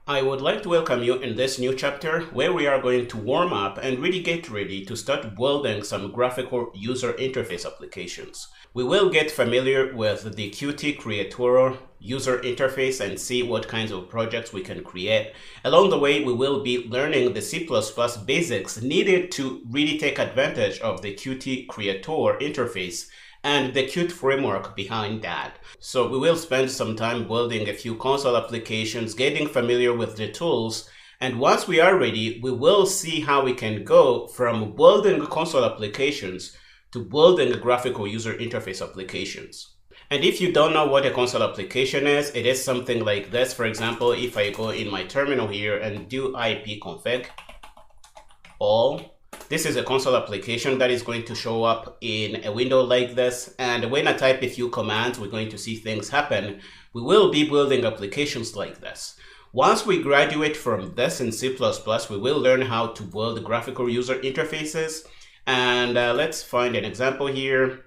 I would like to welcome you in this new chapter where we are going to warm up and really get ready to start building some graphical user interface applications. We will get familiar with the Qt Creator user interface and see what kinds of projects we can create. Along the way, we will be learning the C++ basics needed to really take advantage of the Qt Creator interface and the Qt framework behind that. So we will spend some time building a few console applications, getting familiar with the tools, and once we are ready, we will see how we can go from building console applications to building graphical user interface applications. And if you don't know what a console application is, it is something like this. For example, if I go in my terminal here and do ipconfig all, this is a console application that is going to show up in a window like this. And when I type a few commands, we're going to see things happen. We will be building applications like this. Once we graduate from this in C++, we will learn how to build graphical user interfaces. And let's find an example here.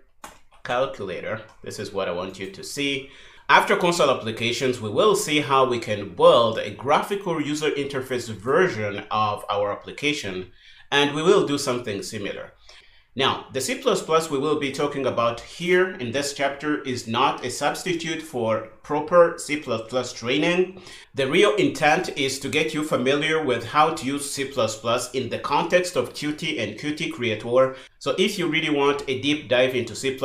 Calculator. This is what I want you to see. After console applications, we will see how we can build a graphical user interface version of our application. And we will do something similar. Now, the C++ we will be talking about here in this chapter is not a substitute for proper C++ training. The real intent is to get you familiar with how to use C++ in the context of Qt and Qt Creator. So if you really want a deep dive into C++,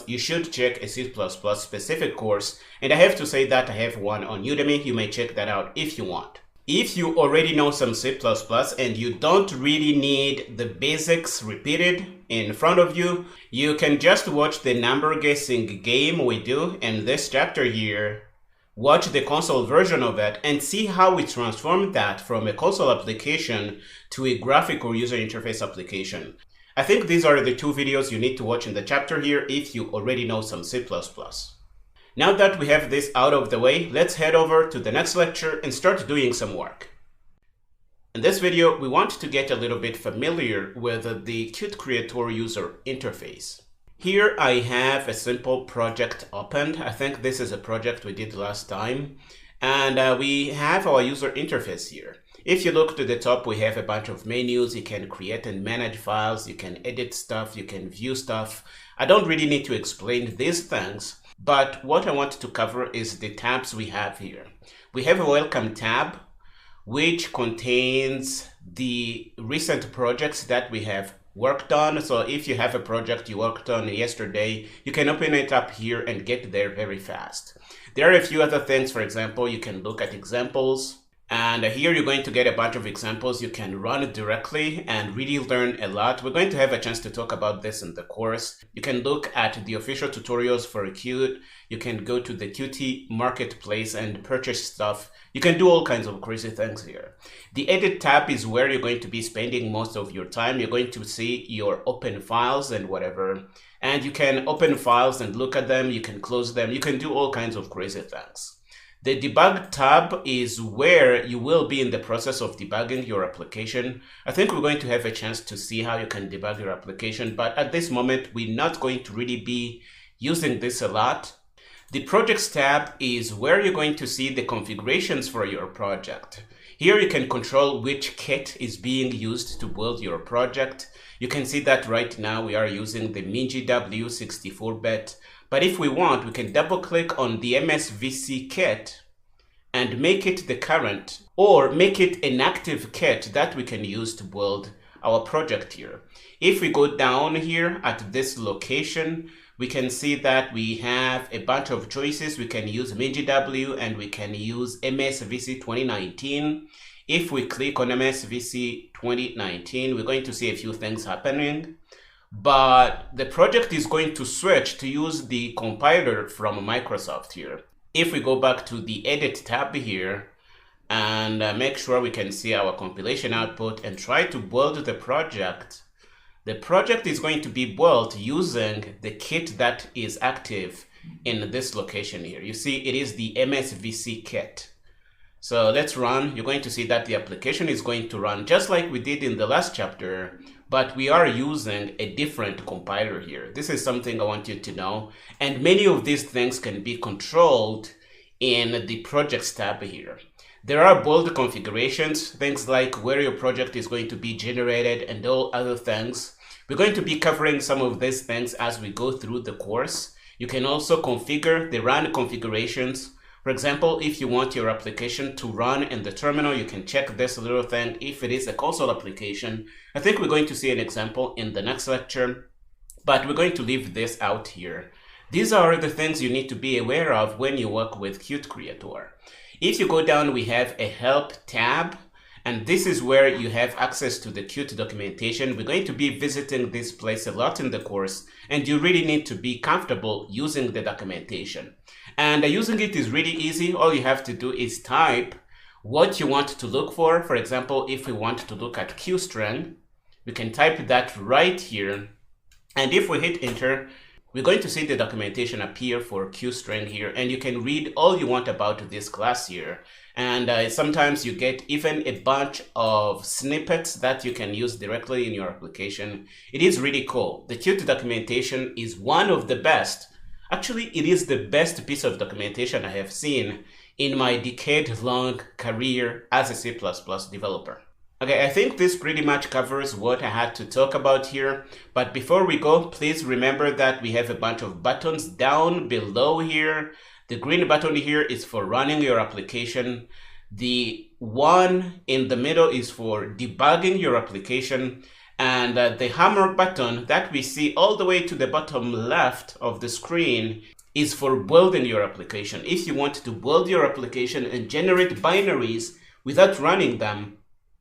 you should check a C++ specific course. And I have to say that I have one on Udemy. You may check that out if you want. If you already know some C++ and you don't really need the basics repeated in front of you, you can just watch the number guessing game we do in this chapter here, watch the console version of it, and see how we transform that from a console application to a graphical user interface application. I think these are the two videos you need to watch in the chapter here if you already know some C++. Now that we have this out of the way, let's head over to the next lecture and start doing some work. In this video, we want to get a little bit familiar with the Qt Creator user interface. Here I have a simple project opened. I think this is a project we did last time. And we have our user interface here. If you look to the top, we have a bunch of menus. You can create and manage files. You can edit stuff. You can view stuff. I don't really need to explain these things. But what I want to cover is the tabs we have here. We have a welcome tab, which contains the recent projects that we have worked on. So if you have a project you worked on yesterday, you can open it up here and get there very fast. There are a few other things. For example, you can look at examples. And here you're going to get a bunch of examples you can run directly and really learn a lot. We're going to have a chance to talk about this in the course. You can look at the official tutorials for Qt. You can go to the Qt marketplace and purchase stuff. You can do all kinds of crazy things here. The edit tab is where you're going to be spending most of your time. You're going to see your open files and whatever. And you can open files and look at them. You can close them. You can do all kinds of crazy things. The debug tab is where you will be in the process of debugging your application. I think we're going to have a chance to see how you can debug your application, but at this moment, we're not going to really be using this a lot. The projects tab is where you're going to see the configurations for your project. Here you can control which kit is being used to build your project. You can see that right now we are using the MinGW 64-bit. But if we want, we can double click on the MSVC kit and make it the current or make it an active kit that we can use to build our project here. If we go down here at this location, we can see that we have a bunch of choices. We can use MinGW and we can use MSVC 2019. If we click on MSVC 2019, we're going to see a few things happening. But the project is going to switch to use the compiler from Microsoft here. If we go back to the edit tab here and make sure we can see our compilation output and try to build the project is going to be built using the kit that is active in this location here. You see, it is the MSVC kit. So let's run. You're going to see that the application is going to run just like we did in the last chapter, but we are using a different compiler here. This is something I want you to know. And many of these things can be controlled in the projects tab here. There are bold configurations, things like where your project is going to be generated and all other things. We're going to be covering some of these things as we go through the course. You can also configure the run configurations. For example, if you want your application to run in the terminal, you can check this little thing if it is a console application. I think we're going to see an example in the next lecture, but we're going to leave this out here. These are the things you need to be aware of when you work with Qt Creator. If you go down, we have a help tab, and this is where you have access to the Qt documentation. We're going to be visiting this place a lot in the course, and you really need to be comfortable using the documentation. And using it is really easy. All you have to do is type what you want to look for. For example, if we want to look at QString, we can type that right here. And if we hit enter, we're going to see the documentation appear for QString here, and you can read all you want about this class here. And sometimes you get even a bunch of snippets that you can use directly in your application. It is really cool. The Qt documentation is one of the best. Actually, it is the best piece of documentation I have seen in my decade-long career as a C++ developer. Okay, I think this pretty much covers what I had to talk about here. But before we go, please remember that we have a bunch of buttons down below here. The green button here is for running your application. The one in the middle is for debugging your application. And the hammer button that we see all the way to the bottom left of the screen is for building your application. If you want to build your application and generate binaries without running them,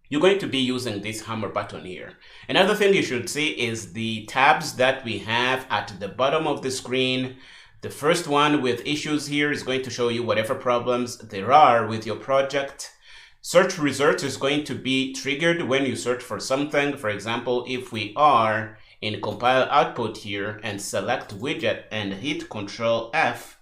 you're going to be using this hammer button here. Another thing you should see is the tabs that we have at the bottom of the screen. The first one with issues here is going to show you whatever problems there are with your project. Search results is going to be triggered when you search for something. For example, if we are in compile output here and select widget and hit Ctrl F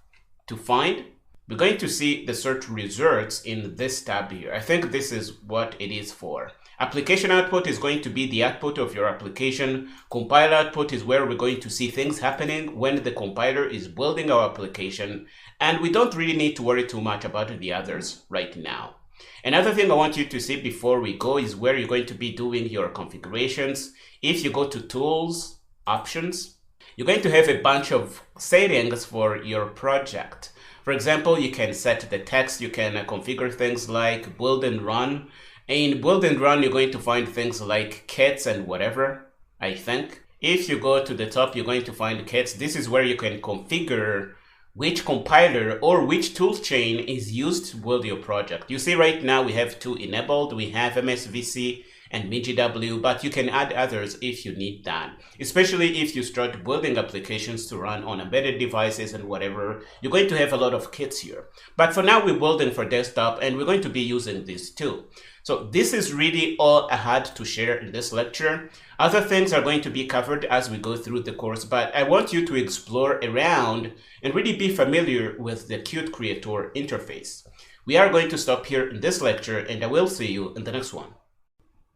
to find, we're going to see the search results in this tab here. I think this is what it is for. Application output is going to be the output of your application. Compile output is where we're going to see things happening when the compiler is building our application. And we don't really need to worry too much about the others right now. Another thing I want you to see before we go is where you're going to be doing your configurations. If you go to Tools, Options, you're going to have a bunch of settings for your project. For example, you can set the text, you can configure things like build and run. In build and run, you're going to find things like kits and whatever, I think. If you go to the top, you're going to find kits. This is where you can configure which compiler or which toolchain is used to build your project. You see right now we have two enabled. We have MSVC and MinGW, but you can add others if you need that. Especially if you start building applications to run on embedded devices and whatever, you're going to have a lot of kits here. But for now, we're building for desktop and we're going to be using this too. So this is really all I had to share in this lecture. Other things are going to be covered as we go through the course, but I want you to explore around and really be familiar with the Qt Creator interface. We are going to stop here in this lecture, and I will see you in the next one.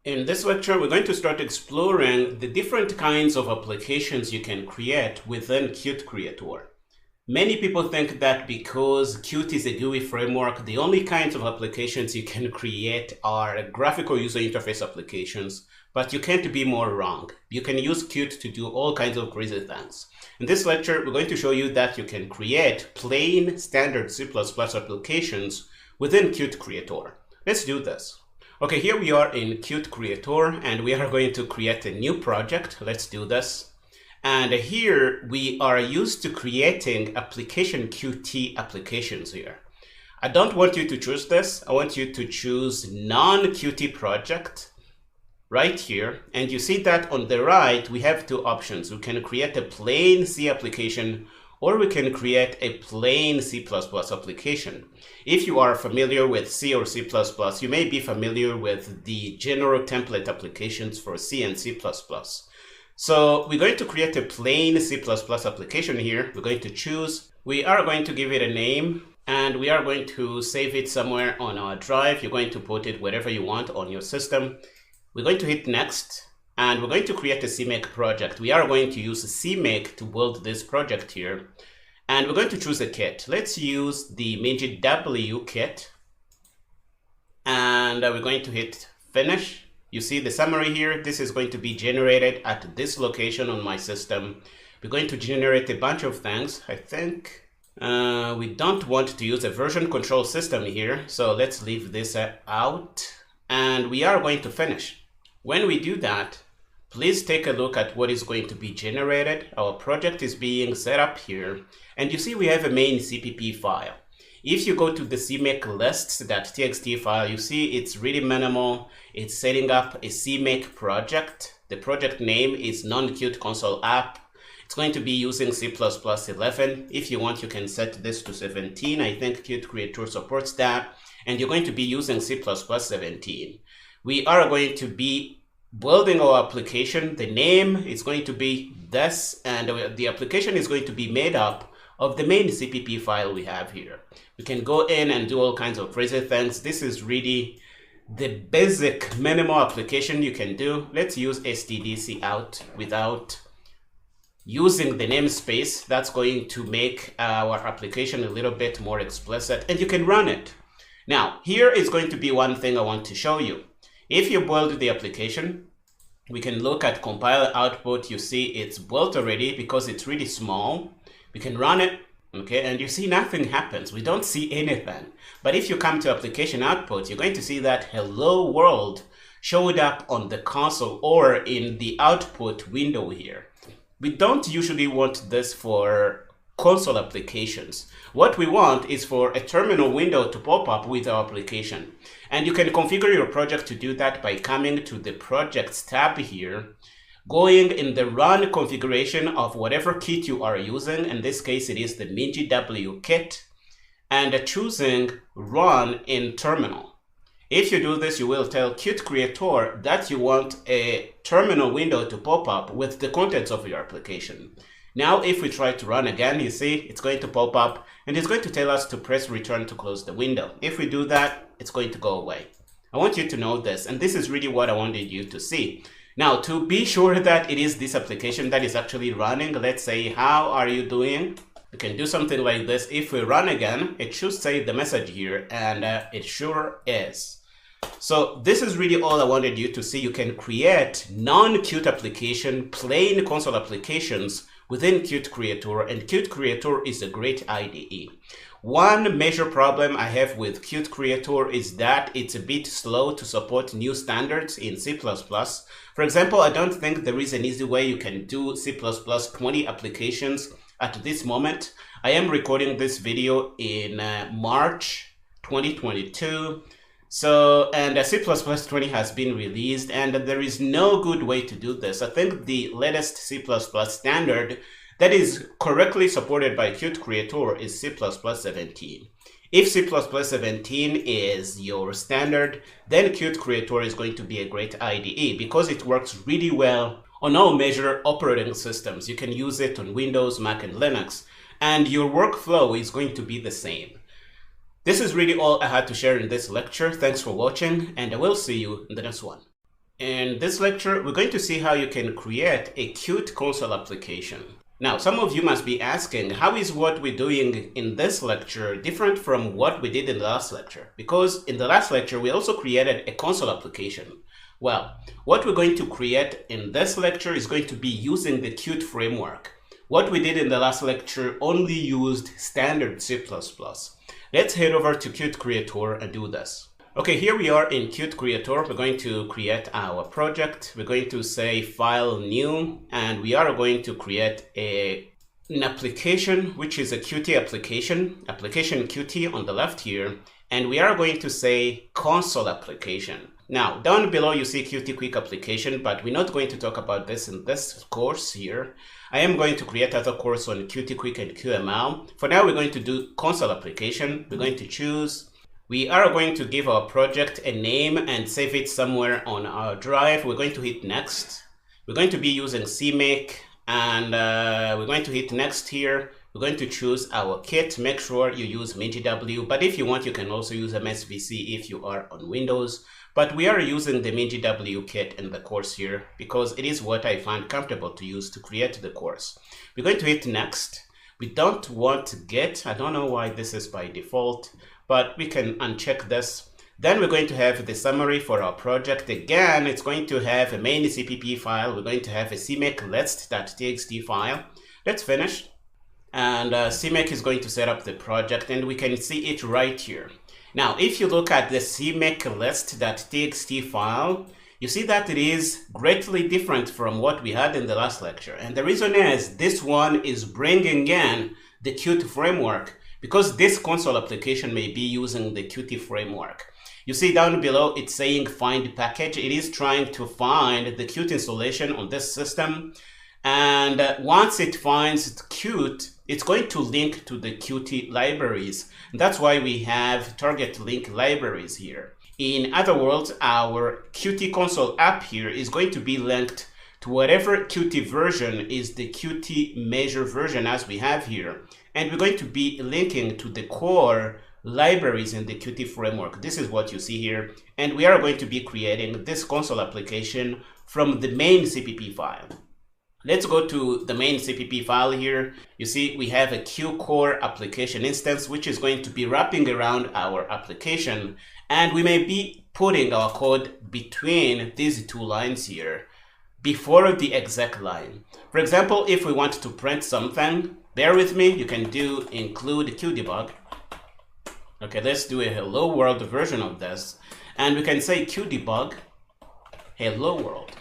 In this lecture, we're going to start exploring the different kinds of applications you can create within Qt Creator. Many people think that because Qt is a GUI framework, the only kinds of applications you can create are graphical user interface applications, but you can't be more wrong. You can use Qt to do all kinds of crazy things. In this lecture, we're going to show you that you can create plain standard C++ applications within Qt Creator. Let's do this. Okay, here we are in Qt Creator, and we are going to create a new project. Let's do this. And here we are used to creating application Qt applications here. I don't want you to choose this. I want you to choose non-Qt project right here. And you see that on the right, we have two options. We can create a plain C application, or we can create a plain C++ application. If you are familiar with C or C++, you may be familiar with the general template applications for C and C++. So we're going to create a plain C++ application here. We're going to choose. We are going to give it a name, and we are going to save it somewhere on our drive. You're going to put it wherever you want on your system. We're going to hit next, and we're going to create a CMake project. We are going to use CMake to build this project here. And we're going to choose a kit. Let's use the MinGW kit. and we're going to hit finish. You see the summary here. This is going to be generated at this location on my system. We're going to generate a bunch of things. I think we don't want to use a version control system here, so let's leave this out, and we are going to finish. When we do that, please take a look at what is going to be generated. Our project is being set up here, and you see we have a main CPP file. If you go to the CMake lists.txt file, you see it's really minimal. It's setting up a CMake project. The project name is non-Qt console app. It's going to be using C++ 11. If you want, you can set this to 17. I think Qt Creator supports that. And you're going to be using C++ 17. We are going to be building our application. The name is going to be this, and the application is going to be made up of the main CPP file we have here. We can go in and do all kinds of crazy things. This is really the basic minimal application you can do. Let's use stdc out without using the namespace. That's going to make our application a little bit more explicit, and you can run it. Now, here is going to be one thing I want to show you. If you build the application, we can look at compile output. You see it's built already because it's really small. We can run it, okay, and you see nothing happens. We don't see anything. But if you come to application output, you're going to see that hello world showed up on the console or in the output window here. We don't usually want this for console applications. What we want is for a terminal window to pop up with our application. And you can configure your project to do that by coming to the projects tab here, going in the run configuration of whatever kit you are using. In this case, it is the MinGW kit, and choosing run in terminal. If you do this, you will tell Qt Creator that you want a terminal window to pop up with the contents of your application. Now, if we try to run again, you see it's going to pop up and it's going to tell us to press return to close the window. If we do that, it's going to go away. I want you to know this, and this is really what I wanted you to see. Now, to be sure that it is this application that is actually running, let's say, how are you doing? We can do something like this. If we run again, it should say the message here, and it sure is. So this is really all I wanted you to see. You can create non-Qt application, plain console applications within Qt Creator, and Qt Creator is a great IDE. One major problem I have with Qt Creator is that it's a bit slow to support new standards in C++. For example, I don't think there is an easy way you can do C++ 20 applications at this moment. I am recording this video in March 2022. And C++ 20 has been released, and there is no good way to do this. I think the latest C++ standard that is correctly supported by Qt Creator is C++ 17. If C++ 17 is your standard, then Qt Creator is going to be a great IDE because it works really well on all major operating systems. You can use it on Windows, Mac, and Linux, and your workflow is going to be the same. This is really all I had to share in this lecture. Thanks for watching, and I will see you in the next one. In this lecture, we're going to see how you can create a Qt console application. Now, some of you must be asking, how is what we're doing in this lecture different from what we did in the last lecture? Because in the last lecture, we also created a console application. Well, what we're going to create in this lecture is going to be using the Qt framework. What we did in the last lecture only used standard C++. Let's head over to Qt Creator and do this. Okay, here we are in Qt Creator. We're going to create our project. We're going to say File, New, and we are going to create an application, which is a Qt application Qt on the left here, and we are going to say Console Application. Now, down below you see Qt Quick Application, but we're not going to talk about this in this course here. I am going to create another course on Qt Quick and QML. For now, we're going to do Console Application. We're going to choose. We are going to give our project a name and save it somewhere on our drive. We're going to hit Next. We're going to be using CMake, and we're going to hit Next here. We're going to choose our kit. Make sure you use MinGW, but if you want, you can also use MSVC if you are on Windows. But we are using the MinGW kit in the course here because it is what I find comfortable to use to create the course. We're going to hit Next. We don't want Git. I don't know why this is by default, but we can uncheck this. Then we're going to have the summary for our project. Again, it's going to have a main CPP file. We're going to have a CMake list.txt file. Let's finish. And CMake is going to set up the project, and we can see it right here. Now, if you look at the CMake list.txt file, you see that it is greatly different from what we had in the last lecture. And the reason is this one is bringing in the Qt framework, because this console application may be using the Qt framework. You see down below, it's saying find package. It is trying to find the Qt installation on this system. And once it finds Qt, it's going to link to the Qt libraries. And that's why we have target link libraries here. In other words, our Qt console app here is going to be linked to whatever Qt version is the Qt major version as we have here. And we're going to be linking to the core libraries in the Qt framework. This is what you see here. And we are going to be creating this console application from the main CPP file. Let's go to the main CPP file here. You see, we have a QCore application instance, which is going to be wrapping around our application. And we may be putting our code between these two lines here before the exec line. For example, if we want to print something, bear with me, you can do include QDebug. Okay, let's do a hello world version of this. And we can say QDebug hello world.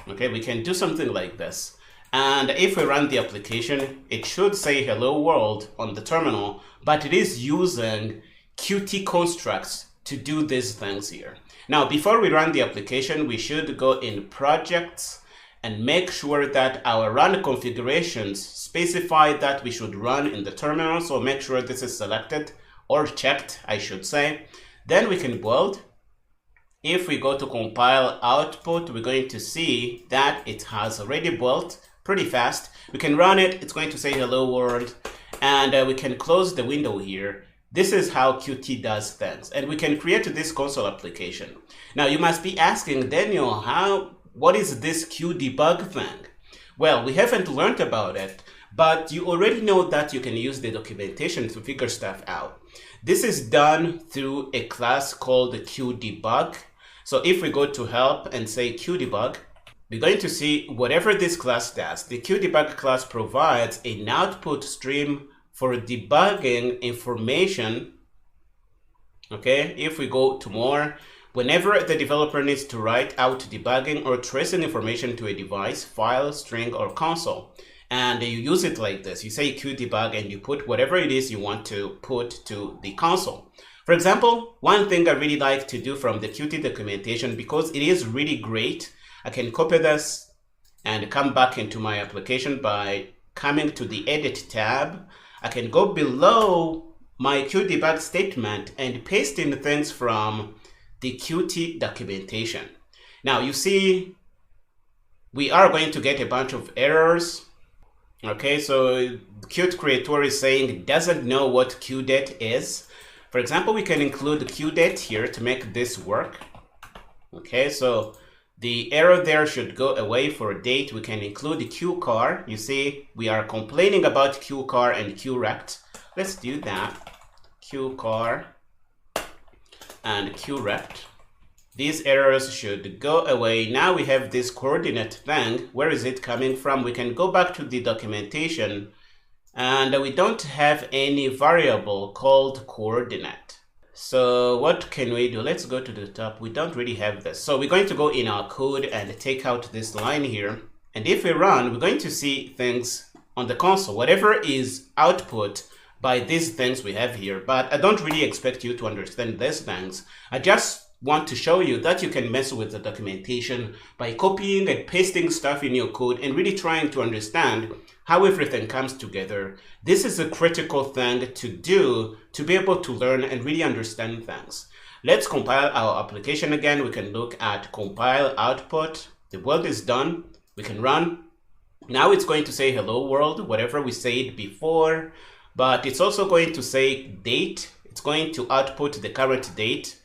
Okay, we can do something like this. And if we run the application, it should say hello world on the terminal, but it is using Qt constructs to do these things here. Now, before we run the application, we should go in projects and make sure that our run configurations specify that we should run in the terminal. So make sure this is selected or checked, I should say. Then we can build. If we go to compile output, we're going to see that it has already built pretty fast. We can run it. It's going to say hello world, and we can close the window here. This is how Qt does things, and we can create this console application. Now you must be asking, Daniel, what is this QDebug thing? Well, we haven't learned about it, but you already know that you can use the documentation to figure stuff out. This is done through a class called QDebug. So if we go to help and say QDebug, we're going to see whatever this class does. The QDebug class provides an output stream for debugging information. Okay, if we go to more, whenever the developer needs to write out debugging or tracing information to a device, file, string, or console, and you use it like this, you say QDebug and you put whatever it is you want to put to the console. For example, one thing I really like to do from the Qt documentation, because it is really great, I can copy this and come back into my application by coming to the Edit tab. I can go below my QDebug statement and paste in things from the Qt documentation. Now you see, we are going to get a bunch of errors. Okay, so Qt creator is saying it doesn't know what QDate is. For example, we can include QDate here to make this work. Okay, so the error there should go away for date. We can include the QCar. You see, we are complaining about QCar and QRect. Let's do that. QCar and QRect. These errors should go away. Now we have this coordinate thing. Where is it coming from? We can go back to the documentation, and we don't have any variable called coordinate. So what can we do? Let's go to the top. We don't really have this. So we're going to go in our code and take out this line here. And if we run, we're going to see things on the console, whatever is output by these things we have here. But I don't really expect you to understand these things. I just want to show you that you can mess with the documentation by copying and pasting stuff in your code and really trying to understand how everything comes together. This is a critical thing to do to be able to learn and really understand things. Let's compile our application again. We can look at compile output. The build is done. We can run. Now it's going to say hello world, whatever we said before, but it's also going to say date. It's going to output the current date.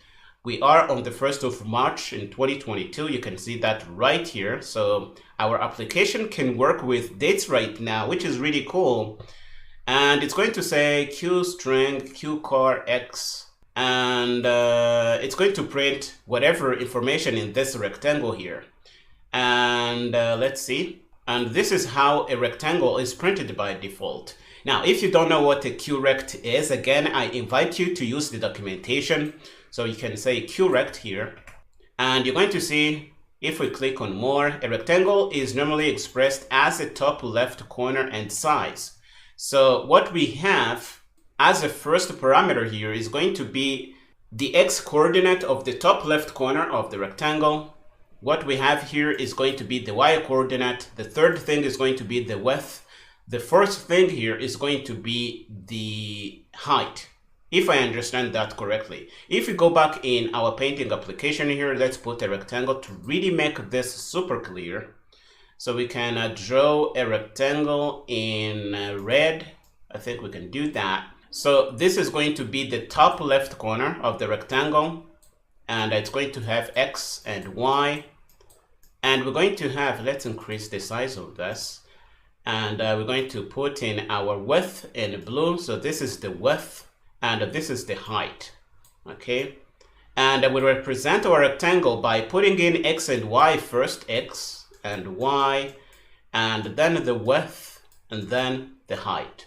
We are on the 1st of March in 2022. You can see that right here. So our application can work with dates right now, which is really cool. And it's going to say QString, QCar X, and it's going to print whatever information in this rectangle here. And let's see. And this is how a rectangle is printed by default. Now, if you don't know what a QRect is, again, I invite you to use the documentation. So you can say QRect here, and you're going to see, if we click on more, a rectangle is normally expressed as a top left corner and size. So what we have as a first parameter here is going to be the x coordinate of the top left corner of the rectangle. What we have here is going to be the y coordinate. The third thing is going to be the width. The fourth thing here is going to be the height, if I understand that correctly. If we go back in our painting application here, let's put a rectangle to really make this super clear. So we can draw a rectangle in red. I think we can do that. So this is going to be the top left corner of the rectangle, and it's going to have x and y, and we're going to have, let's increase the size of this, and we're going to put in our width in blue. So this is the width and this is the height, okay? And we represent our rectangle by putting in x and y first, x and y, and then the width and then the height.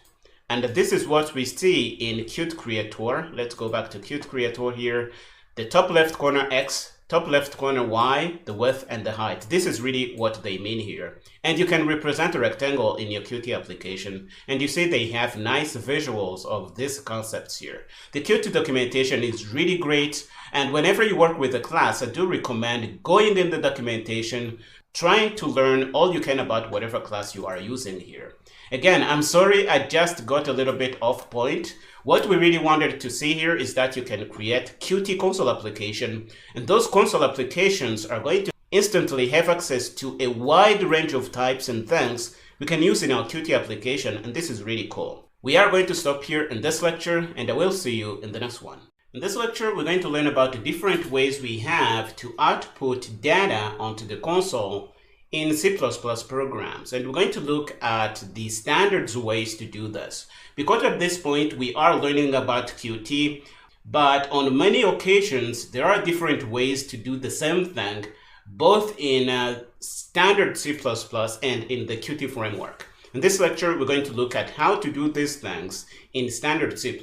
And this is what we see in QThread. Let's go back to QThread here. The top left corner x, top left corner y, the width and the height. This is really what they mean here. And you can represent a rectangle in your Qt application. And you see they have nice visuals of these concepts here. The Qt documentation is really great. And whenever you work with a class, I do recommend going in the documentation, trying to learn all you can about whatever class you are using here. Again, I'm sorry I just got a little bit off point. What we really wanted to see here is that you can create Qt console application, and those console applications are going to instantly have access to a wide range of types and things we can use in our Qt application, and this is really cool. We are going to stop here in this lecture, and I will see you in the next one. In this lecture, we're going to learn about the different ways we have to output data onto the console in C++ programs, and we're going to look at the standards ways to do this. Because at this point we are learning about Qt, but on many occasions there are different ways to do the same thing, both in standard C++ and in the Qt framework. In this lecture, we're going to look at how to do these things in standard C++.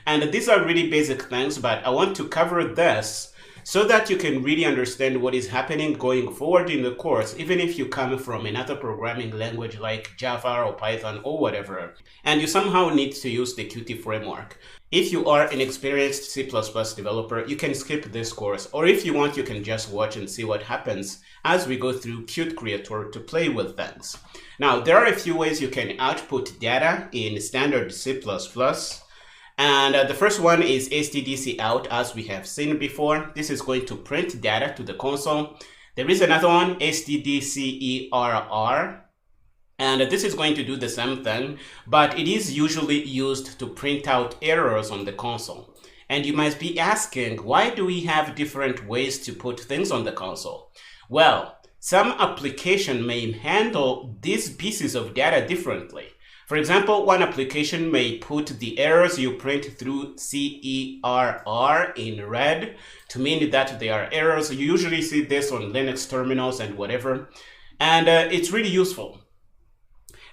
And these are really basic things, but I want to cover this so that you can really understand what is happening going forward in the course, even if you come from another programming language like Java or Python or whatever, and you somehow need to use the Qt framework. If you are an experienced C++ developer, you can skip this course, or if you want, you can just watch and see what happens as we go through QThread to play with things. Now, there are a few ways you can output data in standard C++. And the first one is stdc out, as we have seen before. This is going to print data to the console. There is another one, stdcerr, and this is going to do the same thing, but it is usually used to print out errors on the console. And you might be asking, why do we have different ways to put things on the console? Well, some application may handle these pieces of data differently. For example, one application may put the errors you print through CERR in red to mean that they are errors. You usually see this on Linux terminals and whatever, and it's really useful.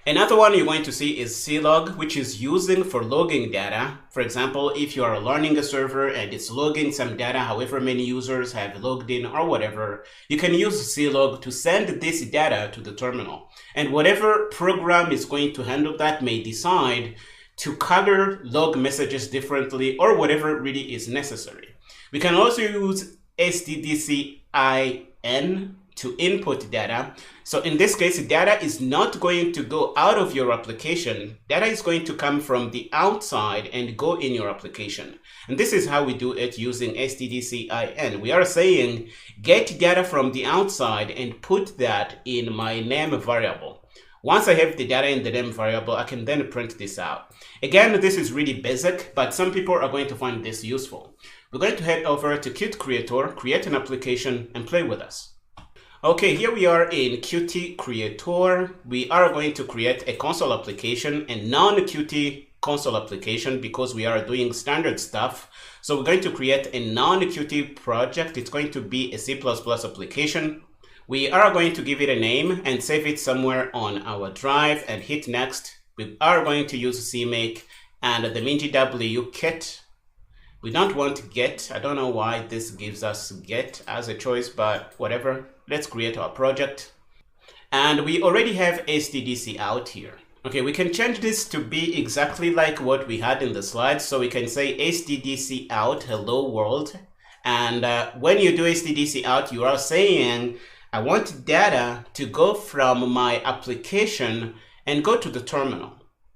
Another one you're going to see is CLog, which is using for logging data. For example, if you are learning a server and it's logging some data, however many users have logged in or whatever, you can use CLog to send this data to the terminal. And whatever program is going to handle that may decide to color log messages differently or whatever really is necessary. We can also use stdcin to input data. So in this case, data is not going to go out of your application. Data is going to come from the outside and go in your application. And this is how we do it using stdcin. We are saying get data from the outside and put that in my name variable. Once I have the data in the name variable, I can then print this out. Again, this is really basic, but some people are going to find this useful. We're going to head over to QThread, create an application, and play with us. Okay, here we are in QThread. We are going to create a console application, a non-Qt console application because we are doing standard stuff. So we're going to create a non-Qt project. It's going to be a C++ application. We are going to give it a name and save it somewhere on our drive and hit next. We are going to use CMake and the MinGW kit. We don't want get. I don't know why this gives us get as a choice, but whatever. Let's create our project. And we already have stdc out here. Okay, we can change this to be exactly like what we had in the slides. So we can say stdc out hello world. And when you do stdc out, you are saying, I want data to go from my application and go to the terminal.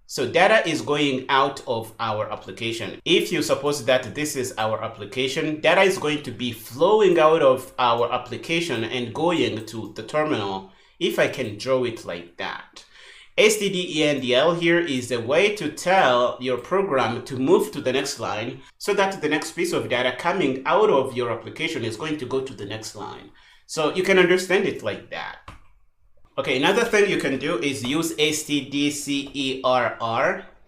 So data is going out of our application. If you suppose that this is our application, data is going to be flowing out of our application and going to the terminal, if I can draw it like that. stdendl here is a way to tell your program to move to the next line so that the next piece of data coming out of your application is going to go to the next line. So you can understand it like that. Okay, another thing you can do is use stdcerr,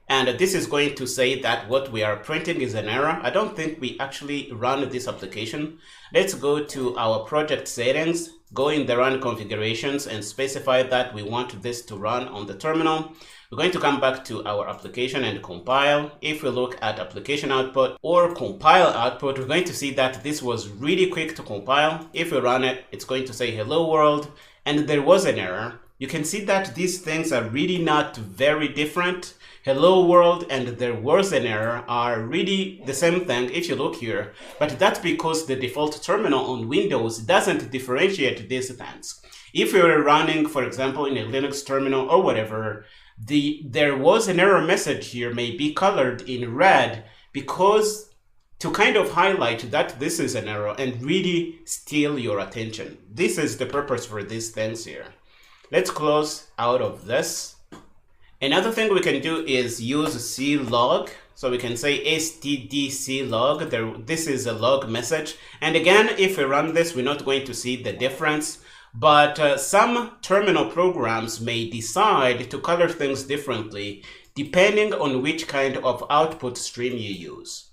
and this is going to say that what we are printing is an error. I don't think we actually run this application. Let's go to our project settings, go in the run configurations and specify that we want this to run on the terminal. We're going to come back to our application and compile. If we look at application output or compile output, we're going to see that this was really quick to compile. If we run it, it's going to say hello world, and there was an error. You can see that these things are really not very different. Hello world and there was an error are really the same thing if you look here, but that's because the default terminal on Windows doesn't differentiate these things. If you're running, for example, in a Linux terminal or whatever, there was an error message here may be colored in red because to kind of highlight that this is an error and really steal your attention. This is the purpose for these things here. Let's close out of this. Another thing we can do is use clog. So we can say stdclog. This is a log message. And again, if we run this, we're not going to see the difference. But some terminal programs may decide to color things differently depending on which kind of output stream you use.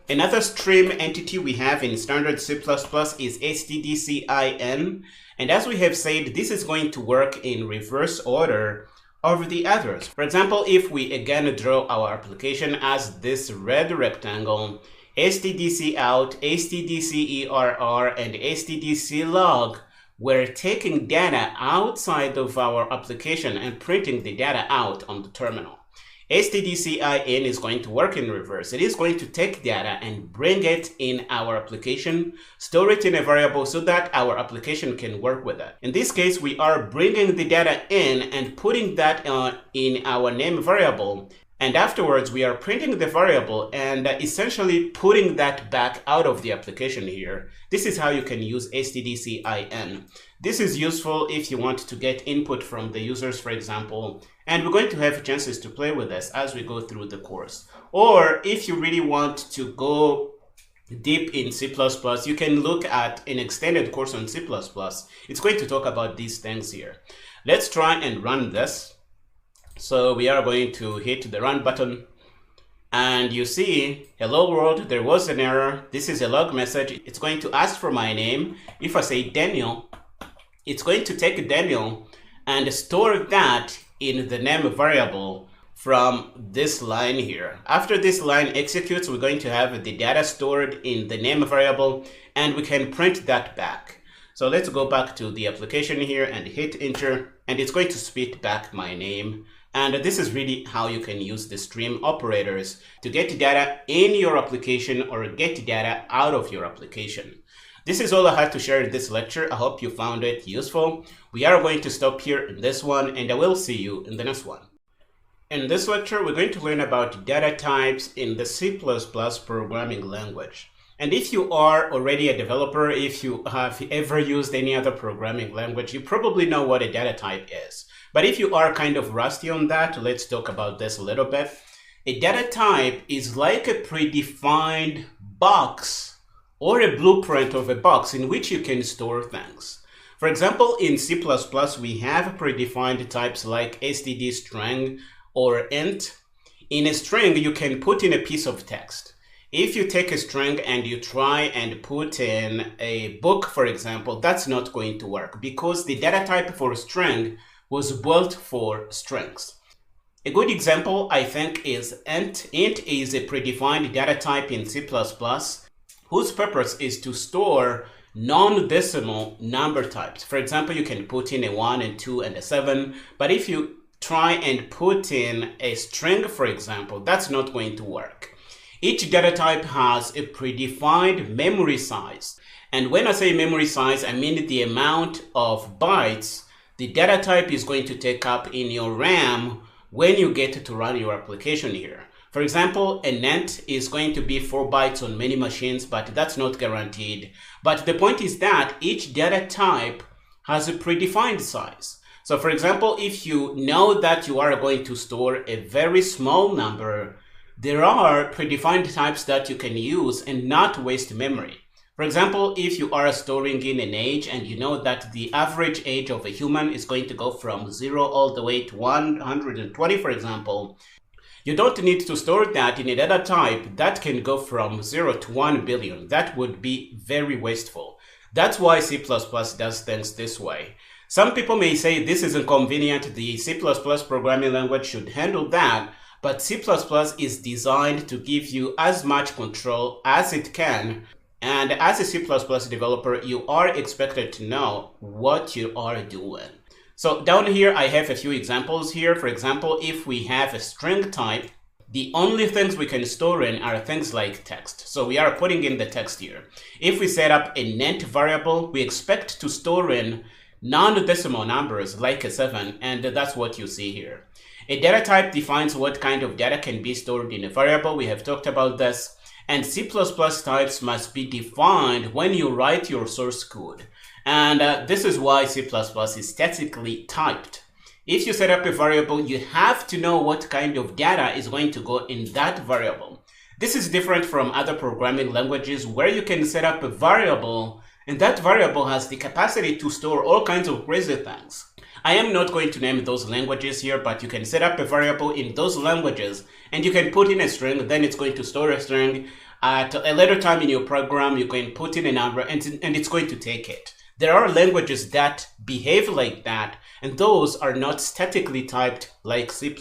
Another stream entity we have in standard C++ is stdcin. And as we have said, this is going to work in reverse order of the others. For example, if we again draw our application as this red rectangle, stdc out, stdcerr, and stdclog, we're taking data outside of our application and printing the data out on the terminal. stdcin is going to work in reverse. It is going to take data and bring it in our application, store it in a variable so that our application can work with it. In this case, we are bringing the data in and putting that in our name variable. And afterwards, we are printing the variable and essentially putting that back out of the application here. This is how you can use stdcin. This is useful if you want to get input from the users, for example, and we're going to have chances to play with this as we go through the course. Or if you really want to go deep in C++, you can look at an extended course on C++. It's going to talk about these things here. Let's try and run this. So we are going to hit the run button and you see, hello world, there was an error. This is a log message. It's going to ask for my name. If I say Daniel, it's going to take Daniel and store that in the name variable from this line here. After this line executes, we're going to have the data stored in the name variable and we can print that back. So let's go back to the application here and hit enter, and it's going to spit back my name. And this is really how you can use the stream operators to get data in your application or get data out of your application. This is all I had to share in this lecture. I hope you found it useful. We are going to stop here in this one, and I will see you in the next one. In this lecture, we're going to learn about data types in the C++ programming language. And if you are already a developer, if you have ever used any other programming language, you probably know what a data type is. But if you are kind of rusty on that, let's talk about this a little bit. A data type is like a predefined box or a blueprint of a box in which you can store things. For example, in C++, we have predefined types like std string or int. In a string, you can put in a piece of text. If you take a string and you try and put in a book, for example, that's not going to work because the data type for a string was built for strings. A good example, I think, is int. Int is a predefined data type in C++ whose purpose is to store non-decimal number types. For example, you can put in a 1 and 2 and a 7, but if you try and put in a string, for example, that's not going to work. Each data type has a predefined memory size. And when I say memory size, I mean the amount of bytes the data type is going to take up in your RAM when you get to run your application here. For example, an int is going to be 4 bytes on many machines, but that's not guaranteed. But the point is that each data type has a predefined size. So for example, if you know that you are going to store a very small number, there are predefined types that you can use and not waste memory. For example, if you are storing in an age and you know that the average age of a human is going to go from 0 all the way to 120, for example, you don't need to store that in a data type that can go from 0 to 1 billion. That would be very wasteful. That's why C++ does things this way. Some people may say this is inconvenient, the C++ programming language should handle that, but C++ is designed to give you as much control as it can. And as a C++ developer, you are expected to know what you are doing. So down here, I have a few examples here. For example, if we have a string type, the only things we can store in are things like text. So we are putting in the text here. If we set up an int variable, we expect to store in non-decimal numbers like a 7, and that's what you see here. A data type defines what kind of data can be stored in a variable. We have talked about this. And C++ types must be defined when you write your source code. And this is why C++ is statically typed. If you set up a variable, you have to know what kind of data is going to go in that variable. This is different from other programming languages where you can set up a variable and that variable has the capacity to store all kinds of crazy things. I am not going to name those languages here, but you can set up a variable in those languages and you can put in a string, then it's going to store a string. At a later time in your program, you can put in a number and it's going to take it. There are languages that behave like that, and those are not statically typed like C++.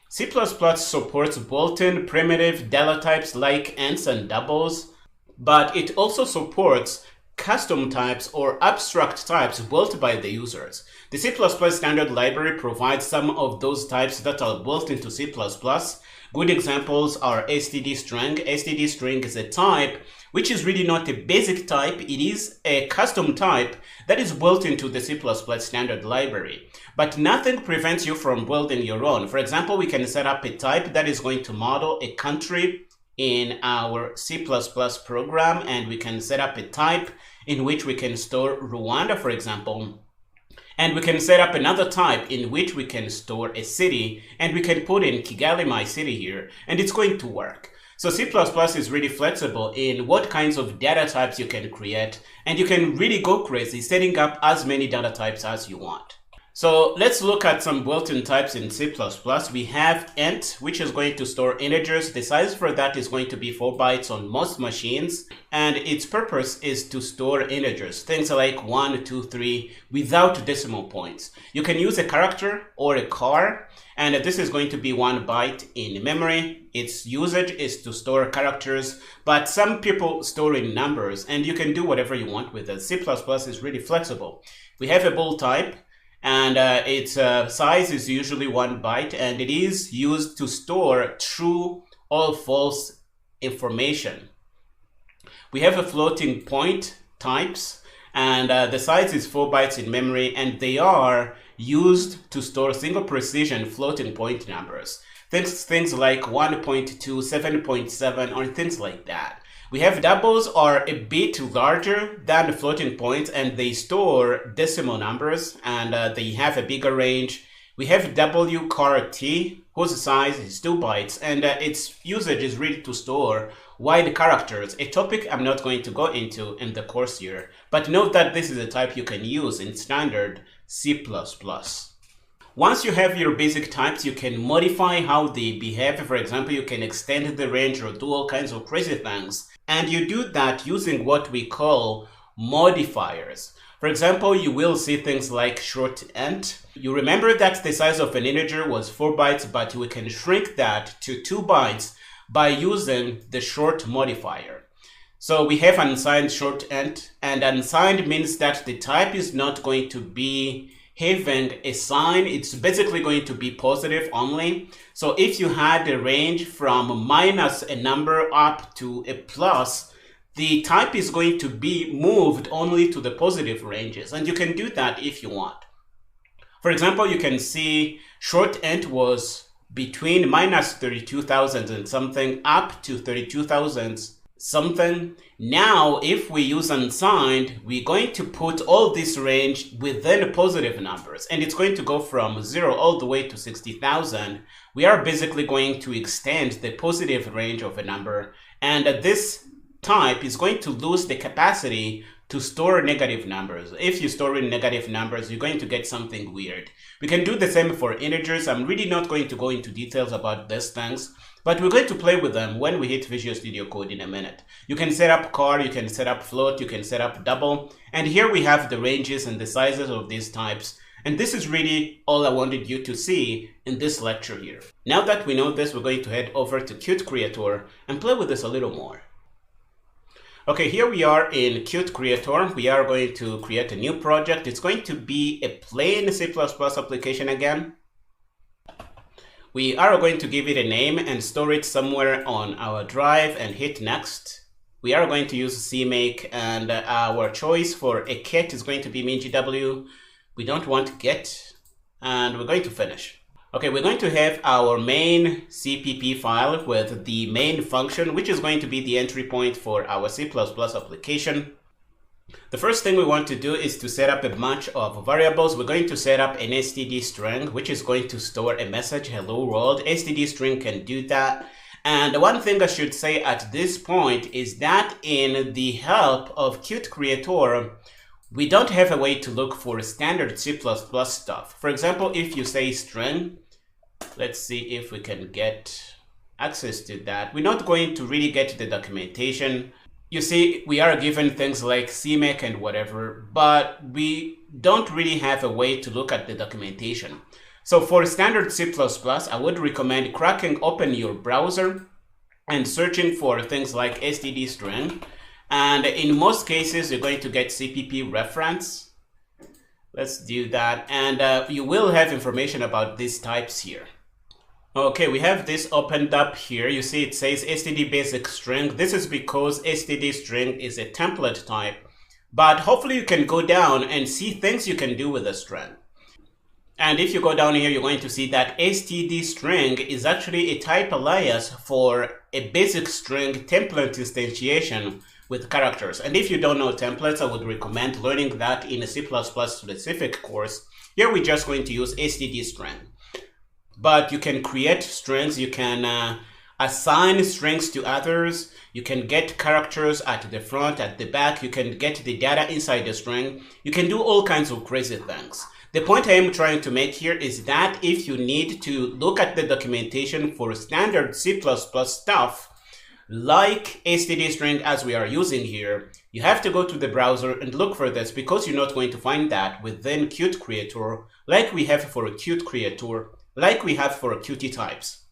C++ supports built-in primitive data types like ints and doubles, but it also supports custom types or abstract types built by the users. The C++ standard library provides some of those types that are built into C++. Good examples are std string. Std string is a type which is really not a basic type. It is a custom type that is built into the C++ standard library. But nothing prevents you from building your own. For example, we can set up a type that is going to model a country in our C++ program, and we can set up a type in which we can store Rwanda, for example. And we can set up another type in which we can store a city, and we can put in Kigali, my city here, and it's going to work. So C++ is really flexible in what kinds of data types you can create, and you can really go crazy setting up as many data types as you want. So let's look at some built-in types in C++. We have int, which is going to store integers. The size for that is going to be 4 bytes on most machines, and its purpose is to store integers, things like 1, 2, 3, without decimal points. You can use a character or a char, and this is going to be 1 byte in memory. Its usage is to store characters, but some people store in numbers, and you can do whatever you want with it. C++ is really flexible. We have a bool type, and its size is usually 1 byte, and it is used to store true or false information. We have a floating point types, and the size is 4 bytes in memory, and they are used to store single precision floating point numbers. Things like 1.2, 7.7, or things like that. We have doubles are a bit larger than the floating points, and they store decimal numbers, and they have a bigger range. We have WCART, whose size is 2 bytes, and its usage is really to store wide characters, a topic I'm not going to go into in the course here. But note that this is a type you can use in standard C++. Once you have your basic types, you can modify how they behave. For example, you can extend the range or do all kinds of crazy things. And you do that using what we call modifiers. For example, you will see things like short int. You remember that the size of an integer was 4 bytes, but we can shrink that to 2 bytes by using the short modifier. So we have unsigned short int, and unsigned means that the type is not going to be having a sign. It's basically going to be positive only. So if you had a range from minus a number up to a plus, the type is going to be moved only to the positive ranges, and you can do that if you want. For example, you can see short int was between minus 32,000 and something up to 32,000 something. Now, if we use unsigned, we're going to put all this range within positive numbers, and it's going to go from 0 all the way to 60,000. We are basically going to extend the positive range of a number, and this type is going to lose the capacity to store negative numbers. If you store in negative numbers, you're going to get something weird. We can do the same for integers. I'm really not going to go into details about these things, but we're going to play with them when we hit Visual Studio Code in a minute. You can set up char, you can set up float, you can set up double, and here we have the ranges and the sizes of these types. And this is really all I wanted you to see in this lecture here. Now that we know this, we're going to head over to QThread and play with this a little more. Okay, here we are in QThread. We are going to create a new project. It's going to be a plain C++ application again. We are going to give it a name and store it somewhere on our drive and hit next. We are going to use CMake, and our choice for a kit is going to be MinGW. We don't want get, and we're going to finish. Okay, we're going to have our main CPP file with the main function, which is going to be the entry point for our C++ application. The first thing we want to do is to set up a bunch of variables. We're going to set up an std string, which is going to store a message, hello world. Std string can do that. And one thing I should say at this point is that in the help of QThread, we don't have a way to look for standard C++ stuff. For example, if you say string, let's see if we can get access to that. We're not going to really get the documentation. You see, we are given things like CMake and whatever, but we don't really have a way to look at the documentation. So for standard C++, I would recommend cracking open your browser and searching for things like std string. And in most cases, you're going to get CPP reference. Let's do that. And you will have information about these types here. Okay, we have this opened up here. You see it says std basic string. This is because std string is a template type. But hopefully you can go down and see things you can do with a string. And if you go down here, you're going to see that std string is actually a type alias for a basic string template instantiation with characters. And if you don't know templates, I would recommend learning that in a C++ specific course. Here we're just going to use std string. But you can create strings, you can assign strings to others, you can get characters at the front, at the back, you can get the data inside the string, you can do all kinds of crazy things. The point I am trying to make here is that if you need to look at the documentation for standard C++ stuff, like std string as we are using here, you have to go to the browser and look for this, because you're not going to find that within QThread like we have for QThread, like we have for Qt types.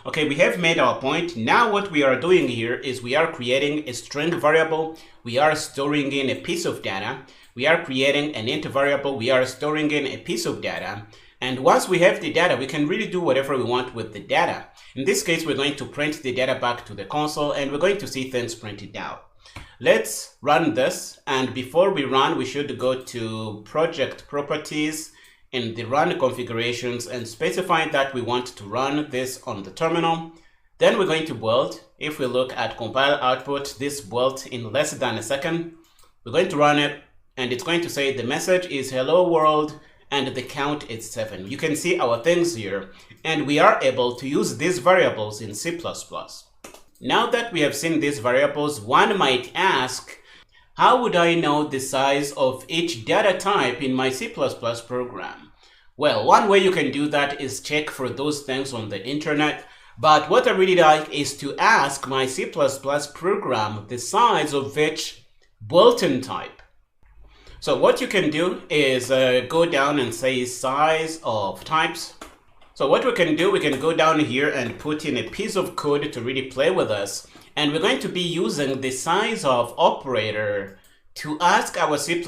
Okay, we have made our point. Now what we are doing here is we are creating a string variable. We are storing in a piece of data. We are creating an int variable. We are storing in a piece of data. And once we have the data, we can really do whatever we want with the data. In this case, we're going to print the data back to the console, and we're going to see things printed out. Let's run this. And before we run, we should go to project properties in the run configurations and specify that we want to run this on the terminal. Then we're going to build. If we look at compile output, this built in less than a second. We're going to run it, and it's going to say the message is hello world, and the count is 7. You can see our things here, and we are able to use these variables in C++. Now that we have seen these variables, one might ask, how would I know the size of each data type in my C++ program? Well, one way you can do that is check for those things on the internet. But what I really like is to ask my C++ program the size of each built-in type. So what you can do is go down and say size of types. So what we can do, we can go down here and put in a piece of code to really play with us. And we're going to be using the size of operator to ask our C++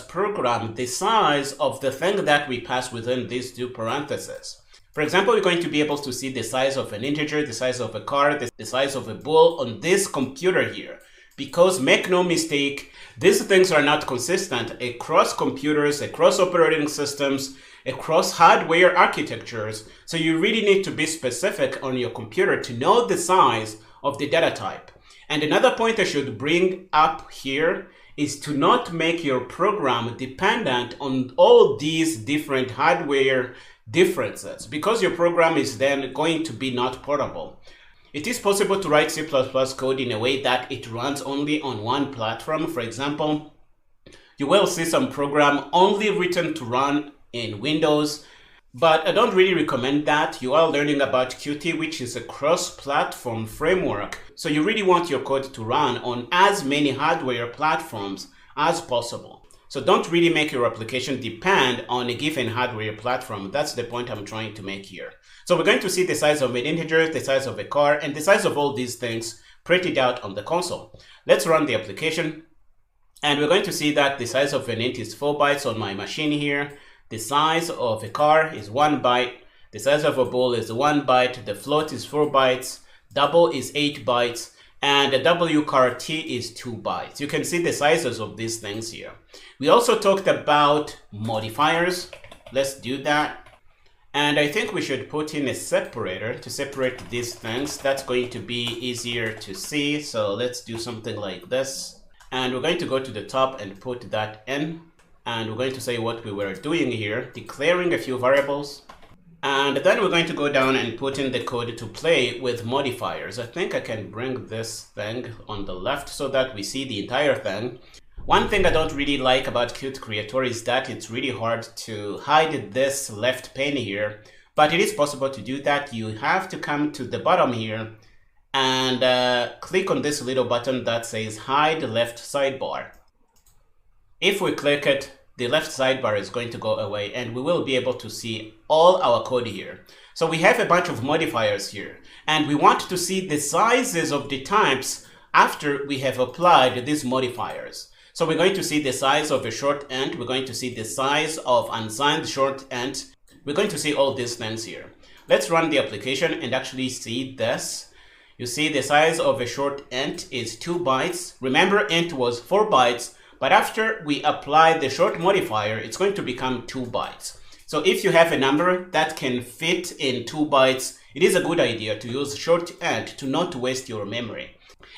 program the size of the thing that we pass within these two parentheses. For example, we're going to be able to see the size of an integer, the size of a car, the size of a bull on this computer here. Because make no mistake, these things are not consistent across computers, across operating systems, across hardware architectures. So you really need to be specific on your computer to know the size of the data type. And another point I should bring up here is to not make your program dependent on all these different hardware differences, because your program is then going to be not portable. It is possible to write C++ code in a way that it runs only on one platform. For example, you will see some program only written to run in Windows, but I don't really recommend that. You are learning about Qt, which is a cross-platform framework. So you really want your code to run on as many hardware platforms as possible. So don't really make your application depend on a given hardware platform. That's the point I'm trying to make here. So we're going to see the size of an integer, the size of a car, and the size of all these things printed out on the console. Let's run the application. And we're going to see that the size of an int is 4 bytes on my machine here. The size of a car is 1 byte. The size of a bull is 1 byte. The float is 4 bytes. Double is 8 bytes. And the WCAR is 2 bytes. You can see the sizes of these things here. We also talked about modifiers. Let's do that. And I think we should put in a separator to separate these things. That's going to be easier to see. So let's do something like this. And we're going to go to the top and put that in. And we're going to say what we were doing here, declaring a few variables. And then we're going to go down and put in the code to play with modifiers. I think I can bring this thing on the left so that we see the entire thing. One thing I don't really like about Qt Creator is that it's really hard to hide this left pane here, but it is possible to do that. You have to come to the bottom here and click on this little button that says hide left sidebar. If we click it, the left sidebar is going to go away and we will be able to see all our code here. So we have a bunch of modifiers here and we want to see the sizes of the types after we have applied these modifiers. So we're going to see the size of a short int, we're going to see the size of unsigned short int, we're going to see all these things here. Let's run the application and actually see this. You see the size of a short int is 2 bytes. Remember, int was 4 bytes. But after we apply the short modifier, it's going to become 2 bytes. So if you have a number that can fit in 2 bytes, it is a good idea to use short int to not waste your memory.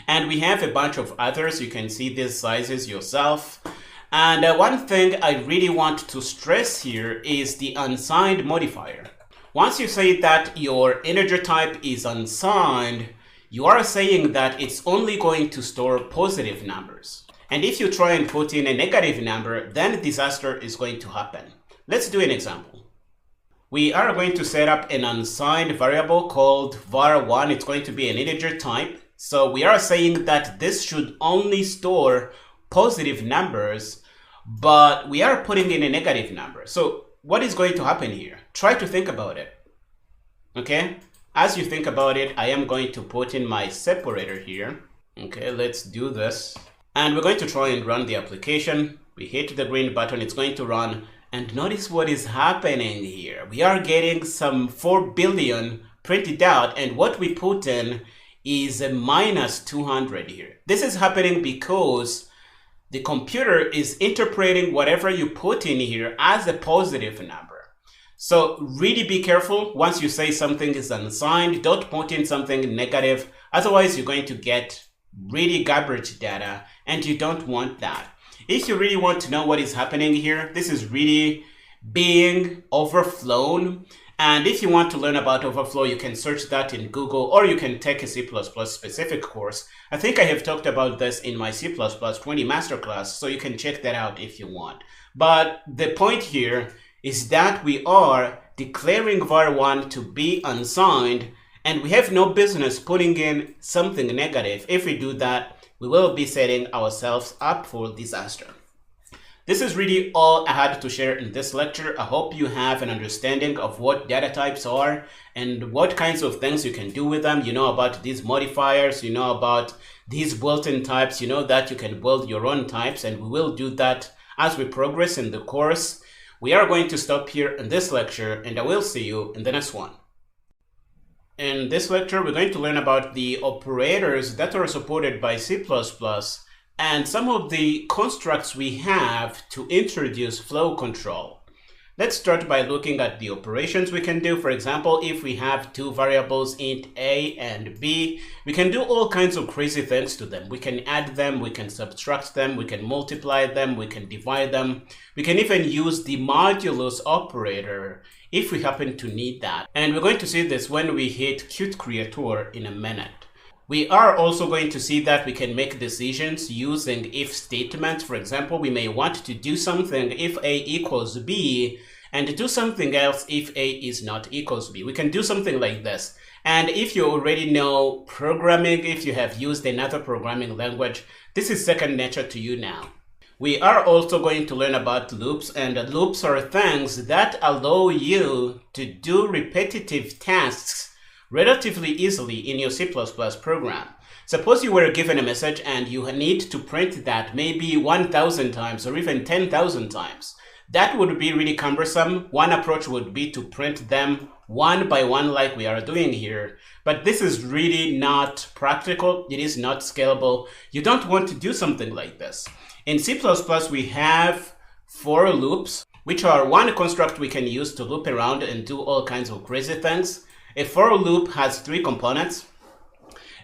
And we have a bunch of others. You can see these sizes yourself. And one thing I really want to stress here is the unsigned modifier. Once you say that your integer type is unsigned, you are saying that it's only going to store positive numbers. And if you try and put in a negative number, then disaster is going to happen. Let's do an example. We are going to set up an unsigned variable called var1. It's going to be an integer type. So we are saying that this should only store positive numbers, but we are putting in a negative number. So what is going to happen here? Try to think about it. Okay? As you think about it, I am going to put in my separator here. Okay, let's do this. And we're going to try and run the application. We hit the green button, it's going to run. And notice what is happening here. We are getting some 4 billion printed out, and what we put in is a minus 200 here. This is happening because the computer is interpreting whatever you put in here as a positive number. So really be careful. Once you say something is unsigned, don't put in something negative. Otherwise, you're going to get really garbage data, and you don't want that. If you really want to know what is happening here, this is really being overflown. And if you want to learn about overflow, you can search that in Google, or you can take a C++ specific course. I think I have talked about this in my C++ 20 masterclass, so you can check that out if you want. But the point here is that we are declaring var1 to be unsigned, and we have no business putting in something negative. If we do that, we will be setting ourselves up for disaster. This is really all I had to share in this lecture. I hope you have an understanding of what data types are and what kinds of things you can do with them. You know about these modifiers, you know about these built-in types, you know that you can build your own types, and we will do that as we progress in the course. We are going to stop here in this lecture, and I will see you in the next one. In this lecture, we're going to learn about the operators that are supported by C++, and some of the constructs we have to introduce flow control. Let's start by looking at the operations we can do. For example, if we have two variables int a and b, we can do all kinds of crazy things to them. We can add them, we can subtract them, we can multiply them, we can divide them. We can even use the modulus operator if we happen to need that. And we're going to see this when we hit QThread in a minute. We are also going to see that we can make decisions using if statements. For example, we may want to do something if a equals b and do something else if a is not equals b. We can do something like this. And if you already know programming, if you have used another programming language, this is second nature to you now. We are also going to learn about loops, and loops are things that allow you to do repetitive tasks relatively easily in your C++ program. Suppose you were given a message and you need to print that maybe 1,000 times or even 10,000 times. That would be really cumbersome. One approach would be to print them one by one like we are doing here. But this is really not practical. It is not scalable. You don't want to do something like this. In C++, we have for loops, which are one construct we can use to loop around and do all kinds of crazy things. A for loop has three components.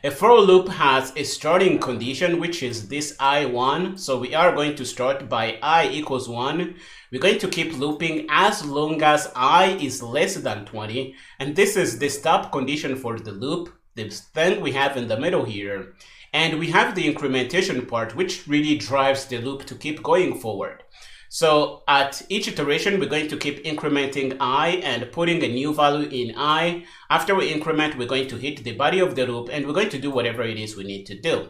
A for loop has a starting condition, which is this I1. So we are going to start by I equals 1. We're going to keep looping as long as I is less than 20. And this is the stop condition for the loop, this thing we have in the middle here. And we have the incrementation part, which really drives the loop to keep going forward. So at each iteration, we're going to keep incrementing I and putting a new value in I. After we increment, we're going to hit the body of the loop, and we're going to do whatever it is we need to do.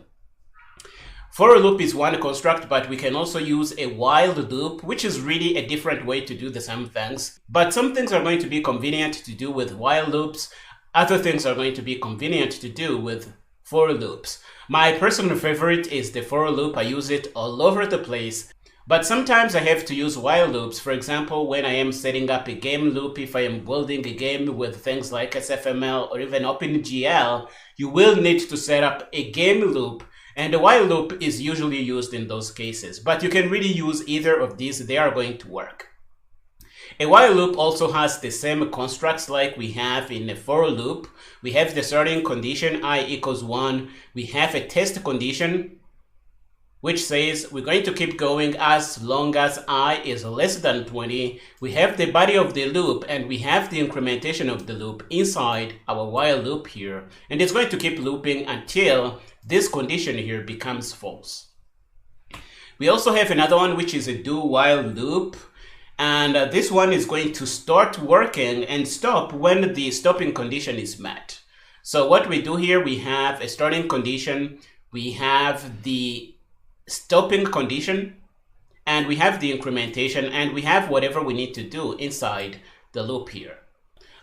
For a loop is one construct, but we can also use a while loop, which is really a different way to do the same things. But some things are going to be convenient to do with while loops. Other things are going to be convenient to do with for loops. My personal favorite is the for loop. I use it all over the place. But sometimes I have to use while loops. For example, when I am setting up a game loop, if I am building a game with things like SFML or even OpenGL, you will need to set up a game loop. And a while loop is usually used in those cases. But you can really use either of these. They are going to work. A while loop also has the same constructs like we have in a for loop. We have the starting condition, I equals 1. We have a test condition, which says we're going to keep going as long as I is less than 20. We have the body of the loop, and we have the incrementation of the loop inside our while loop here. And it's going to keep looping until this condition here becomes false. We also have another one, which is a do while loop. And this one is going to start working and stop when the stopping condition is met. So what we do here, we have a starting condition, we have the stopping condition, and we have the incrementation, and we have whatever we need to do inside the loop here.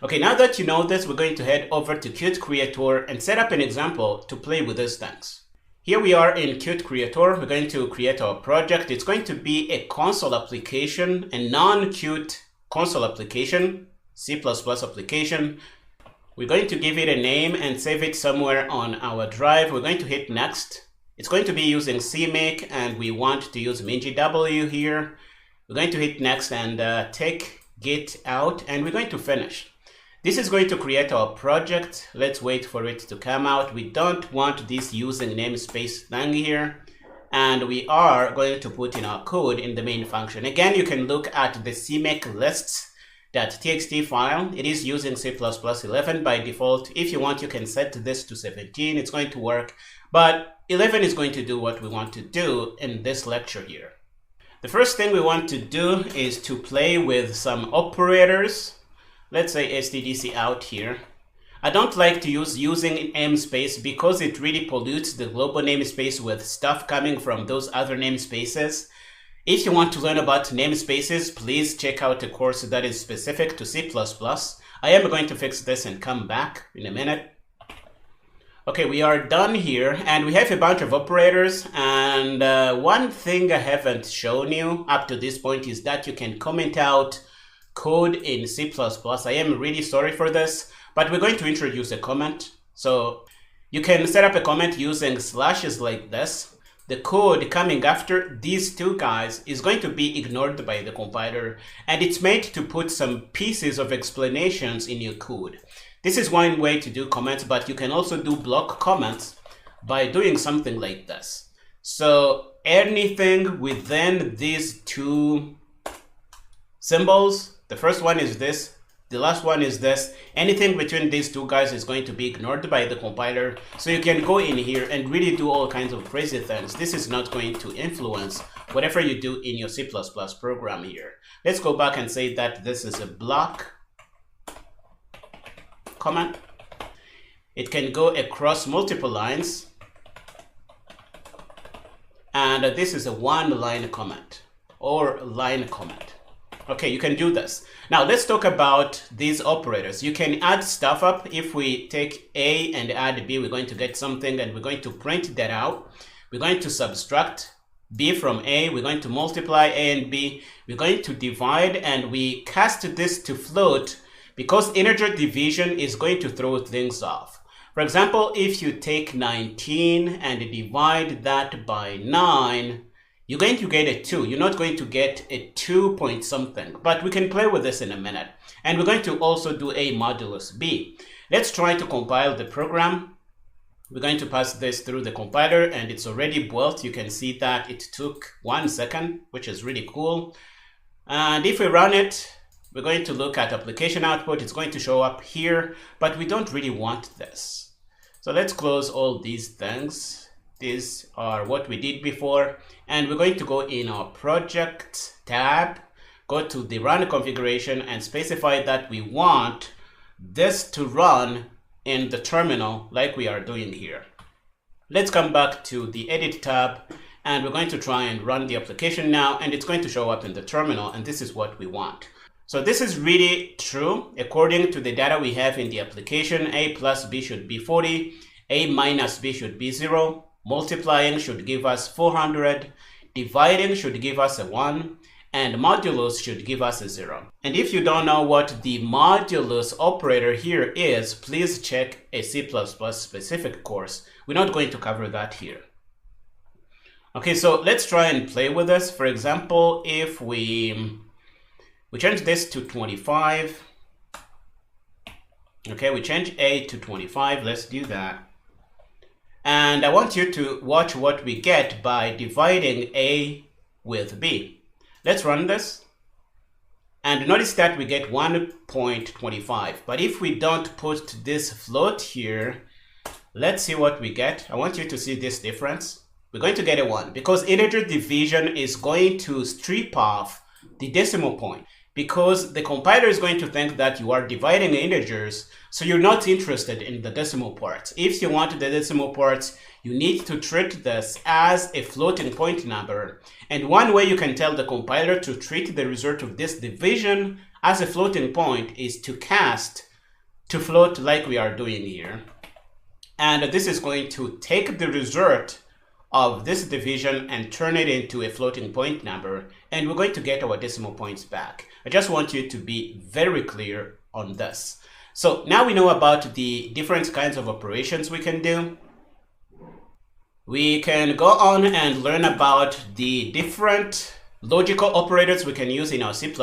Okay, now that you know this, we're going to head over to QThread and set up an example to play with these things. Here we are in QThread. We're going to create our project. It's going to be a console application, a non-Qt console application, C++ application. We're going to give it a name and save it somewhere on our drive. We're going to hit next. It's going to be using CMake, and we want to use MinGW here. We're going to hit next and take Git out, and we're going to finish. This is going to create our project. Let's wait for it to come out. We don't want this using namespace thing here. And we are going to put in our code in the main function. Again, you can look at the CMake lists.txt file. It is using C++ 11 by default. If you want, you can set this to 17. It's going to work. But 11 is going to do what we want to do in this lecture here. The first thing we want to do is to play with some operators. Let's say stdc out here. I don't like to using namespace because it really pollutes the global namespace with stuff coming from those other namespaces. If you want to learn about namespaces, please check out a course that is specific to C++. I am going to fix this and come back in a minute. Okay, we are done here, and we have a bunch of operators, and one thing I haven't shown you up to this point is that you can comment out code in C++. I am really sorry for this, but we're going to introduce a comment. So you can set up a comment using slashes like this. The code coming after these two guys is going to be ignored by the compiler, and it's made to put some pieces of explanations in your code. This is one way to do comments, but you can also do block comments by doing something like this. So anything within these two symbols, the first one is this, the last one is this, anything between these two guys is going to be ignored by the compiler. So you can go in here and really do all kinds of crazy things. This is not going to influence whatever you do in your C++ program here. Let's go back and say that this is a block comment. It can go across multiple lines, and this is a one-line comment or line comment. Okay, you can do this. Now let's talk about these operators. You can add stuff up. If we take A and add B, we're going to get something, and we're going to print that out. We're going to subtract B from A, we're going to multiply A and B, we're going to divide, and we cast this to float because integer division is going to throw things off. For example, if you take 19 and divide that by 9, you're going to get a 2. You're not going to get a 2 point something, but we can play with this in a minute. And we're going to also do A modulus B. Let's try to compile the program. We're going to pass this through the compiler, and it's already built. You can see that it took 1 second, which is really cool. And if we run it, we're going to look at application output. It's going to show up here, but we don't really want this. So let's close all these things. These are what we did before. And we're going to go in our project tab, go to the run configuration, and specify that we want this to run in the terminal like we are doing here. Let's come back to the edit tab, and we're going to try and run the application now, and it's going to show up in the terminal, and this is what we want. So this is really true. According to the data we have in the application, A plus B should be 40, A minus B should be 0, multiplying should give us 400, dividing should give us a 1, and modulus should give us a 0. And if you don't know what the modulus operator here is, please check a C++ specific course. We're not going to cover that here. Okay, so let's try and play with this. For example, if we change this to 25. Okay, we change A to 25. Let's do that. And I want you to watch what we get by dividing A with B. Let's run this. And notice that we get 1.25. But if we don't put this float here, let's see what we get. I want you to see this difference. We're going to get a 1 because integer division is going to strip off the decimal point, because the compiler is going to think that you are dividing integers, so you're not interested in the decimal parts. If you want the decimal parts, you need to treat this as a floating point number. And one way you can tell the compiler to treat the result of this division as a floating point is to cast to float like we are doing here. And this is going to take the result of this division and turn it into a floating point number, and we're going to get our decimal points back. I just want you to be very clear on this. So now we know about the different kinds of operations we can do. We can go on and learn about the different logical operators we can use in our C++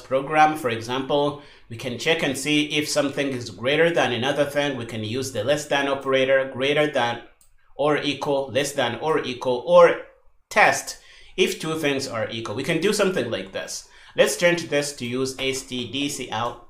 program. For example, we can check and see if something is greater than another thing. We can use the less than operator, greater than or equal, less than or equal, or test if two things are equal. We can do something like this. Let's change this to use stdc out.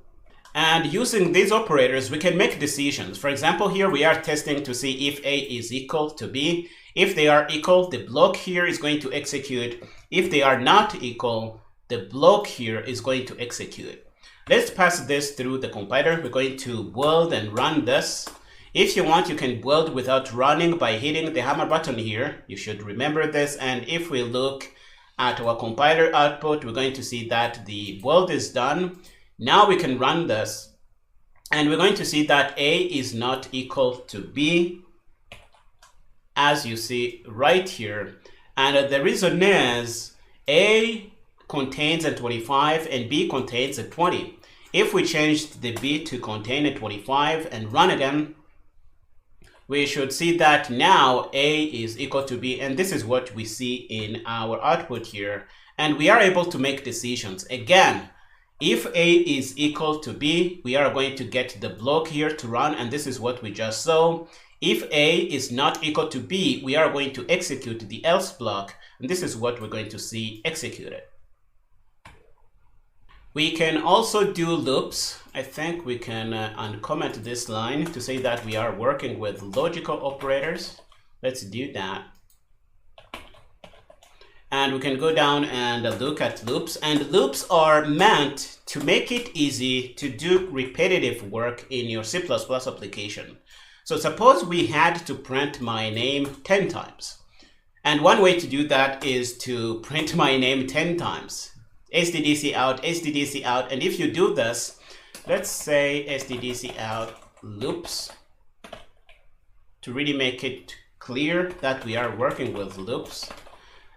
And using these operators, we can make decisions. For example, here we are testing to see if A is equal to B. If they are equal, the block here is going to execute. If they are not equal, the block here is going to execute. Let's pass this through the compiler. We're going to build and run this. If you want, you can build without running by hitting the hammer button here. You should remember this. And if we look at our compiler output, we're going to see that the build is done. Now we can run this. And we're going to see that A is not equal to B, as you see right here. And the reason is A contains a 25 and B contains a 20. If we change the B to contain a 25 and run again, we should see that now A is equal to B, and this is what we see in our output here. And we are able to make decisions. Again, if A is equal to B, we are going to get the block here to run, and this is what we just saw. If A is not equal to B, we are going to execute the else block, and this is what we're going to see executed. We can also do loops. I think we can uncomment this line to say that we are working with logical operators. Let's do that. And we can go down and look at loops. And loops are meant to make it easy to do repetitive work in your C++ application. So suppose we had to print my name 10 times. And one way to do that is to print my name 10 times. stdc out, stdc out. And if you do this, let's say stdc out loops to really make it clear that we are working with loops.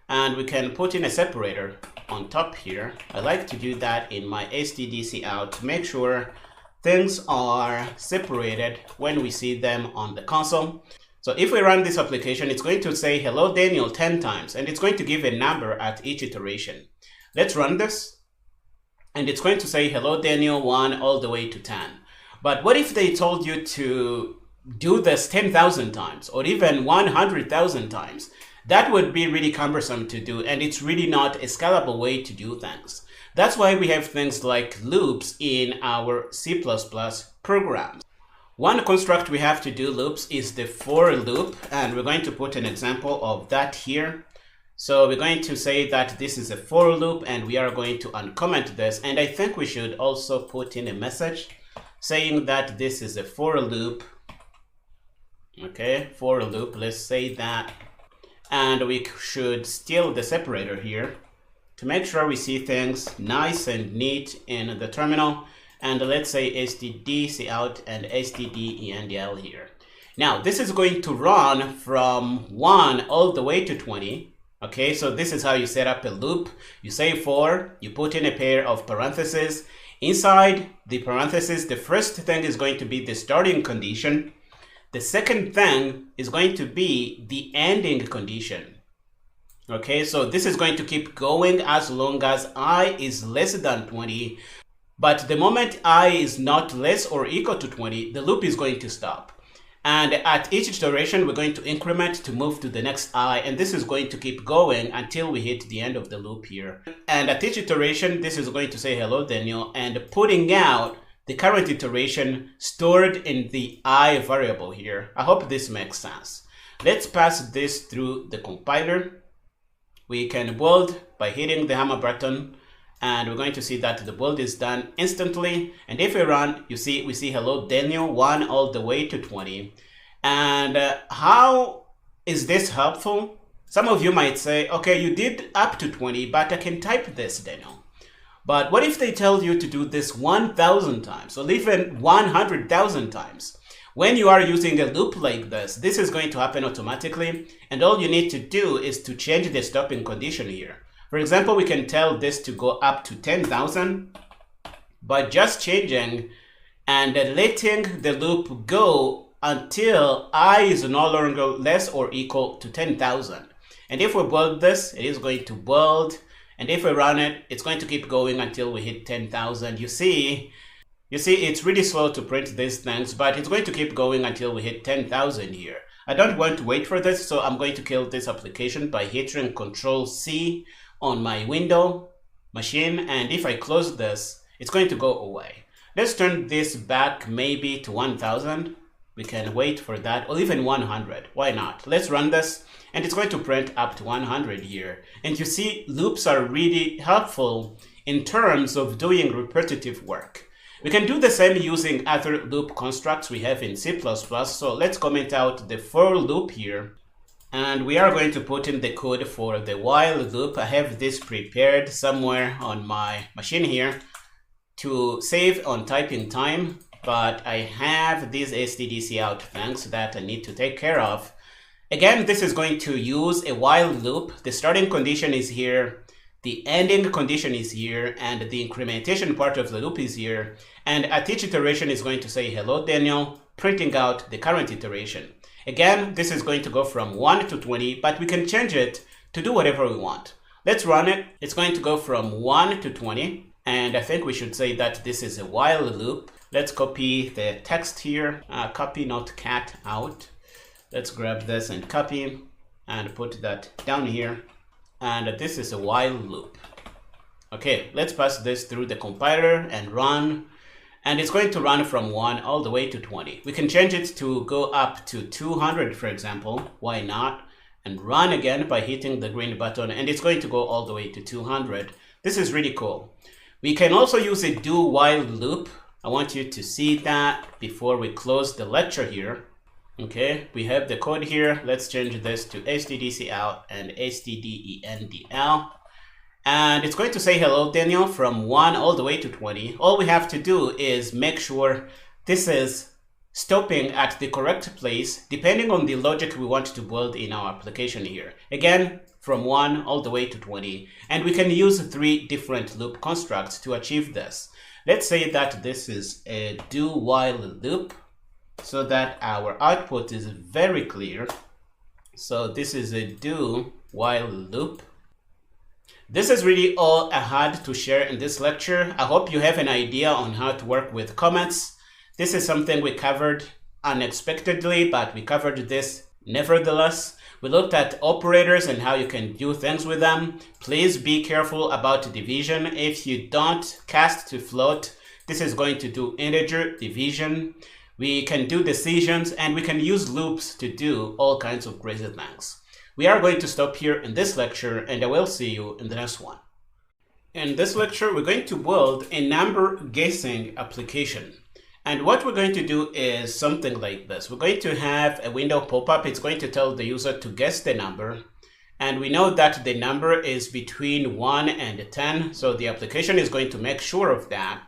And we can put in a separator on top here. I like to do that in my stdc out to make sure things are separated when we see them on the console. So if we run this application, it's going to say hello Daniel 10 times, and it's going to give a number at each iteration. Let's run this, and it's going to say hello Daniel 1 all the way to 10. But what if they told you to do this 10,000 times or even 100,000 times? That would be really cumbersome to do, and it's really not a scalable way to do things. That's why we have things like loops in our C++ programs. One construct we have to do loops is the for loop, and we're going to put an example of that here. So we're going to say that this is a for loop, and we are going to uncomment this. And I think we should also put in a message saying that this is a for loop. Okay, for loop, let's say that. And we should steal the separator here to make sure we see things nice and neat in the terminal. And let's say stdc out and stdendl here. Now, this is going to run from 1 all the way to 20. Okay, so this is how you set up a loop. You say for, you put in a pair of parentheses. Inside the parentheses, the first thing is going to be the starting condition. The second thing is going to be the ending condition. Okay, so this is going to keep going as long as I is less than 20. But the moment I is not less or equal to 20, the loop is going to stop. And at each iteration, we're going to increment to move to the next I, and this is going to keep going until we hit the end of the loop here. And at each iteration, this is going to say hello Daniel, and putting out the current iteration stored in the I variable here. I hope this makes sense. Let's pass this through the compiler. We can build by hitting the hammer button, and we're going to see that the build is done instantly. And if we run, we see hello Daniel 1 all the way to 20. And how is this helpful? Some of you might say, okay, you did up to 20, but I can type this, Daniel. But what if they tell you to do this 1,000 times or even 100,000 times? When you are using a loop like this, this is going to happen automatically. And all you need to do is to change the stopping condition here. For example, we can tell this to go up to 10,000 by just changing and letting the loop go until I is no longer less or equal to 10,000. And if we build this, it is going to build. And if we run it, it's going to keep going until we hit 10,000. You see, it's really slow to print these things, but it's going to keep going until we hit 10,000 here. I don't want to wait for this, so I'm going to kill this application by hitting Control-C on my window machine, and if I close this, it's going to go away. Let's turn this back maybe to 1000 We can wait for that, or even 100. Why not? Let's run this, and it's going to print up to 100 here. And you see, loops are really helpful in terms of doing repetitive work. We can do the same using other loop constructs we have in C++. So let's comment out the for loop here. And we are going to put in the code for the while loop. I have this prepared somewhere on my machine here to save on typing time, but I have these stdc out things that I need to take care of. Again, this is going to use a while loop. The starting condition is here, the ending condition is here, and the incrementation part of the loop is here. And at each iteration is going to say, hello, Daniel, printing out the current iteration. Again, this is going to go from 1 to 20, but we can change it to do whatever we want. Let's run it. It's going to go from 1 to 20. And I think we should say that this is a while loop. Let's copy the text here. Copy, not cat, out. Let's grab this and copy and put that down here. And this is a while loop. Okay, let's pass this through the compiler and run. And it's going to run from 1 all the way to 20. We can change it to go up to 200, for example. Why not? And run again by hitting the green button. And it's going to go all the way to 200. This is really cool. We can also use a do while loop. I want you to see that before we close the lecture here. Okay, we have the code here. Let's change this to stdc out and stdendl. And it's going to say hello, Daniel, from 1 all the way to 20. All we have to do is make sure this is stopping at the correct place, depending on the logic we want to build in our application here. Again, from 1 all the way to 20. And we can use 3 different loop constructs to achieve this. Let's say that this is a do while loop so that our output is very clear. So this is a do while loop. This is really all I had to share in this lecture. I hope you have an idea on how to work with comments. This is something we covered unexpectedly, but we covered this nevertheless. We looked at operators and how you can do things with them. Please be careful about division. If you don't cast to float, this is going to do integer division. We can do decisions, and we can use loops to do all kinds of crazy things. We are going to stop here in this lecture, and I will see you in the next one. In this lecture, we're going to build a number guessing application. And what we're going to do is something like this. We're going to have a window pop up. It's going to tell the user to guess the number. And we know that the number is between 1 and 10. So the application is going to make sure of that.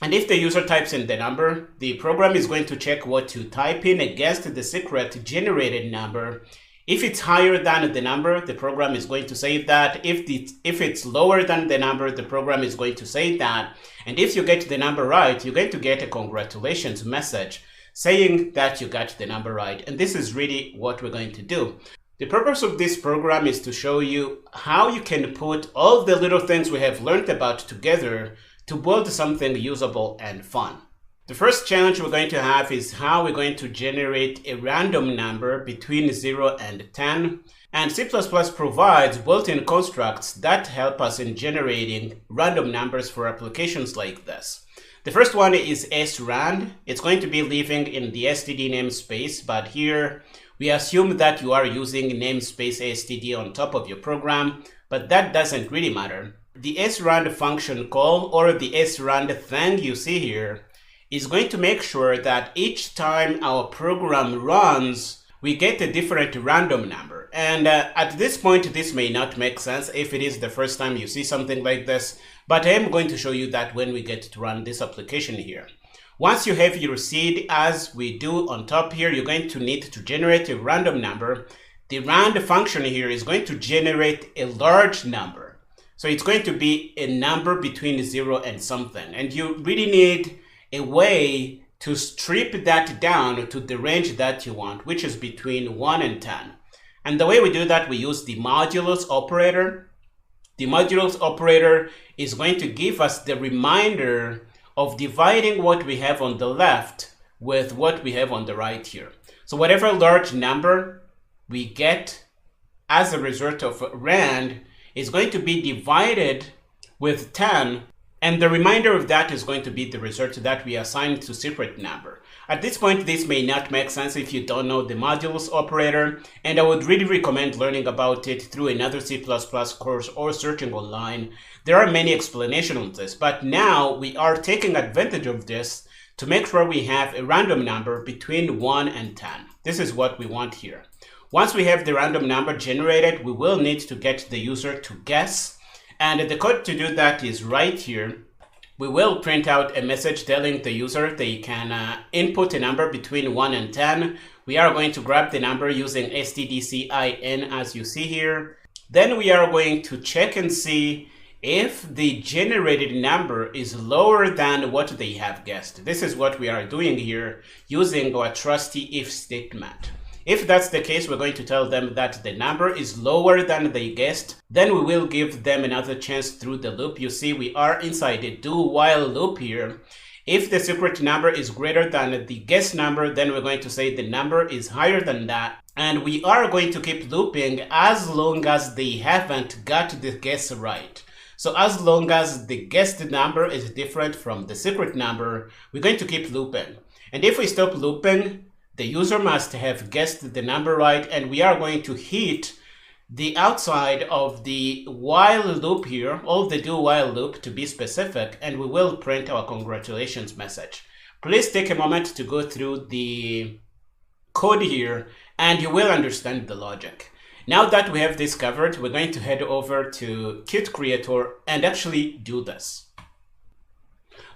And if the user types in the number, the program is going to check what to type in against the secret generated number. If it's higher than the number, the program is going to say that. If it's lower than the number, the program is going to say that. And if you get the number right, you're going to get a congratulations message saying that you got the number right. And this is really what we're going to do. The purpose of this program is to show you how you can put all the little things we have learned about together to build something usable and fun. The first challenge we're going to have is how we're going to generate a random number between 0 and 10. And C++ provides built-in constructs that help us in generating random numbers for applications like this. The first one is srand. It's going to be living in the std namespace, but here we assume that you are using namespace std on top of your program, but that doesn't really matter. The srand function call, or the srand thing you see here, is going to make sure that each time our program runs, we get a different random number. And at this point, this may not make sense if it is the first time you see something like this, but I am going to show you that when we get to run this application here. Once you have your seed, as we do on top here, you're going to need to generate a random number. The rand function here is going to generate a large number. So it's going to be a number between 0 and something. And you really need a way to strip that down to the range that you want, which is between 1 and 10. And the way we do that, we use the modulus operator. The modulus operator is going to give us the reminder of dividing what we have on the left with what we have on the right here. So whatever large number we get as a result of rand is going to be divided with 10, and the remainder of that is going to be the result that we assign to secret number. At this point, this may not make sense if you don't know the modules operator, and I would really recommend learning about it through another C++ course or searching online. There are many explanations on this, but now we are taking advantage of this to make sure we have a random number between 1 and 10. This is what we want here. Once we have the random number generated, we will need to get the user to guess, and the code to do that is right here. We will print out a message telling the user they can input a number between 1 and 10. We are going to grab the number using stdcin as you see here. Then we are going to check and see if the generated number is lower than what they have guessed. This is what we are doing here using our trusty if statement. If that's the case, we're going to tell them that the number is lower than they guessed. Then we will give them another chance through the loop. You see, we are inside a do while loop here. If the secret number is greater than the guess number, then we're going to say the number is higher than that. And we are going to keep looping as long as they haven't got the guess right. So as long as the guessed number is different from the secret number, we're going to keep looping. And if we stop looping, the user must have guessed the number right, and we are going to hit the outside of the while loop here, or the do while loop to be specific, and we will print our congratulations message. Please take a moment to go through the code here, and you will understand the logic. Now that we have this covered, we're going to head over to Qt Creator and actually do this.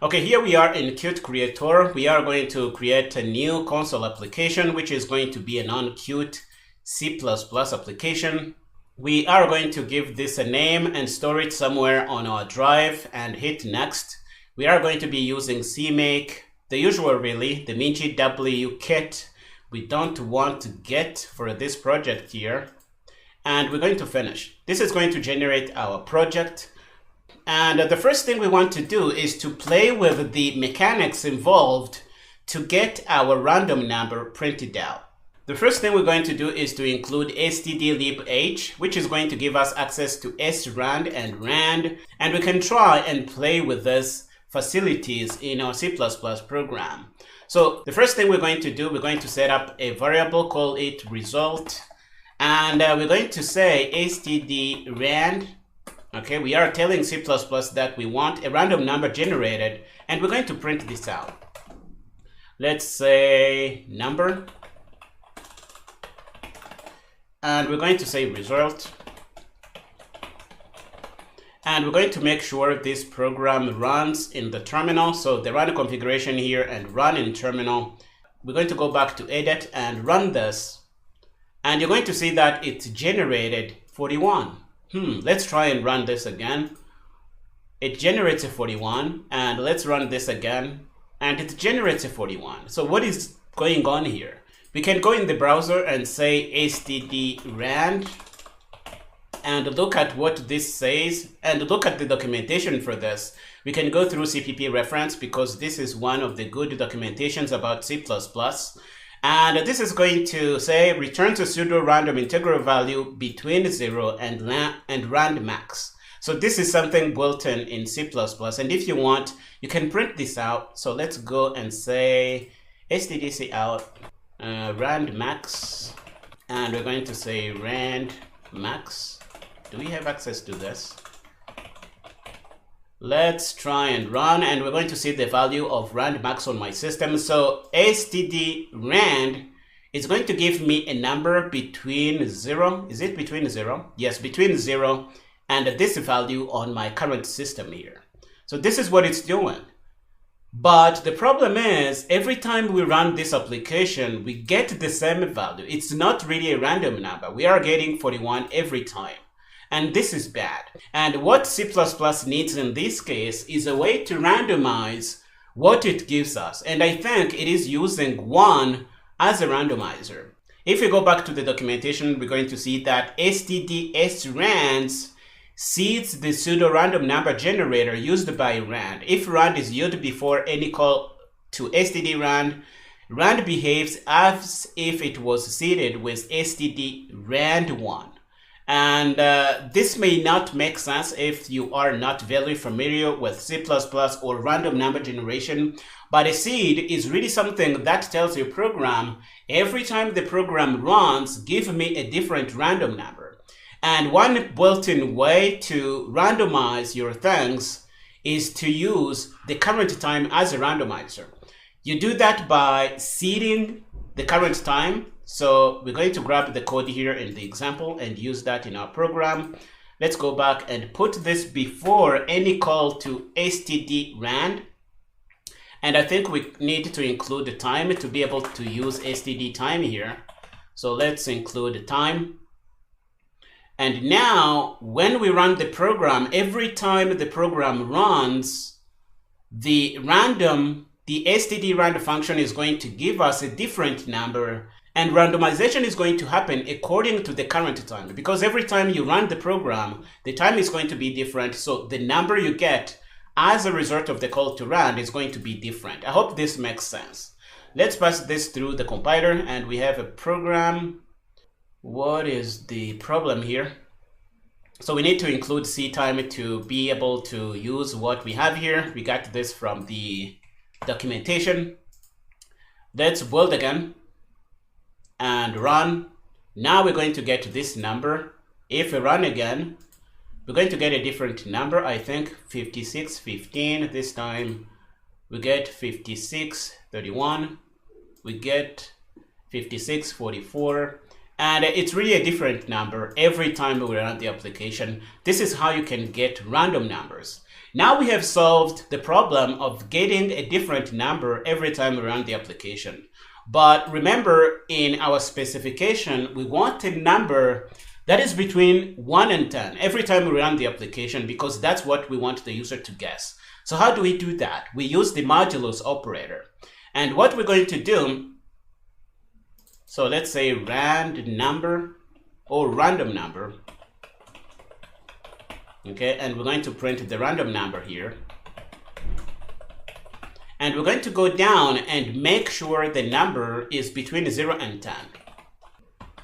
Okay, here we are in Qt Creator. We are going to create a new console application, which is going to be a non-Qt C++ application. We are going to give this a name and store it somewhere on our drive and hit next. We are going to be using CMake, the usual really, the MinGW kit. We don't want to get for this project here. And we're going to finish. This is going to generate our project. And the first thing we want to do is to play with the mechanics involved to get our random number printed out. The first thing we're going to do is to include stdlibh, which is going to give us access to srand and rand, and we can try and play with these facilities in our C++ program. So the first thing we're going to do, we're going to set up a variable, call it result, and we're going to say std_rand. Okay, we are telling C++ that we want a random number generated, and we're going to print this out. Let's say number, and we're going to say result, and we're going to make sure this program runs in the terminal. So the run configuration here and run in terminal. We're going to go back to edit and run this, and you're going to see that it's generated 41. Let's try and run this again. It generates a 41, and let's run this again, and it generates a 41. So what is going on here? We can go in the browser and say std_rand and look at what this says and look at the documentation for this. We can go through CPP reference because this is one of the good documentations about C++. And this is going to say returns a pseudo random integral value between 0 and rand max. So this is something built in C++. And if you want, you can print this out. So let's go and say stdc out rand max. And we're going to say rand max. Do we have access to this? Let's try and run, and we're going to see the value of rand max on my system. So std_rand is going to give me a number between 0. Is it between 0? Yes, between 0 and this value on my current system here. So this is what it's doing. But the problem is, every time we run this application, we get the same value. It's not really a random number. We are getting 41 every time. And this is bad. And what C++ needs in this case is a way to randomize what it gives us. And I think it is using 1 as a randomizer. If we go back to the documentation, we're going to see that std_srand seeds the pseudo-random number generator used by rand. If rand is used before any call to std_rand, rand behaves as if it was seeded with std_rand1. And this may not make sense if you are not very familiar with C++ or random number generation, but a seed is really something that tells your program, every time the program runs, give me a different random number. And one built-in way to randomize your things is to use the current time as a randomizer. You do that by seeding the current time. So we're going to grab the code here in the example and use that in our program. Let's go back and put this before any call to std_rand. And I think we need to include the time to be able to use std time here. So let's include the time. And now when we run the program, every time the program runs, the std_rand function is going to give us a different number. And randomization is going to happen according to the current time, because every time you run the program, the time is going to be different. So the number you get as a result of the call to run is going to be different. I hope this makes sense. Let's pass this through the compiler and we have a program. What is the problem here? So we need to include C time to be able to use what we have here. We got this from the documentation. Let's build again and run. Now we're going to get this number. If we run again, we're going to get a different number. I think 5615. This time we get 5631. We get 5644. And it's really a different number every time we run the application. This is how you can get random numbers. Now we have solved the problem of getting a different number every time we run the application. But remember, in our specification, we want a number that is between 1 and 10 every time we run the application, because that's what we want the user to guess. So how do we do that? We use the modulus operator. And what we're going to do, so let's say rand number or random number. Okay, and we're going to print the random number here. And we're going to go down and make sure the number is between 0 and 10.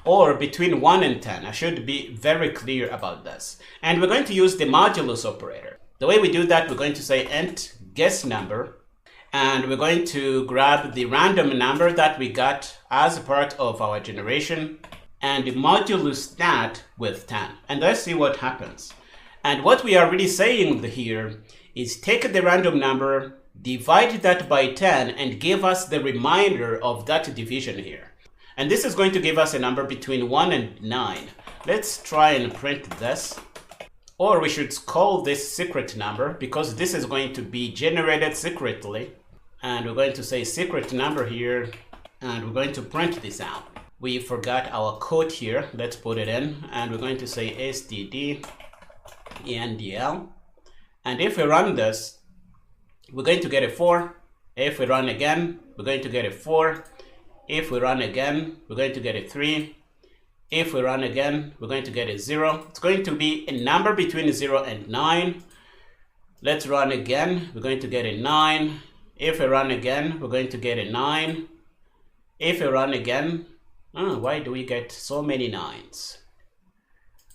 Or between 1 and 10. I should be very clear about this. And we're going to use the modulus operator. The way we do that, we're going to say int guess number. And we're going to grab the random number that we got as a part of our generation and modulus that with 10. And let's see what happens. And what we are really saying here is take the random number, divide that by 10, and give us the remainder of that division here. And this is going to give us a number between 1 and 9. Let's try and print this. Or we should call this secret number, because this is going to be generated secretly. And we're going to say secret number here, and we're going to print this out. We forgot our code here. Let's put it in, and we're going to say std endl. And if we run this, we're going to get a 4. If we run again, we're going to get a 4. If we run again, we're going to get a 3. If we run again, we're going to get a 0. It's going to be a number between 0 and 9. Let's run again. We're going to get a 9. If we run again, we're going to get a 9. If we run again, why do we get so many 9s?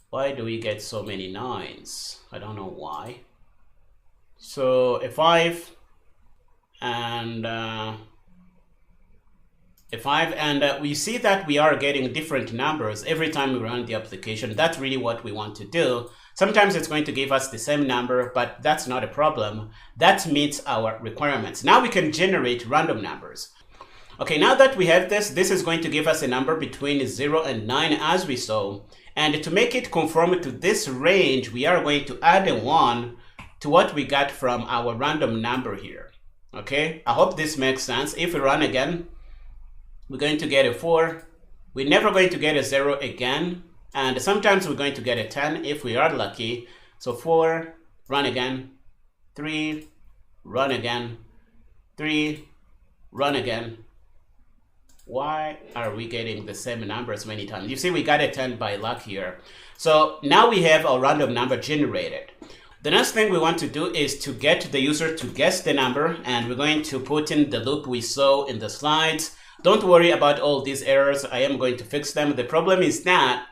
Why do we get so many 9s? I don't know why. So a 5 and a 5, and we see that we are getting different numbers every time we run the application. That's really what we want to do. Sometimes it's going to give us the same number, but that's not a problem. That meets our requirements. Now we can generate random numbers. Okay, now that we have this, this is going to give us a number between 0 and 9 as we saw. And to make it conform to this range, we are going to add a 1 to what we got from our random number here. Okay, I hope this makes sense. If we run again, we're going to get a 4. We're never going to get a 0 again. And sometimes we're going to get a 10 if we are lucky. So 4, run again, 3, run again, 3, run again. Why are we getting the same numbers many times? You see, we got a 10 by luck here. So now we have a random number generated. The next thing we want to do is to get the user to guess the number, and we're going to put in the loop we saw in the slides. Don't worry about all these errors. I am going to fix them. The problem is that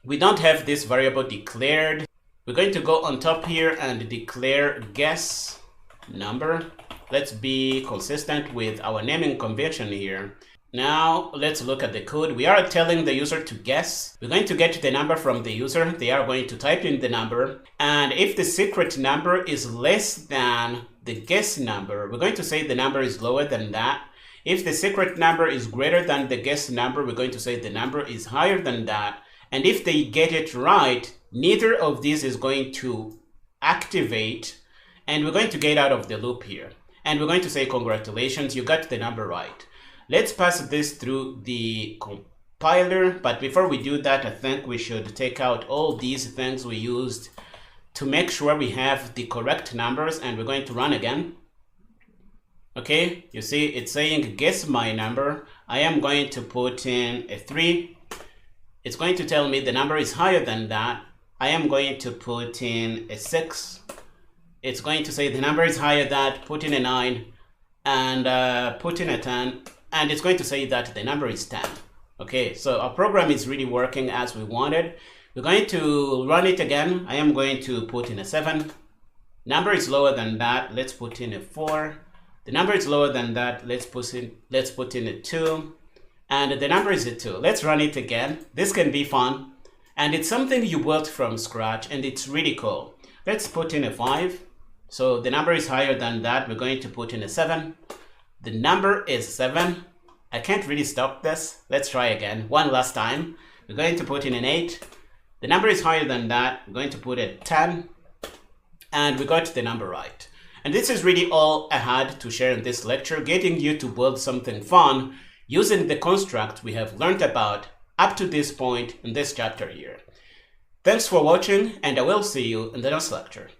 We don't have this variable declared. We're going to go on top here and declare guess number. Let's be consistent with our naming convention here. Now let's look at the code. We are telling the user to guess. We're going to get the number from the user. They are going to type in the number. And if the secret number is less than the guess number, we're going to say the number is lower than that. If the secret number is greater than the guess number, we're going to say the number is higher than that. And if they get it right, neither of these is going to activate, and we're going to get out of the loop here. And we're going to say, congratulations, you got the number right. Let's pass this through the compiler, but before we do that, I think we should take out all these things we used to make sure we have the correct numbers, and we're going to run again. Okay, you see it's saying guess my number. I am going to put in a 3. It's going to tell me the number is higher than that. I am going to put in a 6. It's going to say the number is higher than that, put in a 9, and put in a 10. And it's going to say that the number is 10. Okay, so our program is really working as we wanted. We're going to run it again. I am going to put in a 7. Number is lower than that. Let's put in a 4. The number is lower than that. Let's put in a 2. And the number is a 2. Let's run it again. This can be fun. And it's something you built from scratch, and it's really cool. Let's put in a 5. So the number is higher than that. We're going to put in a 7. The number is 7. I can't really stop this. Let's try again. One last time. We're going to put in an 8. The number is higher than that. We're going to put a 10. And we got the number right. And this is really all I had to share in this lecture, getting you to build something fun using the construct we have learned about up to this point in this chapter here. Thanks for watching, and I will see you in the next lecture.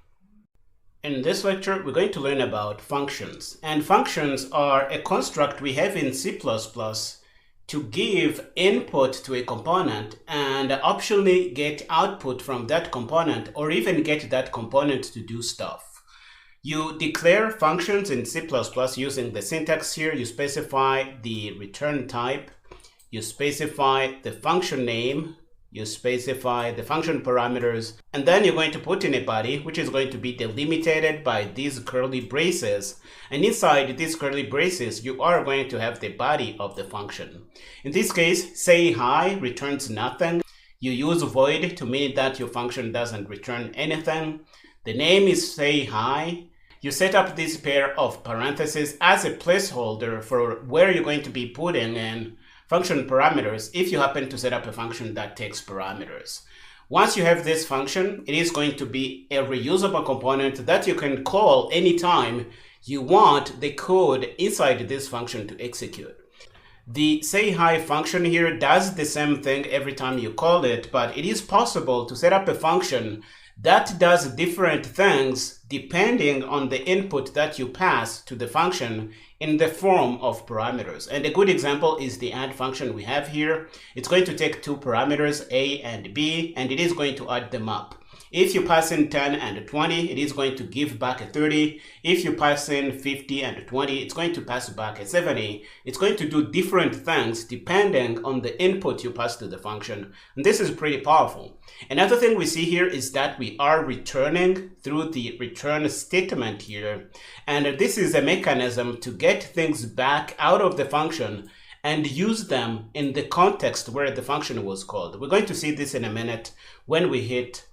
In this lecture, we're going to learn about functions. And functions are a construct we have in C++ to give input to a component and optionally get output from that component, or even get that component to do stuff. You declare functions in C++ using the syntax here. You specify the return type, you specify the function name, you specify the function parameters, and then you're going to put in a body, which is going to be delimited by these curly braces. And inside these curly braces, you are going to have the body of the function. In this case, say hi returns nothing. You use void to mean that your function doesn't return anything. The name is say hi. You set up this pair of parentheses as a placeholder for where you're going to be putting in function parameters if you happen to set up a function that takes parameters. Once you have this function, it is going to be a reusable component that you can call anytime you want the code inside this function to execute. The say hi function here does the same thing every time you call it, but it is possible to set up a function that does different things depending on the input that you pass to the function in the form of parameters. And a good example is the add function we have here. It's going to take 2 parameters, a and b, and it is going to add them up. If you pass in 10 and 20, it is going to give back a 30. If you pass in 50 and 20, it's going to pass back a 70. It's going to do different things depending on the input you pass to the function. And this is pretty powerful. Another thing we see here is that we are returning through the return statement here. And this is a mechanism to get things back out of the function and use them in the context where the function was called. We're going to see this in a minute when we hit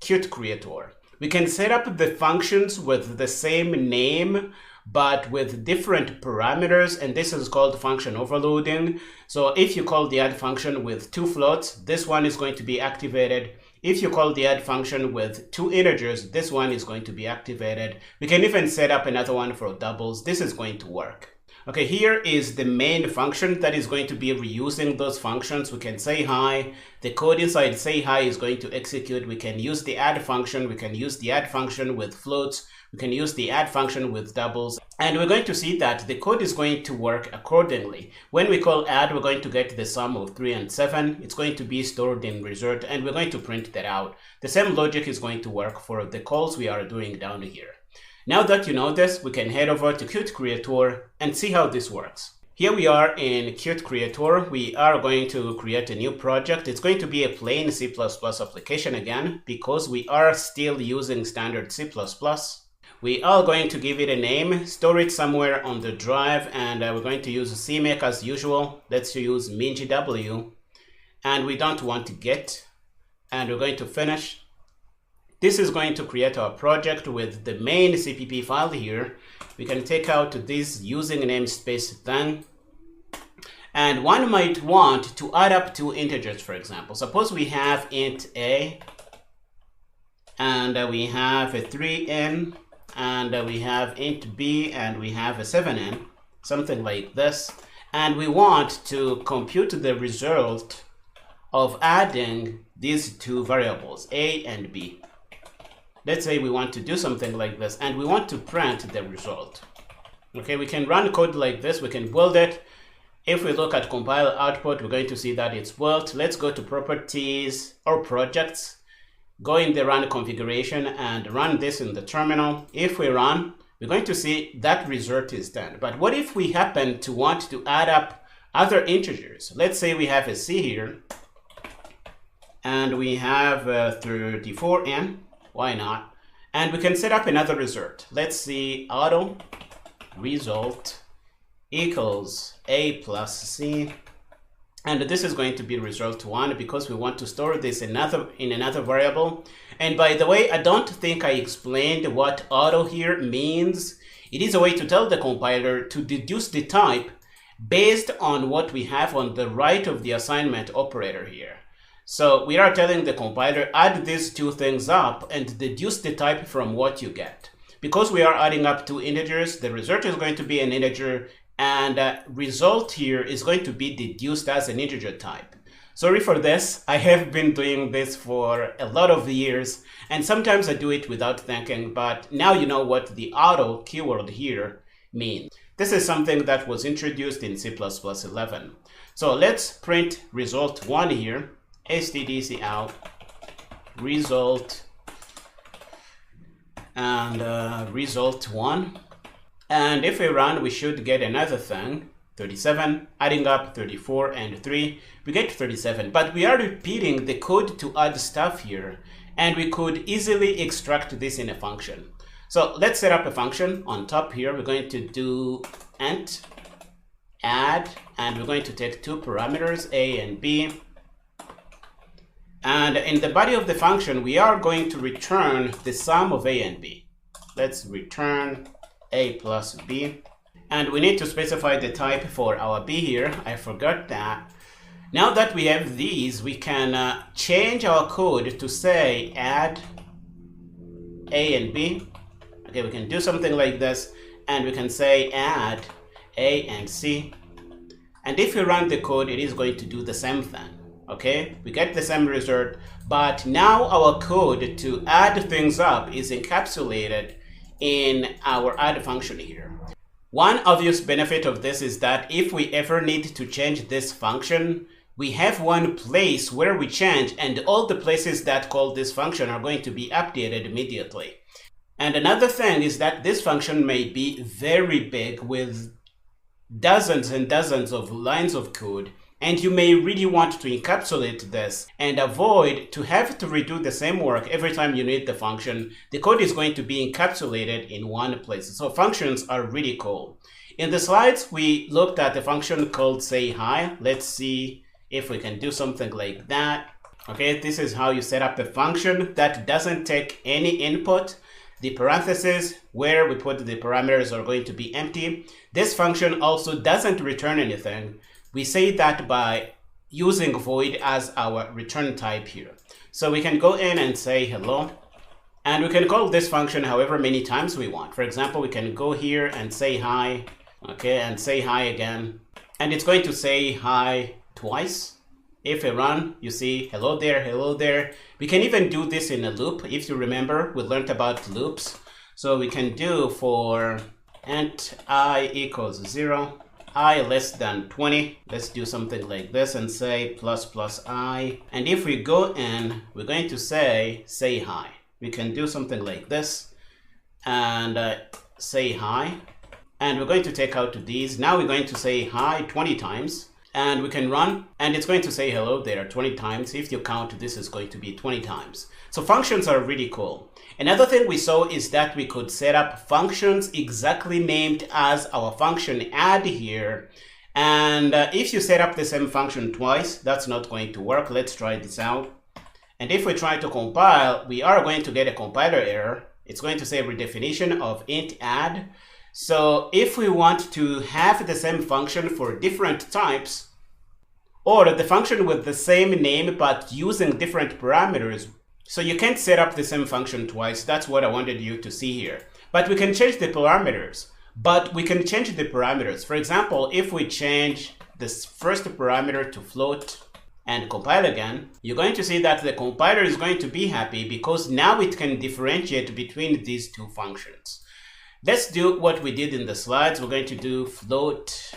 QThread. We can set up the functions with the same name but with different parameters, and this is called function overloading. So if you call the add function with 2 floats, this one is going to be activated. If you call the add function with 2 integers, this one is going to be activated. We can even set up another one for doubles. This is going to work. Okay, here is the main function that is going to be reusing those functions. We can say hi. The code inside say hi is going to execute. We can use the add function. We can use the add function with floats. We can use the add function with doubles. And we're going to see that the code is going to work accordingly. When we call add, we're going to get the sum of 3 and 7. It's going to be stored in result, and we're going to print that out. The same logic is going to work for the calls we are doing down here. Now that you know this, we can head over to QThread and see how this works. Here we are in Qt Creator. We are going to create a new project. It's going to be a plain C++ application again, because we are still using standard C++. We are going to give it a name, store it somewhere on the drive, and we're going to use CMake as usual. Let's use mingw, and we don't want to get, and we're going to finish. This is going to create our project with the main CPP file here. We can take out this using namespace thing. And one might want to add up two integers, for example. Suppose we have int a, and we have a 3n, and we have int b, and we have a 7n, something like this. And we want to compute the result of adding these two variables, a and b. Let's say we want to do something like this, and we want to print the result. Okay, we can run code like this, we can build it. If we look at compile output, we're going to see that it's built. Let's go to properties or projects, go in the run configuration and run this in the terminal. If we run, we're going to see that result is done. But what if we happen to want to add up other integers? Let's say we have a C here, and we have 34n. Why not? And we can set up another result. Let's see, auto result equals a plus c, and this is going to be result 1 because we want to store this in another variable. And by the way, I don't think I explained what auto here means. It is a way to tell the compiler to deduce the type based on what we have on the right of the assignment operator here. So we are telling the compiler, add these two things up and deduce the type from what you get. Because we are adding up two integers, the result is going to be an integer, and result here is going to be deduced as an integer type. Sorry for this. I have been doing this for a lot of years, and sometimes I do it without thinking, but now you know what the auto keyword here means. This is something that was introduced in C++ 11. So let's print result 1 here. stdc out result and result 1, and if we run, we should get another thing, 37, adding up 34 and 3, we get 37. But we are repeating the code to add stuff here, and we could easily extract this in a function. So let's set up a function on top here. We're going to do int add, and we're going to take two parameters, a and b. And in the body of the function, we are going to return the sum of a and b. Let's return a plus b. And we need to specify the type for our b here. I forgot that. Now that we have these, we can change our code to say add a and b. Okay, we can do something like this. And we can say add a and c. And if we run the code, it is going to do the same thing. Okay, we get the same result, but now our code to add things up is encapsulated in our add function here. One obvious benefit of this is that if we ever need to change this function, we have one place where we change, and all the places that call this function are going to be updated immediately. And another thing is that this function may be very big with dozens and dozens of lines of code, and you may really want to encapsulate this and avoid to have to redo the same work every time you need the function. The code is going to be encapsulated in one place. So functions are really cool. In the slides, we looked at the function called say hi. Let's see if we can do something like that. Okay, this is how you set up a function that doesn't take any input. The parentheses where we put the parameters are going to be empty. This function also doesn't return anything. We say that by using void as our return type here. So we can go in and say hello, and we can call this function however many times we want. For example, we can go here and say hi, okay, and say hi again, and it's going to say hi twice. If we run, you see hello there, hello there. We can even do this in a loop. If you remember, we learned about loops. So we can do for int I equals 0, I less than 20. Let's do something like this and say plus plus I. And if we go in, we're going to say hi. We can do something like this and say hi. and we're going to take out these. Now we're going to say hi 20 times, and we can run, and it's going to say hello there 20 times. If you count, this is going to be 20 times. So functions are really cool. Another thing we saw is that we could set up functions exactly named as our function add here. And if you set up the same function twice, that's not going to work. Let's try this out. And if we try to compile, we are going to get a compiler error. It's going to say redefinition of int add. So if we want to have the same function for different types, or the function with the same name but using different parameters, so you can't set up the same function twice. That's what I wanted you to see here. But we can change the parameters. For example, if we change this first parameter to float and compile again, you're going to see that the compiler is going to be happy because now it can differentiate between these two functions. Let's do what we did in the slides. We're going to do float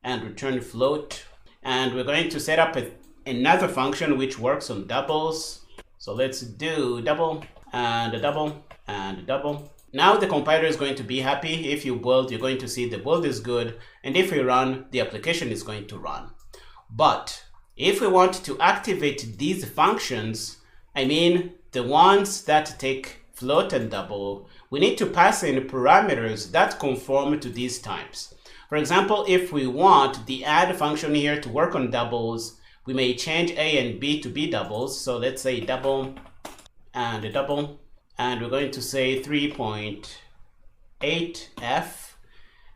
and return float. And we're going to set up another function which works on doubles. So let's do double and a double and a double. Now the compiler is going to be happy. If you build, you're going to see the build is good. And if we run, the application is going to run. But if we want to activate these functions, I mean the ones that take float and double, we need to pass in parameters that conform to these types. For example, if we want the add function here to work on doubles, we may change A and B to be doubles. So let's say double and a double. And we're going to say 3.8f.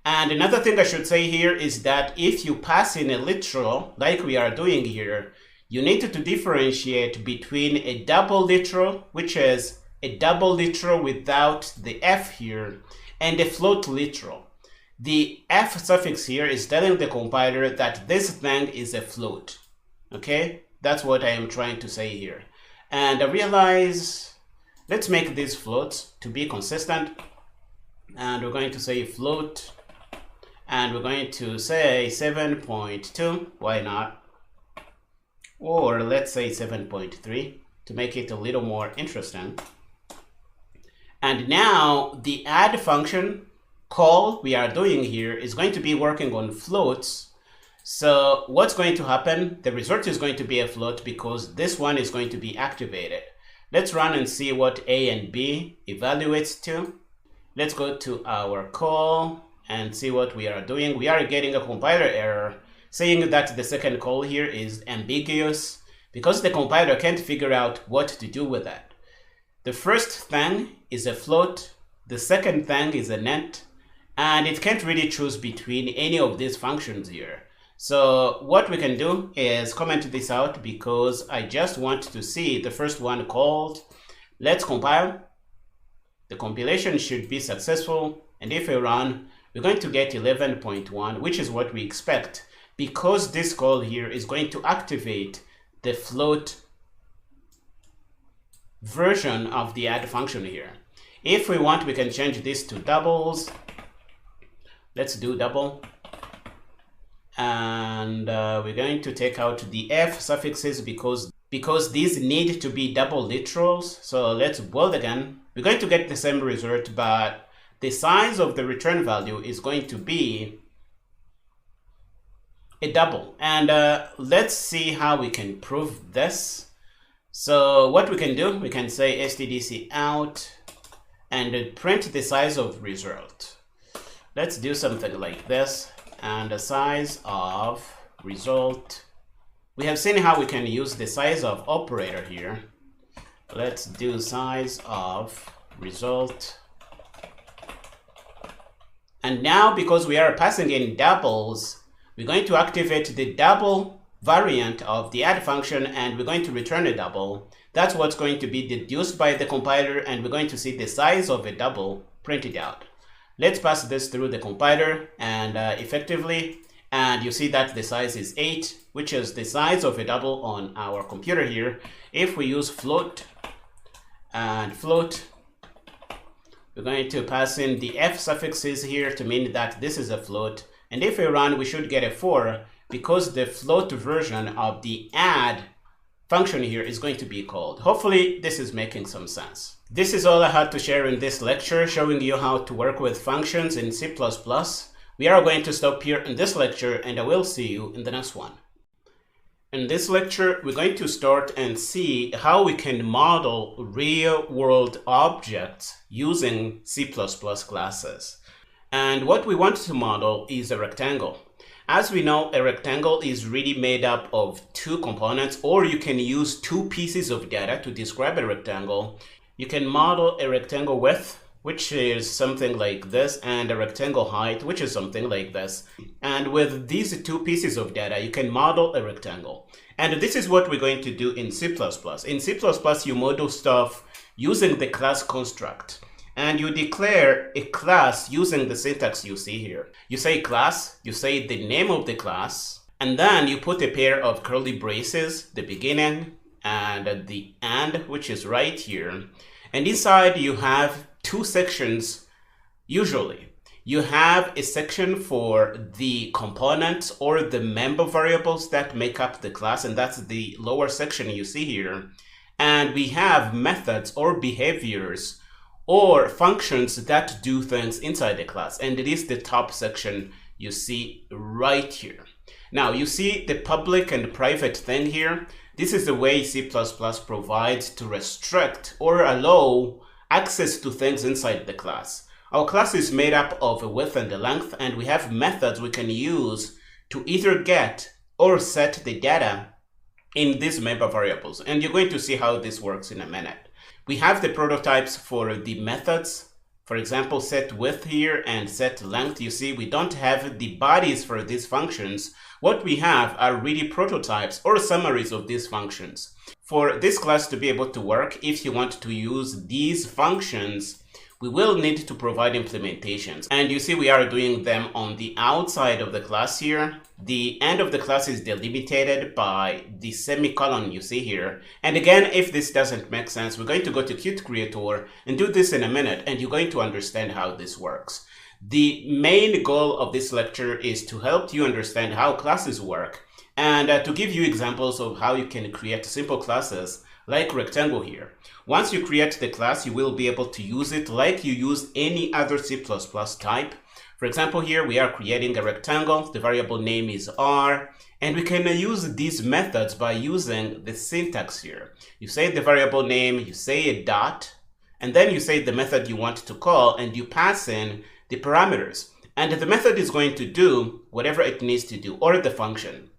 And another thing I should say here is that if you pass in a literal, like we are doing here, you need to differentiate between a double literal, which is a double literal without the f here, and a float literal. The f suffix here is telling the compiler that this thing is a float. Okay, that's what I am trying to say here. And I realize, let's make these floats to be consistent. And we're going to say float, and we're going to say 7.2, why not? Or let's say 7.3 to make it a little more interesting. And now the add function call we are doing here is going to be working on floats. So what's going to happen? The result is going to be a float because this one is going to be activated. Let's run and see what A and B evaluates to. Let's go to our call and see what we are doing. We are getting a compiler error saying that the second call here is ambiguous because the compiler can't figure out what to do with that. The first thing is a float, the second thing is a net, and it can't really choose between any of these functions here. So what we can do is comment this out because I just want to see the first one called. Let's compile. The compilation should be successful, and if we run, we're going to get 11.1, which is what we expect because this call here is going to activate the float version of the add function here. If we want, we can change this to doubles. Let's do double. And we're going to take out the f suffixes because these need to be double literals. So let's build again. We're going to get the same result, but the size of the return value is going to be a double. And let's see how we can prove this. So what we can do, we can say stdc out and print the size of result. Let's do something like this. And the size of result. We have seen how we can use the size of operator here. Let's do size of result. And now because we are passing in doubles, we're going to activate the double variant of the add function and we're going to return a double. That's what's going to be deduced by the compiler, and we're going to see the size of a double printed out. Let's pass this through the compiler and effectively, and you see that the size is 8, which is the size of a double on our computer here. If we use float and float, we're going to pass in the f suffixes here to mean that this is a float. And if we run, we should get a 4 because the float version of the add function here is going to be called. Hopefully this is making some sense. This is all I had to share in this lecture, showing you how to work with functions in C++. We are going to stop here in this lecture, and I will see you in the next one. In this lecture, we're going to start and see how we can model real-world objects using C++ classes. And what we want to model is a rectangle. As we know, a rectangle is really made up of two components, or you can use two pieces of data to describe a rectangle. You can model a rectangle width, which is something like this, and a rectangle height, which is something like this. And with these two pieces of data, you can model a rectangle. And this is what we're going to do in C++. In C++, you model stuff using the class construct. And you declare a class using the syntax you see here. You say class, you say the name of the class, and then you put a pair of curly braces, the beginning and the end, which is right here. And inside you have two sections. Usually you have a section for the components or the member variables that make up the class, and that's the lower section you see here. And we have methods or behaviors or functions that do things inside the class, and it is the top section you see right here. Now you see the public and private thing here. This is the way C++ provides to restrict or allow access to things inside the class. Our class is made up of a width and a length, and we have methods we can use to either get or set the data in these member variables. And you're going to see how this works in a minute. We have the prototypes for the methods. For example, set width here and set length. You see, we don't have the bodies for these functions. What we have are really prototypes or summaries of these functions. For this class to be able to work, if you want to use these functions, we will need to provide implementations. And you see we are doing them on the outside of the class here. The end of the class is delimited by the semicolon you see here. And again, if this doesn't make sense, we're going to go to QThread and do this in a minute, and you're going to understand how this works. The main goal of this lecture is to help you understand how classes work and to give you examples of how you can create simple classes like rectangle here. Once you create the class, you will be able to use it like you use any other C++ type. For example, here we are creating a rectangle. The variable name is R, and we can use these methods by using the syntax here. You say the variable name, you say a dot, and then you say the method you want to call, and you pass in the parameters. And the method is going to do whatever it needs to do, or the function.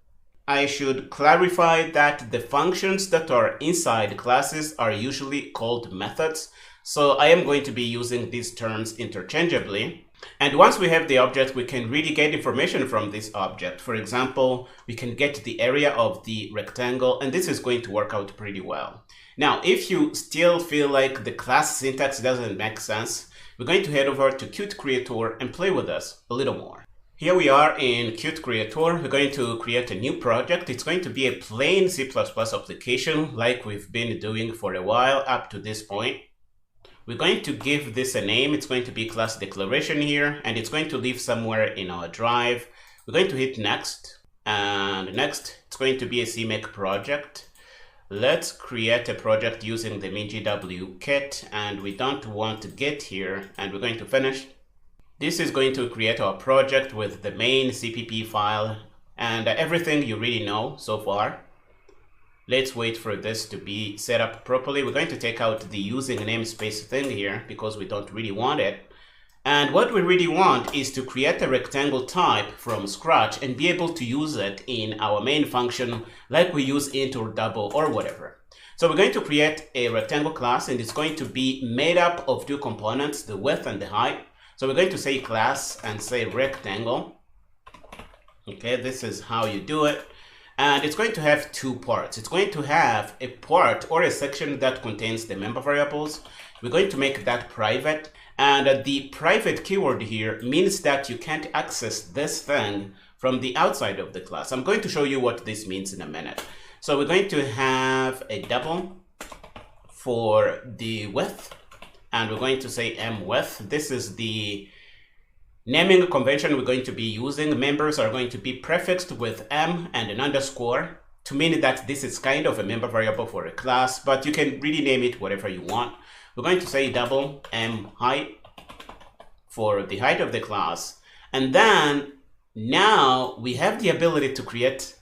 I should clarify that the functions that are inside classes are usually called methods. So I am going to be using these terms interchangeably. And once we have the object, we can really get information from this object. For example, we can get the area of the rectangle, and this is going to work out pretty well. Now, if you still feel like the class syntax doesn't make sense, we're going to head over to QThread and play with us a little more. Here we are in QThread. We're going to create a new project. It's going to be a plain C++ application like we've been doing for a while up to this point. We're going to give this a name. It's going to be class declaration here, and it's going to live somewhere in our drive. We're going to hit next, and next it's going to be a CMake project. Let's create a project using the MinGW kit, and we don't want Git here, and we're going to finish. This is going to create our project with the main CPP file and everything you really know so far. Let's wait for this to be set up properly. We're going to take out the using namespace thing here because we don't really want it. And what we really want is to create a rectangle type from scratch and be able to use it in our main function like we use int or double or whatever. So we're going to create a rectangle class, and it's going to be made up of two components, the width and the height. So we're going to say class and say rectangle. Okay, this is how you do it. And it's going to have two parts. It's going to have a part or a section that contains the member variables. We're going to make that private. And the private keyword here means that you can't access this thing from the outside of the class. I'm going to show you what this means in a minute. So we're going to have a double for the width. And we're going to say mwidth. This is the naming convention we're going to be using. Members are going to be prefixed with m and an underscore to mean that this is kind of a member variable for a class, but you can really name it whatever you want. We're going to say double m height for the height of the class. And then now we have the ability to create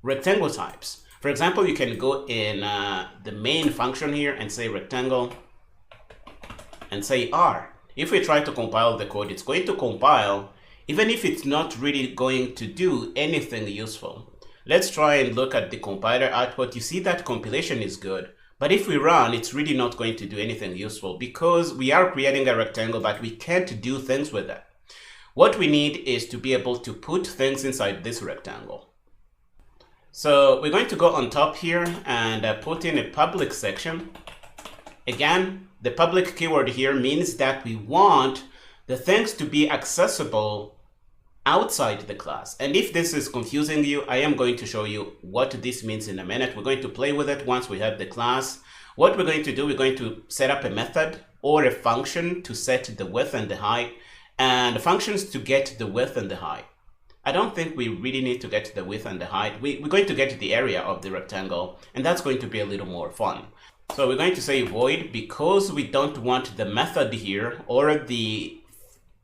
rectangle types. For example, you can go in the main function here and say rectangle and say R. If we try to compile the code, it's going to compile, even if it's not really going to do anything useful. Let's try and look at the compiler output. You see that compilation is good, but if we run, it's really not going to do anything useful because we are creating a rectangle, but we can't do things with it. What we need is to be able to put things inside this rectangle. So we're going to go on top here and put in a public section. Again, the public keyword here means that we want the things to be accessible outside the class. And if this is confusing you, I am going to show you what this means in a minute. We're going to play with it once we have the class. What we're going to do, we're going to set up a method or a function to set the width and the height, and functions to get the width and the height. I don't think we really need to get the width and the height. We're going to get the area of the rectangle, and that's going to be a little more fun. So we're going to say void because we don't want the method here or the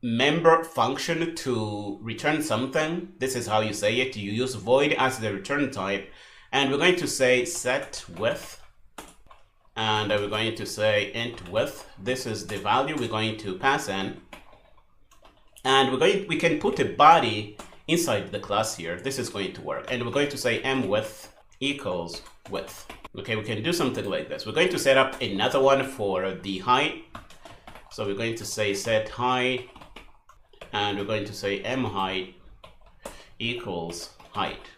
member function to return something. This is how you say it. You use void as the return type, and we're going to say set width, and we're going to say int width. This is the value we're going to pass in, and we can put a body inside the class here. This is going to work, and we're going to say mWidth equals width. Okay, we can do something like this. We're going to set up another one for the height. So we're going to say set height, and we're going to say mHeight equals height.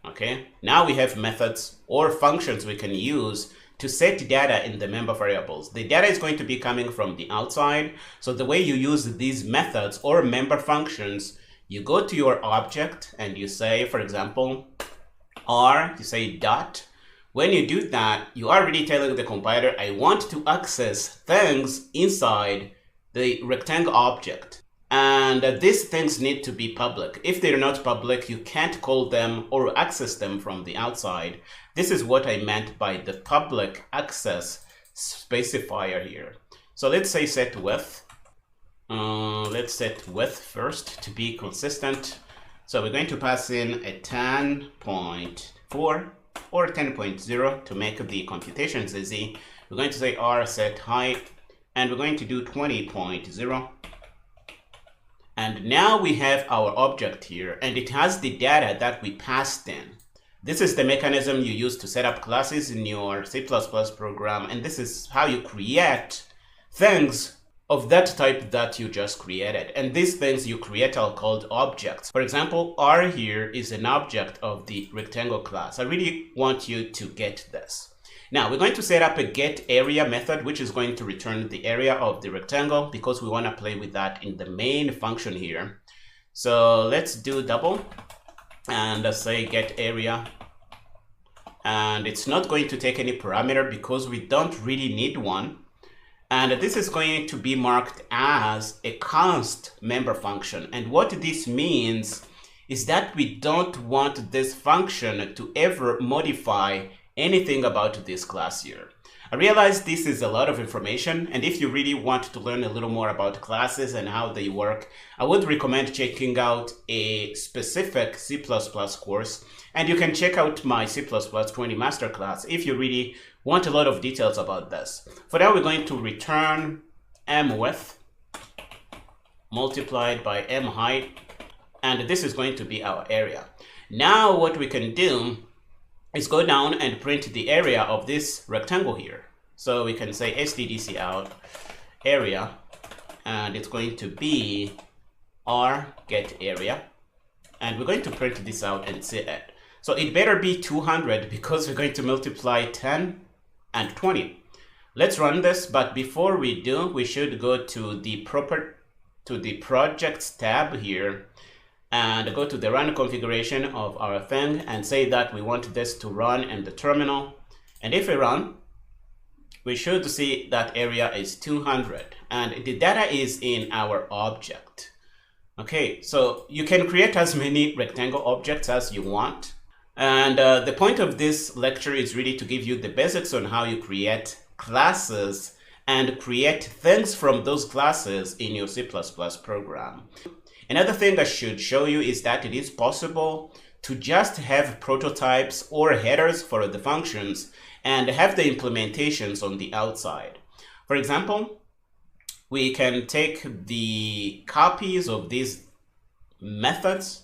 Okay, now we have methods or functions we can use to set data in the member variables. The data is going to be coming from the outside. So the way you use these methods or member functions, you go to your object and you say, for example, R, you say dot. When you do that, you are already telling the compiler, I want to access things inside the rectangle object. And these things need to be public. If they're not public, you can't call them or access them from the outside. This is what I meant by the public access specifier here. So let's say set width. Let's set width first to be consistent. So we're going to pass in a 10.4 or 10.0 to make the computations easy. We're going to say R set height, and we're going to do 20.0. And now we have our object here, and it has the data that we passed in. This is the mechanism you use to set up classes in your C++ program, and this is how you create things of that type that you just created. And these things you create are called objects. For example, R here is an object of the rectangle class. I really want you to get this. Now we're going to set up a getArea method, which is going to return the area of the rectangle because we want to play with that in the main function here. So let's do double and say getArea. And it's not going to take any parameter because we don't really need one. And this is going to be marked as a const member function. And what this means is that we don't want this function to ever modify anything about this class here. I realize this is a lot of information, and if you really want to learn a little more about classes and how they work, I would recommend checking out a specific C++ course, and you can check out my C++ 20 masterclass if you really want a lot of details about this. For now, we're going to return mWidth multiplied by mHeight, and this is going to be our area. Now what we can do is go down and print the area of this rectangle here. So we can say stdc out area, and it's going to be r get area, and we're going to print this out and see it. So it better be 200 because we're going to multiply 10 and 20. Let's run this, but before we do, we should go to the projects tab here and go to the run configuration of our thing and say that we want this to run in the terminal. And if we run, we should see that area is 200 and the data is in our object. Okay, so you can create as many rectangle objects as you want. And the point of this lecture is really to give you the basics on how you create classes and create things from those classes in your C++ program. Another thing I should show you is that it is possible to just have prototypes or headers for the functions and have the implementations on the outside. For example, we can take the copies of these methods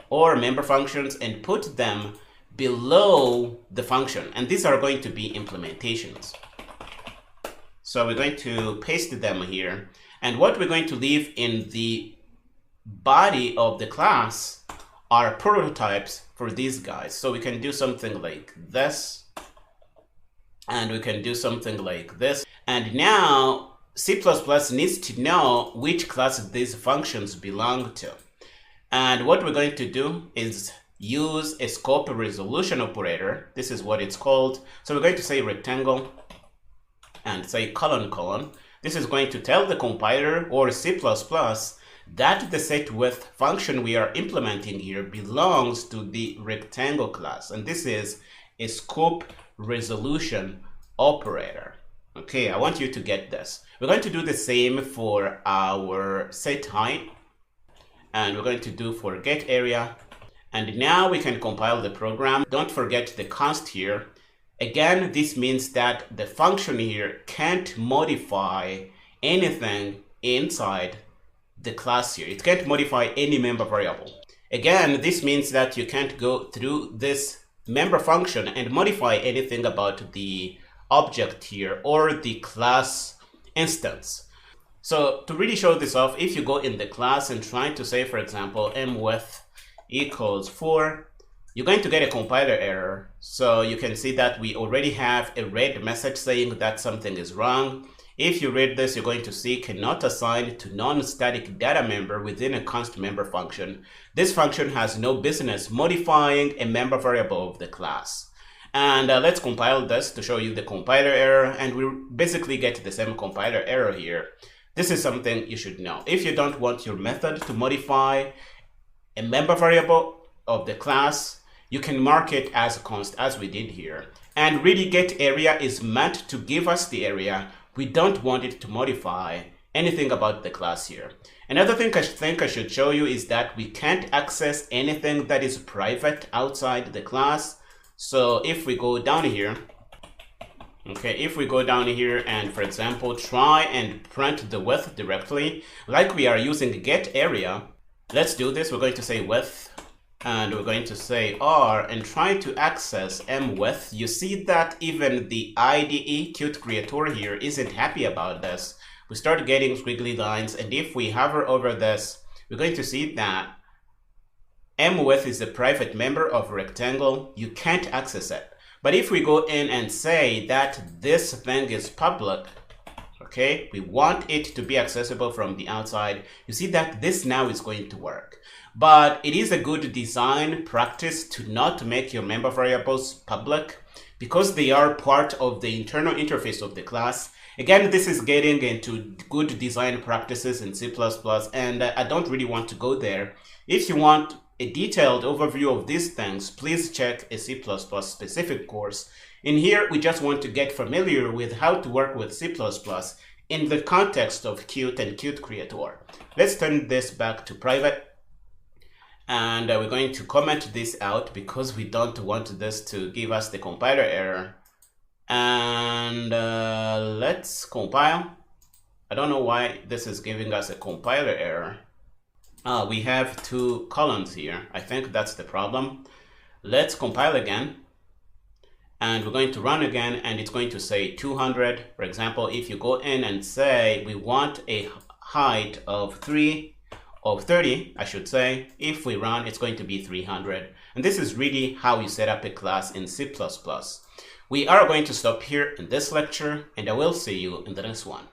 or member functions and put them below the function, and these are going to be implementations. So we're going to paste them here, and what we're going to leave in the body of the class are prototypes for these guys. So we can do something like this, and we can do something like this, and now C++ needs to know which class these functions belong to. And what we're going to do is use a scope resolution operator. This is what it's called. So we're going to say rectangle and say colon colon. This is going to tell the compiler or C++ that the setWidth function we are implementing here belongs to the rectangle class. And this is a scope resolution operator. Okay, I want you to get this. We're going to do the same for our set height, and we're going to do for get area. And now we can compile the program. Don't forget the const here. Again, this means that the function here can't modify anything inside the class here. It can't modify any member variable. Again, this means that you can't go through this member function and modify anything about the object here or the class instance. So to really show this off, if you go in the class and try to say, for example, mwidth equals 4, you're going to get a compiler error. So you can see that we already have a red message saying that something is wrong. If you read this, you're going to see cannot assign to non-static data member within a const member function. This function has no business modifying a member variable of the class. And let's compile this to show you the compiler error, and we basically get the same compiler error here. This is something you should know. If you don't want your method to modify a member variable of the class, you can mark it as a const, as we did here. And really get area is meant to give us the area. We don't want it to modify anything about the class here. Another thing I think I should show you is that we can't access anything that is private outside the class. So if we go down here, okay, if we go down here and, for example, try and print the width directly, like we are using get area, let's do this. We're going to say width, and we're going to say R and try to access mwidth. You see that even the IDE QThread here isn't happy about this. We start getting squiggly lines, and if we hover over this, we're going to see that mwidth is a private member of rectangle. You can't access it. But if we go in and say that this thing is public, okay, we want it to be accessible from the outside, you see that this now is going to work. But it is a good design practice to not make your member variables public because they are part of the internal interface of the class. Again, this is getting into good design practices in C++, and I don't really want to go there. If you want a detailed overview of these things, please check a C++ specific course. In here, we just want to get familiar with how to work with C++ in the context of Qt and QThread. Let's turn this back to private, and we're going to comment this out because we don't want this to give us the compiler error. And let's compile. I don't know why this is giving us a compiler error. We have 2 columns here. I think that's the problem. Let's compile again. And we're going to run again, and it's going to say 200. For example, if you go in and say we want a height of 30, I should say, if we run, it's going to be 300. And this is really how you set up a class in C++. We are going to stop here in this lecture, and I will see you in the next one.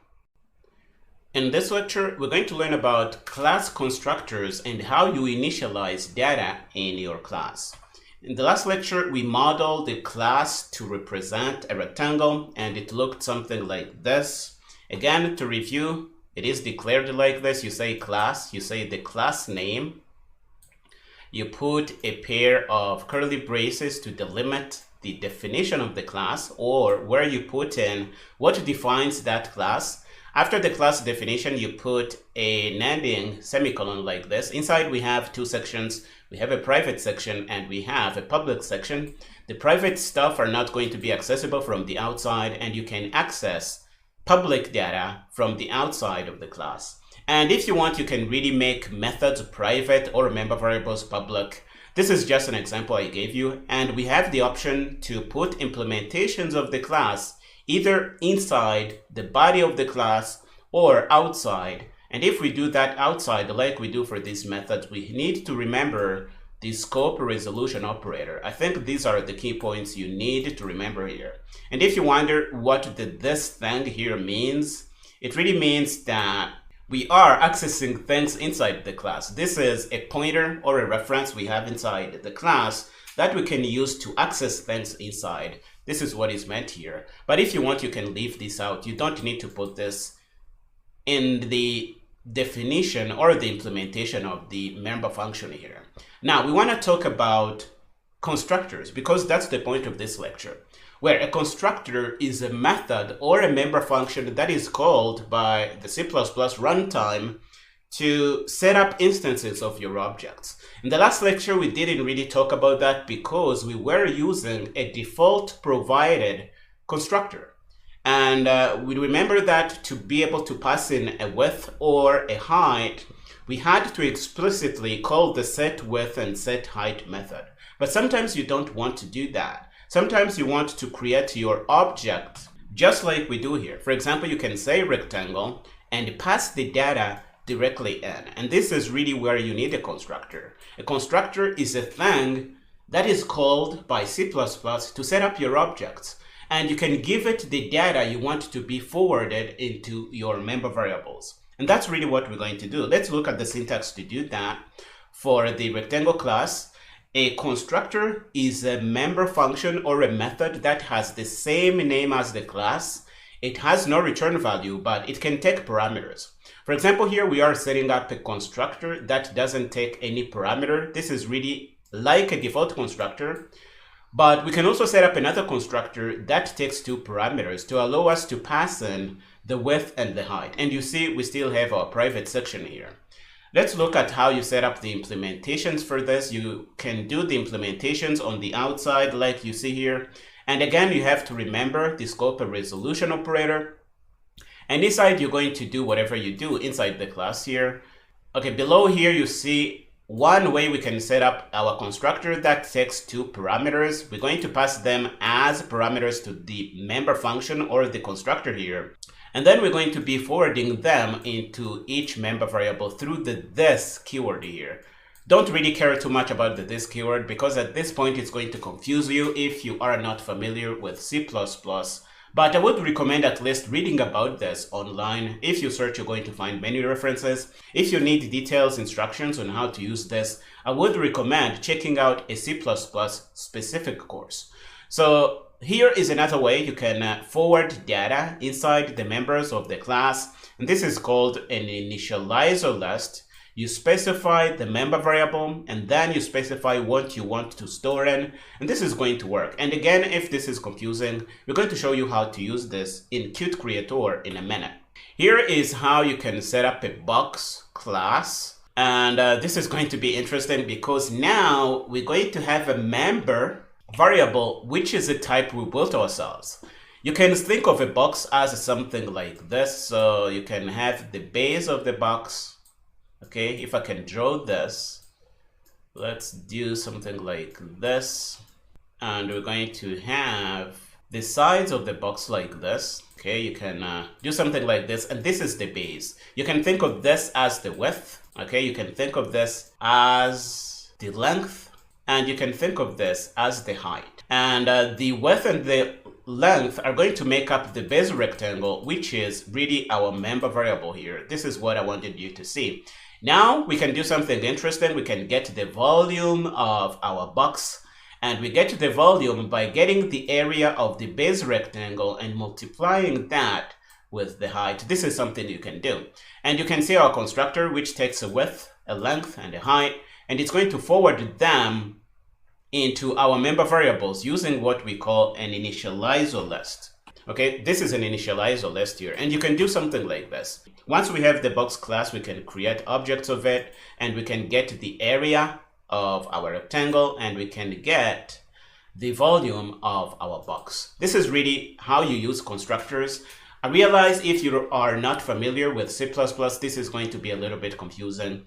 In this lecture, we're going to learn about class constructors and how you initialize data in your class. In the last lecture, we modeled the class to represent a rectangle, and it looked something like this. Again, to review, it is declared like this. You say class, you say the class name. You put a pair of curly braces to delimit the definition of the class, or where you put in what defines that class. After the class definition, you put an ending semicolon like this. Inside we have two sections. We have a private section and we have a public section. The private stuff are not going to be accessible from the outside, and you can access public data from the outside of the class. And if you want, you can really make methods private or member variables public. This is just an example I gave you, and we have the option to put implementations of the class either inside the body of the class or outside. And if we do that outside, like we do for these methods, we need to remember the scope resolution operator. I think these are the key points you need to remember here. And if you wonder what this thing here means, it really means that we are accessing things inside the class. This is a pointer or a reference we have inside the class that we can use to access things inside. This is what is meant here. But if you want, you can leave this out. You don't need to put this in the definition or the implementation of the member function here. Now, we want to talk about constructors, because that's the point of this lecture, where a constructor is a method or a member function that is called by the C++ runtime to set up instances of your objects. In the last lecture, we didn't really talk about that because we were using a default provided constructor. And we remember that to be able to pass in a width or a height, we had to explicitly call the setWidth and setHeight method. But sometimes you don't want to do that. Sometimes you want to create your object just like we do here. For example, you can say rectangle and pass the data directly in. And this is really where you need a constructor. A constructor is a thing that is called by C++ to set up your objects. And you can give it the data you want to be forwarded into your member variables. And that's really what we're going to do. Let's look at the syntax to do that. For the rectangle class, a constructor is a member function or a method that has the same name as the class. It has no return value, but it can take parameters. For example, here we are setting up a constructor that doesn't take any parameter. This is really like a default constructor, but we can also set up another constructor that takes two parameters to allow us to pass in the width and the height. And you see, we still have our private section here. Let's look at how you set up the implementations for this. You can do the implementations on the outside like you see here. And again, you have to remember the scope and resolution operator. And inside, you're going to do whatever you do inside the class here. Okay, below here, you see one way we can set up our constructor that takes two parameters. We're going to pass them as parameters to the member function or the constructor here. And then we're going to be forwarding them into each member variable through the this keyword here. Don't really care too much about the this keyword because at this point it's going to confuse you if you are not familiar with C++. But I would recommend at least reading about this online. If you search, you're going to find many references. If you need details, instructions on how to use this, I would recommend checking out a C++ specific course. So here is another way you can forward data inside the members of the class. And this is called an initializer list. You specify the member variable and then you specify what you want to store in, and this is going to work. And again, if this is confusing, we're going to show you how to use this in QThread in a minute. Here is how you can set up a box class. And this is going to be interesting because now we're going to have a member variable, which is a type we built ourselves. You can think of a box as something like this. So you can have the base of the box. Okay, if I can draw this, let's do something like this. And we're going to have the sides of the box like this. Okay, you can do something like this. And this is the base. You can think of this as the width. Okay, you can think of this as the length. And you can think of this as the height. And the width and the length are going to make up the base rectangle, which is really our member variable here. This is what I wanted you to see. Now we can do something interesting. We can get the volume of our box, and we get the volume by getting the area of the base rectangle and multiplying that with the height. This is something you can do. And you can see our constructor, which takes a width, a length, and a height, and it's going to forward them into our member variables using what we call an initializer list. Okay, this is an initializer list here, and you can do something like this. Once we have the box class, we can create objects of it, and we can get the area of our rectangle, and we can get the volume of our box. This is really how you use constructors. I realize if you are not familiar with C++, this is going to be a little bit confusing.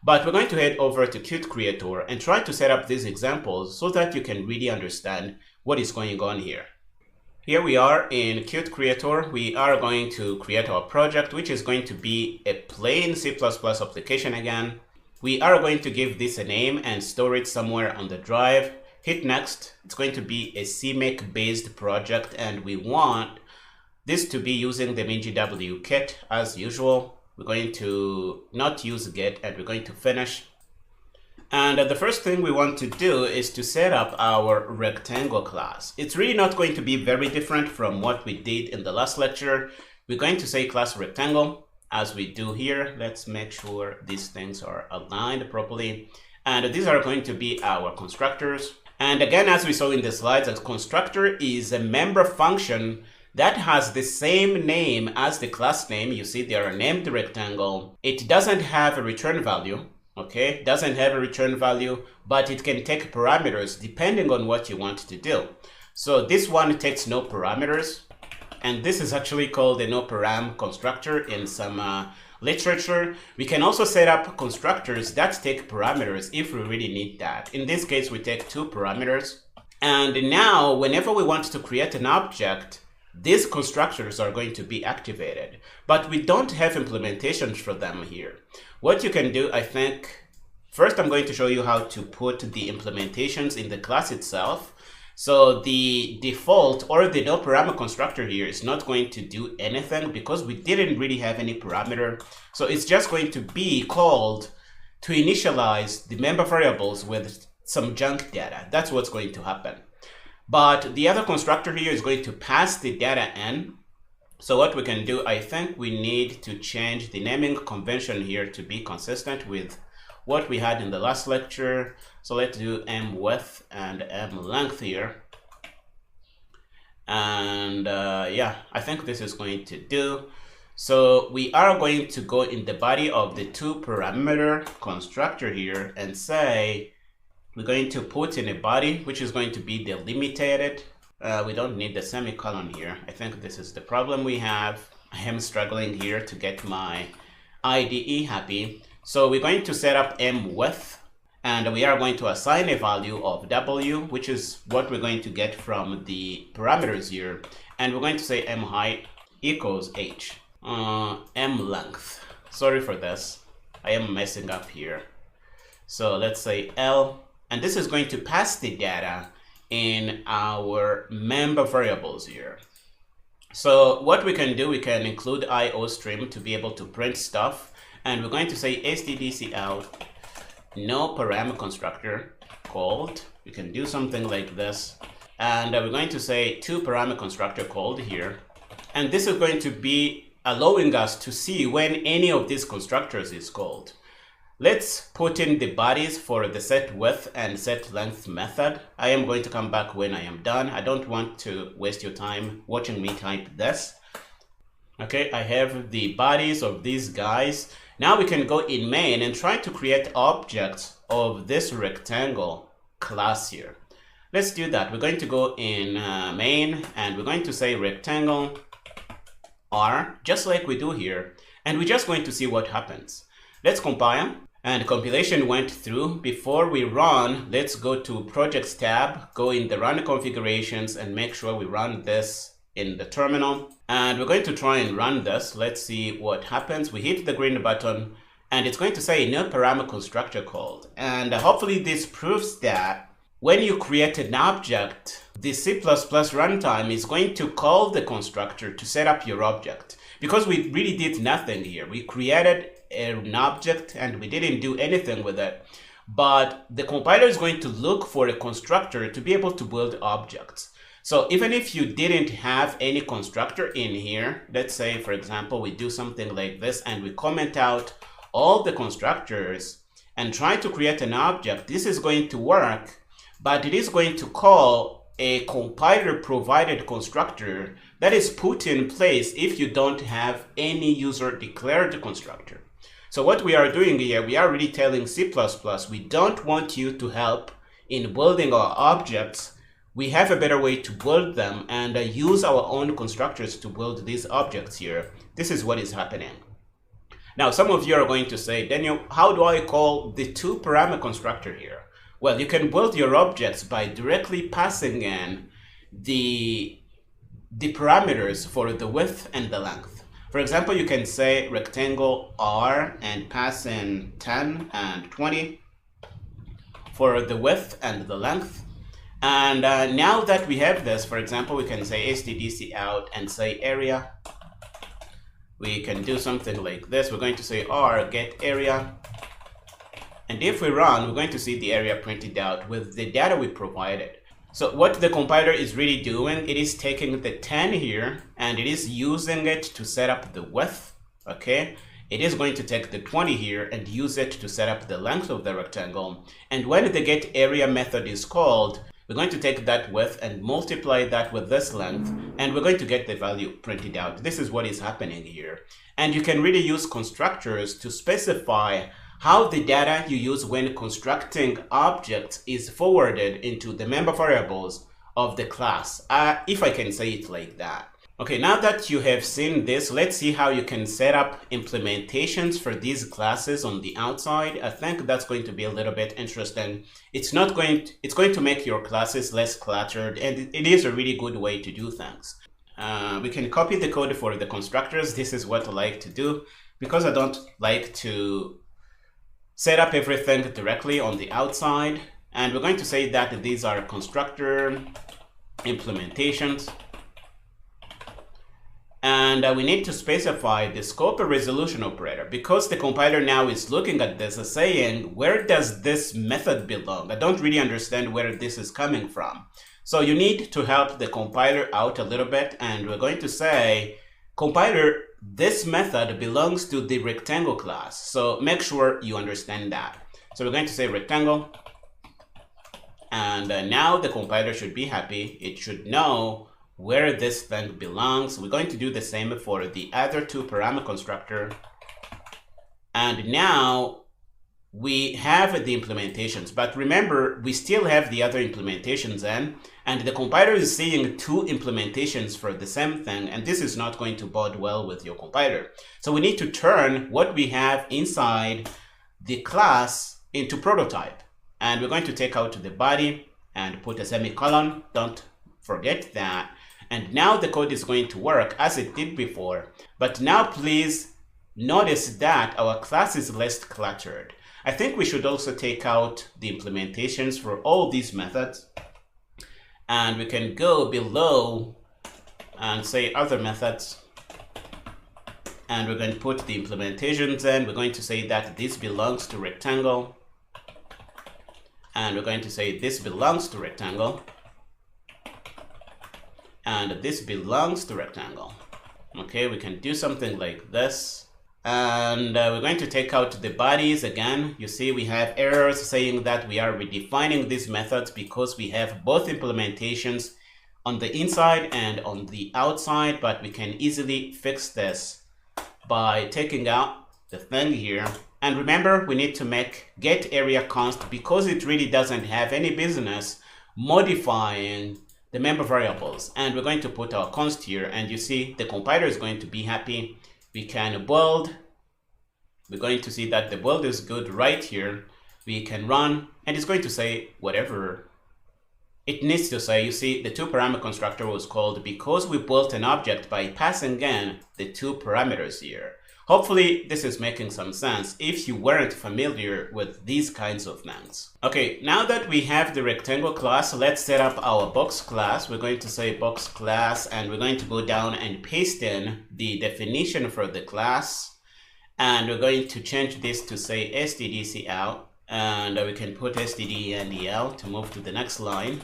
But we're going to head over to QThread and try to set up these examples so that you can really understand what is going on here. Here we are in QThread. We are going to create our project, which is going to be a plain C++ application again. We are going to give this a name and store it somewhere on the drive. Hit next. It's going to be a CMake based project, and we want this to be using the MinGW kit as usual. We're going to not use get, and we're going to finish. And the first thing we want to do is to set up our rectangle class. It's really not going to be very different from what we did in the last lecture. We're going to say class rectangle as we do here. Let's make sure these things are aligned properly. And these are going to be our constructors. And again, as we saw in the slides, a constructor is a member function that has the same name as the class name. You see they are named rectangle. It doesn't have a return value. Okay, doesn't have a return value, but it can take parameters depending on what you want to do. So this one takes no parameters, and this is actually called a no param constructor in some literature. We can also set up constructors that take parameters if we really need that. In this case, we take 2 parameters. And now, whenever we want to create an object, these constructors are going to be activated, but we don't have implementations for them here. What you can do, I think, first I'm going to show you how to put the implementations in the class itself. So the default or the no parameter constructor here is not going to do anything because we didn't really have any parameter. So it's just going to be called to initialize the member variables with some junk data. That's what's going to happen. But the other constructor here is going to pass the data in. So what we can do, I think we need to change the naming convention here to be consistent with what we had in the last lecture. So let's do m width and m length here. And yeah, I think this is going to do. So we are going to go in the body of the 2 parameter constructor here and say, we're going to put in a body, which is going to be delimited. We don't need the semicolon here. I think this is the problem we have. I am struggling here to get my IDE happy. So we're going to set up m width, and we are going to assign a value of w, which is what we're going to get from the parameters here. And we're going to say m height equals h. M length. Sorry for this. I am messing up here. So let's say L. And this is going to pass the data in our member variables here. So what we can do, we can include IOStream to be able to print stuff. And we're going to say stdcout no param constructor called. We can do something like this. And we're going to say 2 param constructor called here. And this is going to be allowing us to see when any of these constructors is called. Let's put in the bodies for the set width and set length method. I am going to come back when I am done. I don't want to waste your time watching me type this. Okay, I have the bodies of these guys. Now we can go in main and try to create objects of this rectangle class here. Let's do that. We're going to go in main, and we're going to say rectangle R, just like we do here. And we're just going to see what happens. Let's compile. And compilation went through. Before we run, let's go to Projects tab, go in the Run Configurations, and make sure we run this in the terminal. And we're going to try and run this. Let's see what happens. We hit the green button, and it's going to say no parameter constructor called. And hopefully this proves that when you create an object, the C++ runtime is going to call the constructor to set up your object. Because we really did nothing here. We created an object and we didn't do anything with it, but the compiler is going to look for a constructor to be able to build objects. So even if you didn't have any constructor in here, let's say for example we do something like this and we comment out all the constructors and try to create an object, this is going to work, but it is going to call a compiler provided constructor that is put in place if you don't have any user declared constructor. So what we are doing here, we are really telling C++, we don't want you to help in building our objects. We have a better way to build them and use our own constructors to build these objects here. This is what is happening. Now, some of you are going to say, Daniel, how do I call the two-parameter constructor here? Well, you can build your objects by directly passing in the parameters for the width and the length. For example, you can say rectangle R and pass in 10 and 20 for the width and the length. And now that we have this, for example, we can say stdc out and say area. We can do something like this. We're going to say R get area. And if we run, we're going to see the area printed out with the data we provided. So what the compiler is really doing, it is taking the 10 here and it is using it to set up the width, okay? It is going to take the 20 here and use it to set up the length of the rectangle. And when the get area method is called, we're going to take that width and multiply that with this length, and we're going to get the value printed out. This is what is happening here. And you can really use constructors to specify how the data you use when constructing objects is forwarded into the member variables of the class, if I can say it like that. Okay, now that you have seen this, let's see how you can set up implementations for these classes on the outside. I think that's going to be a little bit interesting. It's going to make your classes less cluttered, and it is a really good way to do things. We can copy the code for the constructors. This is what I like to do because I don't like to set up everything directly on the outside. And we're going to say that these are constructor implementations. And we need to specify the scope and resolution operator because the compiler now is looking at this and saying, where does this method belong? I don't really understand where this is coming from. So you need to help the compiler out a little bit, and we're going to say, compiler, this method belongs to the rectangle class. So make sure you understand that. So we're going to say rectangle. And now the compiler should be happy. It should know where this thing belongs. We're going to do the same for the other two parameter constructor. And now we have the implementations, but remember, we still have the other implementations in, and the compiler is seeing two implementations for the same thing, and this is not going to bode well with your compiler. So we need to turn what we have inside the class into prototype. And we're going to take out the body and put a semicolon. Don't forget that. And now the code is going to work as it did before. But now please notice that our class is less cluttered. I think we should also take out the implementations for all these methods. And we can go below and say other methods. And we're going to put the implementations in. We're going to say that this belongs to rectangle. And we're going to say this belongs to rectangle. And this belongs to rectangle. Okay, we can do something like this. And we're going to take out the bodies again. You see we have errors saying that we are redefining these methods because we have both implementations on the inside and on the outside, but we can easily fix this by taking out the thing here. And remember, we need to make get area const because it really doesn't have any business modifying the member variables. And we're going to put our const here, and you see the compiler is going to be happy. We can build. We're going to see that the build is good right here. We can run, and it's going to say whatever it needs to say. You see, the two parameter constructor was called because we built an object by passing in the two parameters here. Hopefully this is making some sense if you weren't familiar with these kinds of things. Okay, now that we have the rectangle class, let's set up our box class. We're going to say box class, and we're going to go down and paste in the definition for the class. And we're going to change this to say stdc out, and we can put stdendl to move to the next line.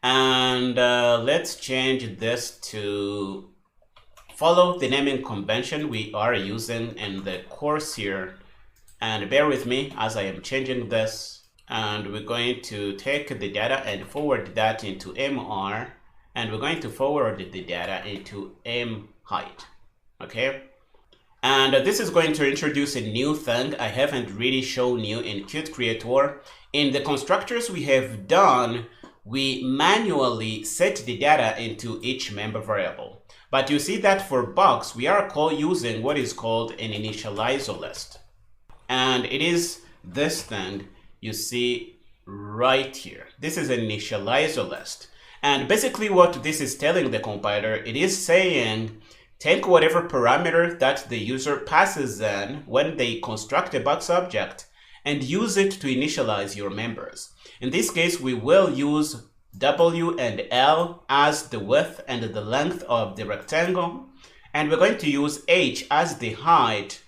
And let's change this to follow the naming convention we are using in the course here. And bear with me as I am changing this. and we're going to take the data and forward that into MR, and we're going to forward the data into mHeight. Okay, and this is going to introduce a new thing I haven't really shown you in QThread. In the constructors we have done, we manually set the data into each member variable. But you see that for box, we are using what is called an initializer list. And it is this thing you see right here. This is an initializer list. And basically what this is telling the compiler, it is saying, take whatever parameter that the user passes in when they construct a box object and use it to initialize your members. In this case, we will use W and L as the width and the length of the rectangle, and we're going to use H as the height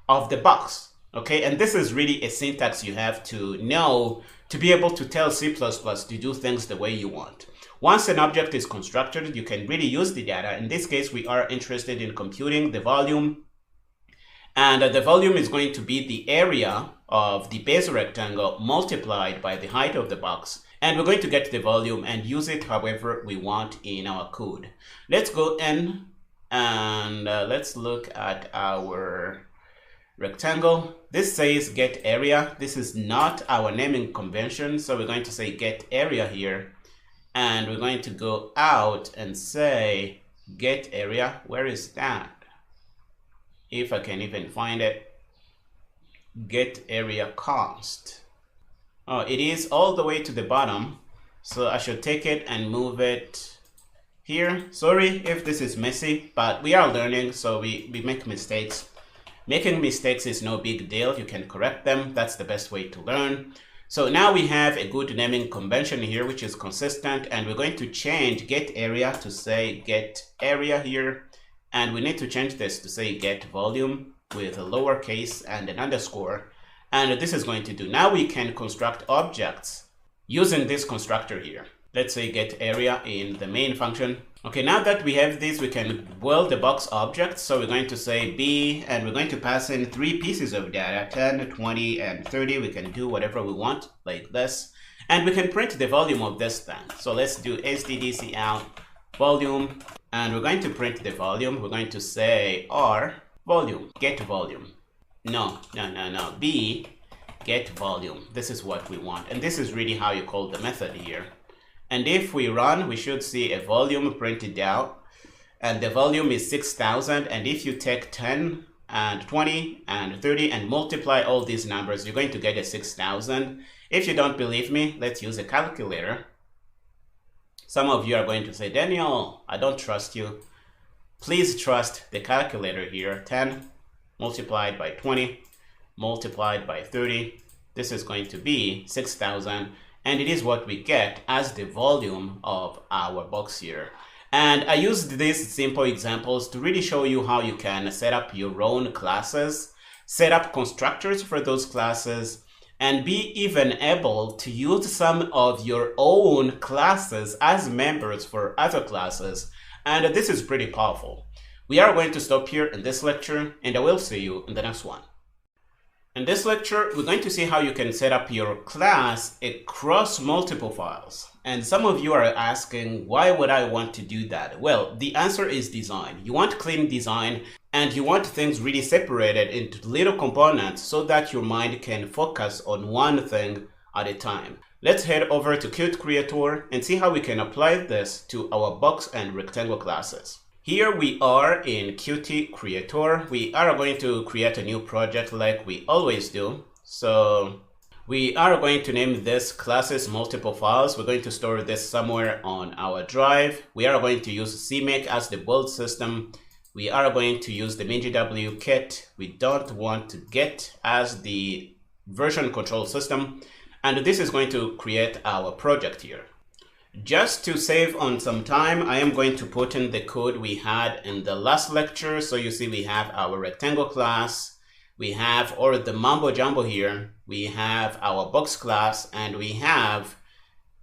of the box. Okay, and this is really a syntax you have to know to be able to tell C++ to do things the way you want. Once an object is constructed, you can really use the data. In this case, we are interested in computing the volume, and the volume is going to be the area of the base rectangle multiplied by the height of the box. And we're going to get the volume and use it however we want in our code. Let's go in and let's look at our rectangle. This says get area. This is not our naming convention, so we're going to say get area here, and we're going to go out and say get area. Where is that? If I can even find it. Get area const. Oh, it is all the way to the bottom, so I should take it and move it here. Sorry if this is messy, but we are learning, so we make mistakes. Making mistakes is no big deal. You can correct them. That's the best way to learn. So now we have a good naming convention here, which is consistent, and we're going to change get area to say get area here, and we need to change this to say get volume with a lowercase and an underscore, and this is going to do. Now we can construct objects using this constructor here. Let's say get area in the main function. Okay, now that we have this, we can build the box object. So we're going to say B, and we're going to pass in 3 pieces of data, 10, 20, and 30. We can do whatever we want, like this. And we can print the volume of this thing. So let's do stdc out volume, and we're going to print the volume. We're going to say R volume, get volume. No, B, get volume. This is what we want. And this is really how you call the method here. And if we run, we should see a volume printed out, and the volume is 6,000. And if you take 10 and 20 and 30 and multiply all these numbers, you're going to get a 6,000. If you don't believe me, let's use a calculator. Some of you are going to say, Daniel, I don't trust you. Please trust the calculator here. 10 multiplied by 20 multiplied by 30. This is going to be 6,000. And it is what we get as the volume of our box here. And I used these simple examples to really show you how you can set up your own classes, set up constructors for those classes, and be even able to use some of your own classes as members for other classes. And this is pretty powerful. We are going to stop here in this lecture, and I will see you in the next one. In this lecture, we're going to see how you can set up your class across multiple files. And some of you are asking, why would I want to do that? Well, the answer is design. You want clean design, and you want things really separated into little components so that your mind can focus on one thing at a time. Let's head over to QThread and see how we can apply this to our box and rectangle classes. Here we are in QThread. We are going to create a new project like we always do. So we are going to name this classes multiple files. We're going to store this somewhere on our drive. We are going to use CMake as the build system. We are going to use the MinGW kit. We don't want to Git as the version control system. And this is going to create our project here. Just to save on some time, I am going to put in the code we had in the last lecture. So you see we have our rectangle class, we have, or the mumbo jumbo here, we have our box class, and we have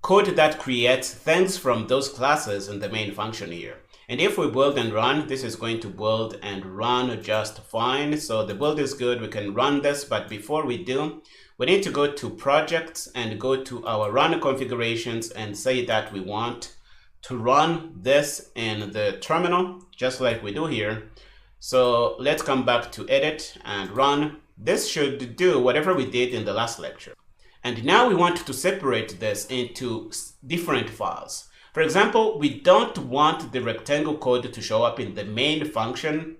code that creates things from those classes in the main function here. And if we build and run, this is going to build and run just fine. So the build is good. We can run this. But before we do, we need to go to projects and go to our run configurations and say that we want to run this in the terminal, just like we do here. So let's come back to edit and run. This should do whatever we did in the last lecture. And now we want to separate this into different files. For example, we don't want the rectangle code to show up in the main function,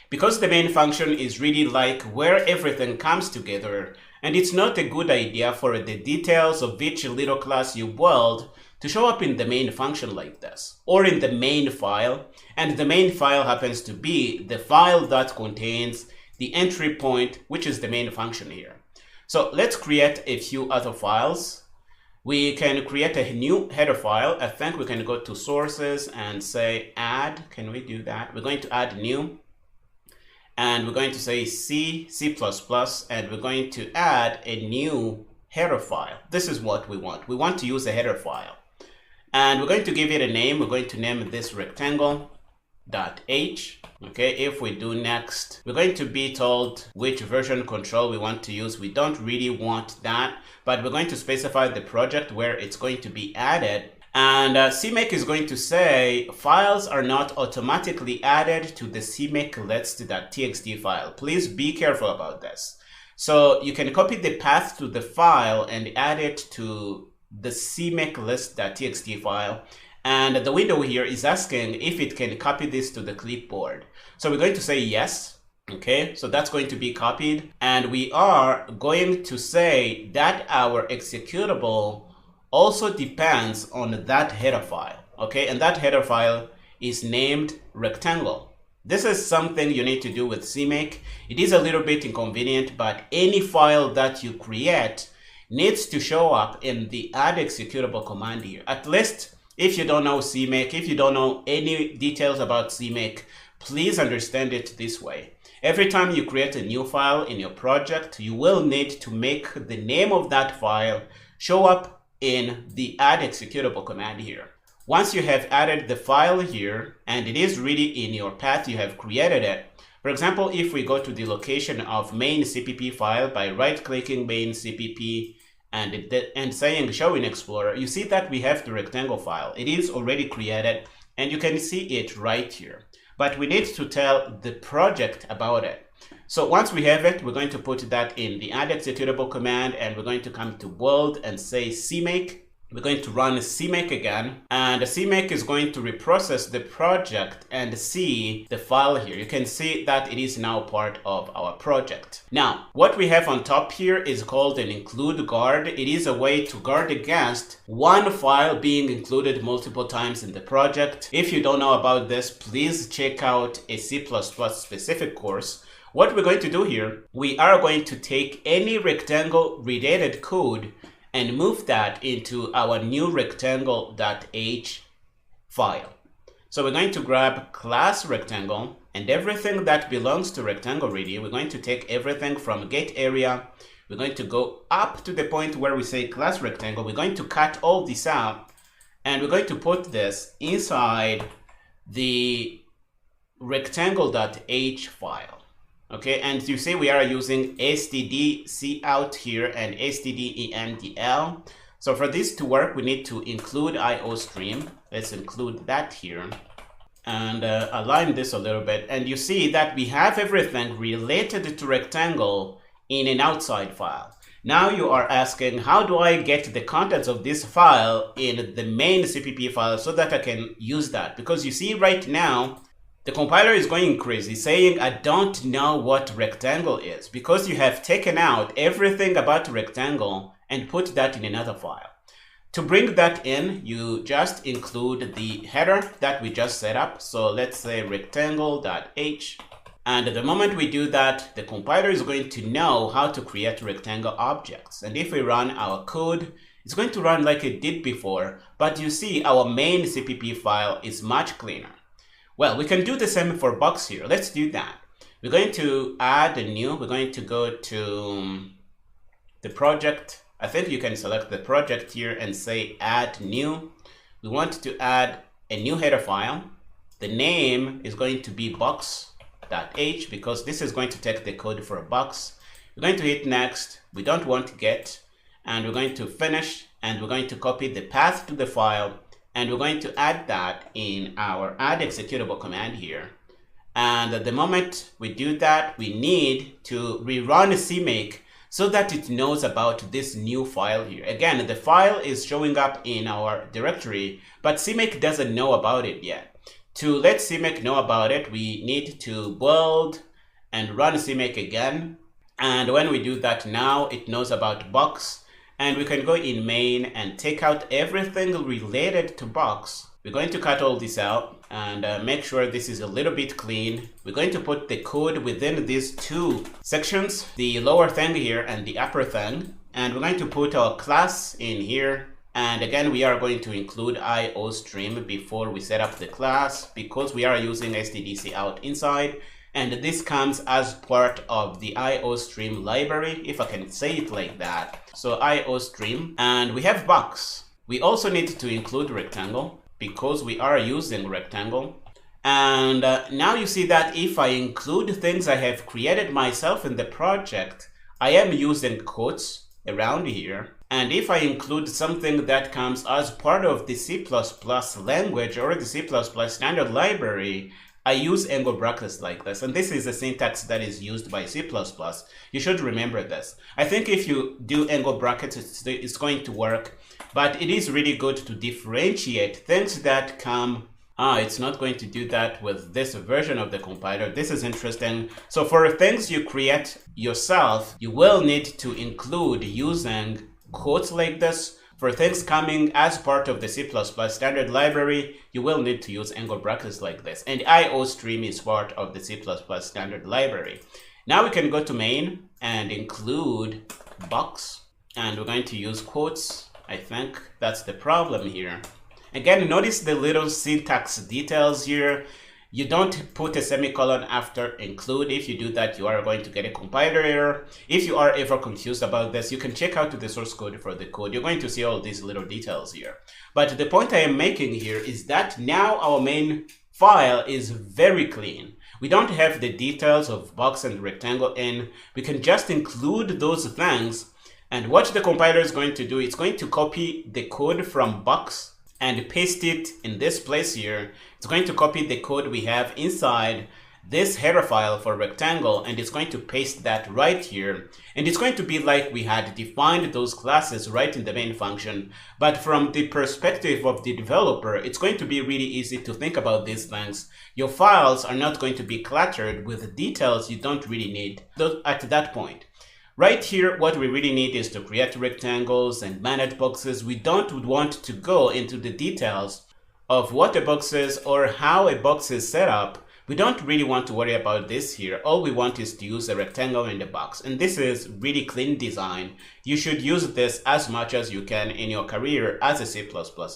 because the main function is really like where everything comes together, and it's not a good idea for the details of each little class you build to show up in the main function like this, or in the main file. And the main file happens to be the file that contains the entry point, which is the main function here. So let's create a few other files. We can create a new header file. I think we can go to sources and say add. Can we do that? We're going to add new. And we're going to say C++, and we're going to add a new header file. This is what we want. We want to use a header file. And we're going to give it a name. We're going to name this rectangle.h. Okay, if we do next, we're going to be told which version control we want to use. We don't really want that, but we're going to specify the project where it's going to be added. And CMake is going to say files are not automatically added to the CMake list.txt file. Please be careful about this. So you can copy the path to the file and add it to the CMake list.txt file. And the window here is asking if it can copy this to the clipboard. So we're going to say yes. Okay, so that's going to be copied. And we are going to say that our executable also depends on that header file. Okay, and that header file is named rectangle. This is something you need to do with CMake. It is a little bit inconvenient, but any file that you create needs to show up in the add executable command here. At least if you don't know CMake, if you don't know any details about CMake, please understand it this way. Every time you create a new file in your project, you will need to make the name of that file show up in the add executable command here. Once you have added the file here, and it is really in your path, you have created it. For example, if we go to the location of main CPP file by right-clicking main CPP and saying show in Explorer, you see that we have the rectangle file. It is already created, and you can see it right here. But we need to tell the project about it. So once we have it, we're going to put that in the add executable command, and we're going to come to build and say CMake. We're going to run CMake again, and CMake is going to reprocess the project and see the file here. You can see that it is now part of our project. Now, what we have on top here is called an include guard. It is a way to guard against one file being included multiple times in the project. If you don't know about this, please check out a C++ specific course. What we're going to do here, we are going to take any rectangle related code and move that into our new rectangle.h file. So we're going to grab class rectangle and everything that belongs to rectangle really. We're going to take everything from get area. We're going to go up to the point where we say class rectangle. We're going to cut all this out and we're going to put this inside the rectangle.h file. Okay, and you see we are using stdcout here and stdendl. So for this to work, we need to include iostream. Let's include that here and align this a little bit. And you see that we have everything related to rectangle in an outside file. Now you are asking, how do I get the contents of this file in the main CPP file so that I can use that? Because you see right now, the compiler is going crazy saying, I don't know what rectangle is, because you have taken out everything about rectangle and put that in another file. To bring that in, you just include the header that we just set up. So let's say rectangle.h. And the moment we do that, the compiler is going to know how to create rectangle objects. And if we run our code, it's going to run like it did before, but you see our main CPP file is much cleaner. Well, we can do the same for box here. Let's do that. We're going to add a new. We're going to go to the project. I think you can select the project here and say add new. We want to add a new header file. The name is going to be box.h because this is going to take the code for a box. We're going to hit next. We don't want get, and we're going to finish, and we're going to copy the path to the file, and we're going to add that in our add executable command here. And at the moment we do that, we need to rerun CMake so that it knows about this new file here. Again, the file is showing up in our directory, but CMake doesn't know about it yet. To let CMake know about it, we need to build and run CMake again. And when we do that now, it knows about box. And we can go in main and take out everything related to box. We're going to cut all this out and make sure this is a little bit clean. We're going to put the code within these two sections, the lower thing here and the upper thing. And we're going to put our class in here. And again, we are going to include IOStream before we set up the class because we are using stdc out inside. And this comes as part of the IOStream library, if I can say it like that. So IOStream, and we have box. We also need to include rectangle because we are using rectangle. And now you see that if I include things I have created myself in the project, I am using quotes around here. And if I include something that comes as part of the C++ language or the C++ standard library, I use angle brackets like this, and this is a syntax that is used by C++. You should remember this. I think if you do angle brackets, it's going to work, but it is really good to differentiate things that come. It's not going to do that with this version of the compiler. This is interesting. So for things you create yourself, you will need to include using quotes like this. For things coming as part of the C++ standard library, you will need to use angle brackets like this. And IOStream is part of the C++ standard library. Now we can go to main and include box. And we're going to use quotes. I think that's the problem here. Again, notice the little syntax details here. You don't put a semicolon after include. If you do that, you are going to get a compiler error. If you are ever confused about this, you can check out the source code for the code. You're going to see all these little details here. But the point I am making here is that now our main file is very clean. We don't have the details of box and rectangle in. We can just include those things. And what the compiler is going to do, it's going to copy the code from box and paste it in this place here. It's going to copy the code we have inside this header file for rectangle, and it's going to paste that right here. And it's going to be like we had defined those classes right in the main function. But from the perspective of the developer, it's going to be really easy to think about these things. Your files are not going to be cluttered with details you don't really need at that point. Right here, what we really need is to create rectangles and manage boxes. We don't want to go into the details of what a box is or how a box is set up. We don't really want to worry about this here. All we want is to use a rectangle in the box. And this is really clean design. You should use this as much as you can in your career as a C++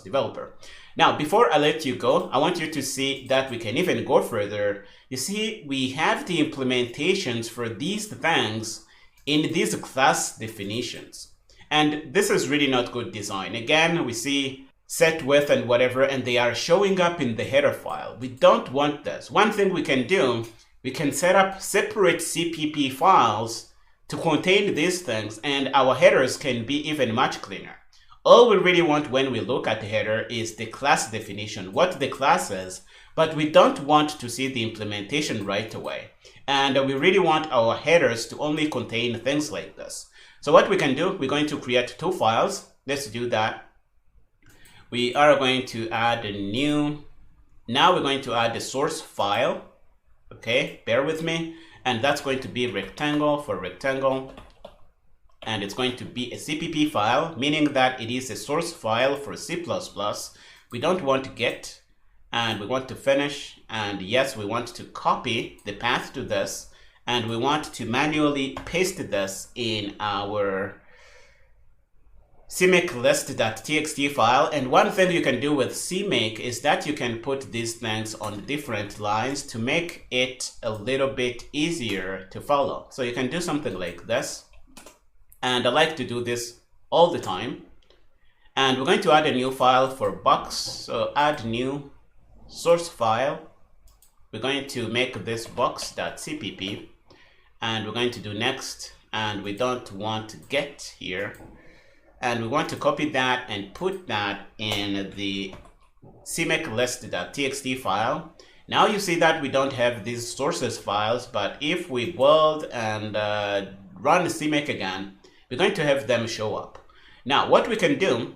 developer. Now, before I let you go, I want you to see that we can even go further. You see, we have the implementations for these things in these class definitions. And this is really not good design. Again, we see set with and whatever, and they are showing up in the header file. We don't want this. One thing we can do, we can set up separate CPP files to contain these things, and our headers can be even much cleaner. All we really want when we look at the header is the class definition, what the class is, but we don't want to see the implementation right away. And we really want our headers to only contain things like this. So what we can do, we're going to create two files. Let's do that. We are going to add a new. Now we're going to add the source file. Okay, bear with me. And that's going to be rectangle for rectangle. And it's going to be a CPP file, meaning that it is a source file for C++. We don't want to get. And we want to finish, and yes, we want to copy the path to this, and we want to manually paste this in our CMake list.txt file. And one thing you can do with CMake is that you can put these things on different lines to make it a little bit easier to follow. So you can do something like this, and I like to do this all the time. And we're going to add a new file for box, so add new source file, we're going to make this box.cpp, and we're going to do next, and we don't want get here, and we want to copy that and put that in the CMake list.txt file. Now you see that we don't have these sources files, but if we build and run CMake again, we're going to have them show up. Now what we can do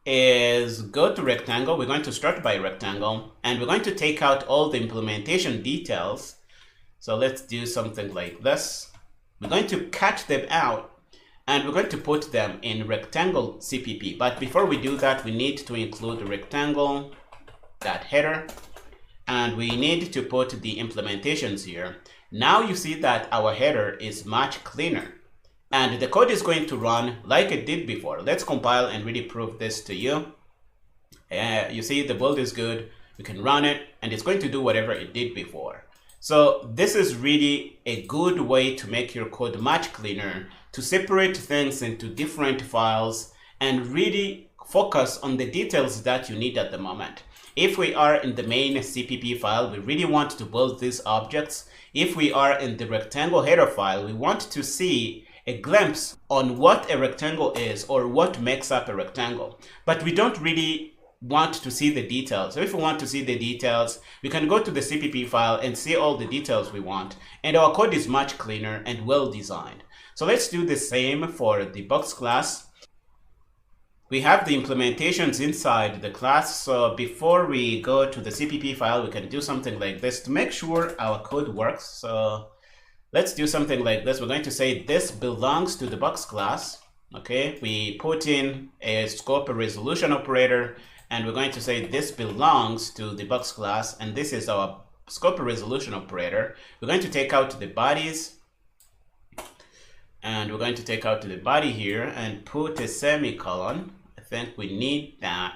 is go to rectangle. We're going to start by rectangle, and we're going to take out all the implementation details. So let's do something like this. We're going to cut them out, and we're going to put them in rectangle CPP. But before we do that, we need to include rectangle.header, and we need to put the implementations here. Now you see that our header is much cleaner, and the code is going to run like it did before. Let's compile and really prove this to you. You see the build is good. We can run it, and it's going to do whatever it did before. So this is really a good way to make your code much cleaner, to separate things into different files and really focus on the details that you need at the moment. If we are in the main CPP file, we really want to build these objects. If we are in the rectangle header file, we want to see a glimpse on what a rectangle is or what makes up a rectangle. But we don't really want to see the details. So if we want to see the details, we can go to the CPP file and see all the details we want. And our code is much cleaner and well designed. So let's do the same for the box class. We have the implementations inside the class. So before we go to the CPP file, we can do something like this to make sure our code works. So let's do something like this. We're going to say this belongs to the box class. Okay, we put in a scope resolution operator, and we're going to say this belongs to the box class, and this is our scope resolution operator. We're going to take out the bodies, and we're going to take out the body here and put a semicolon. I think we need that.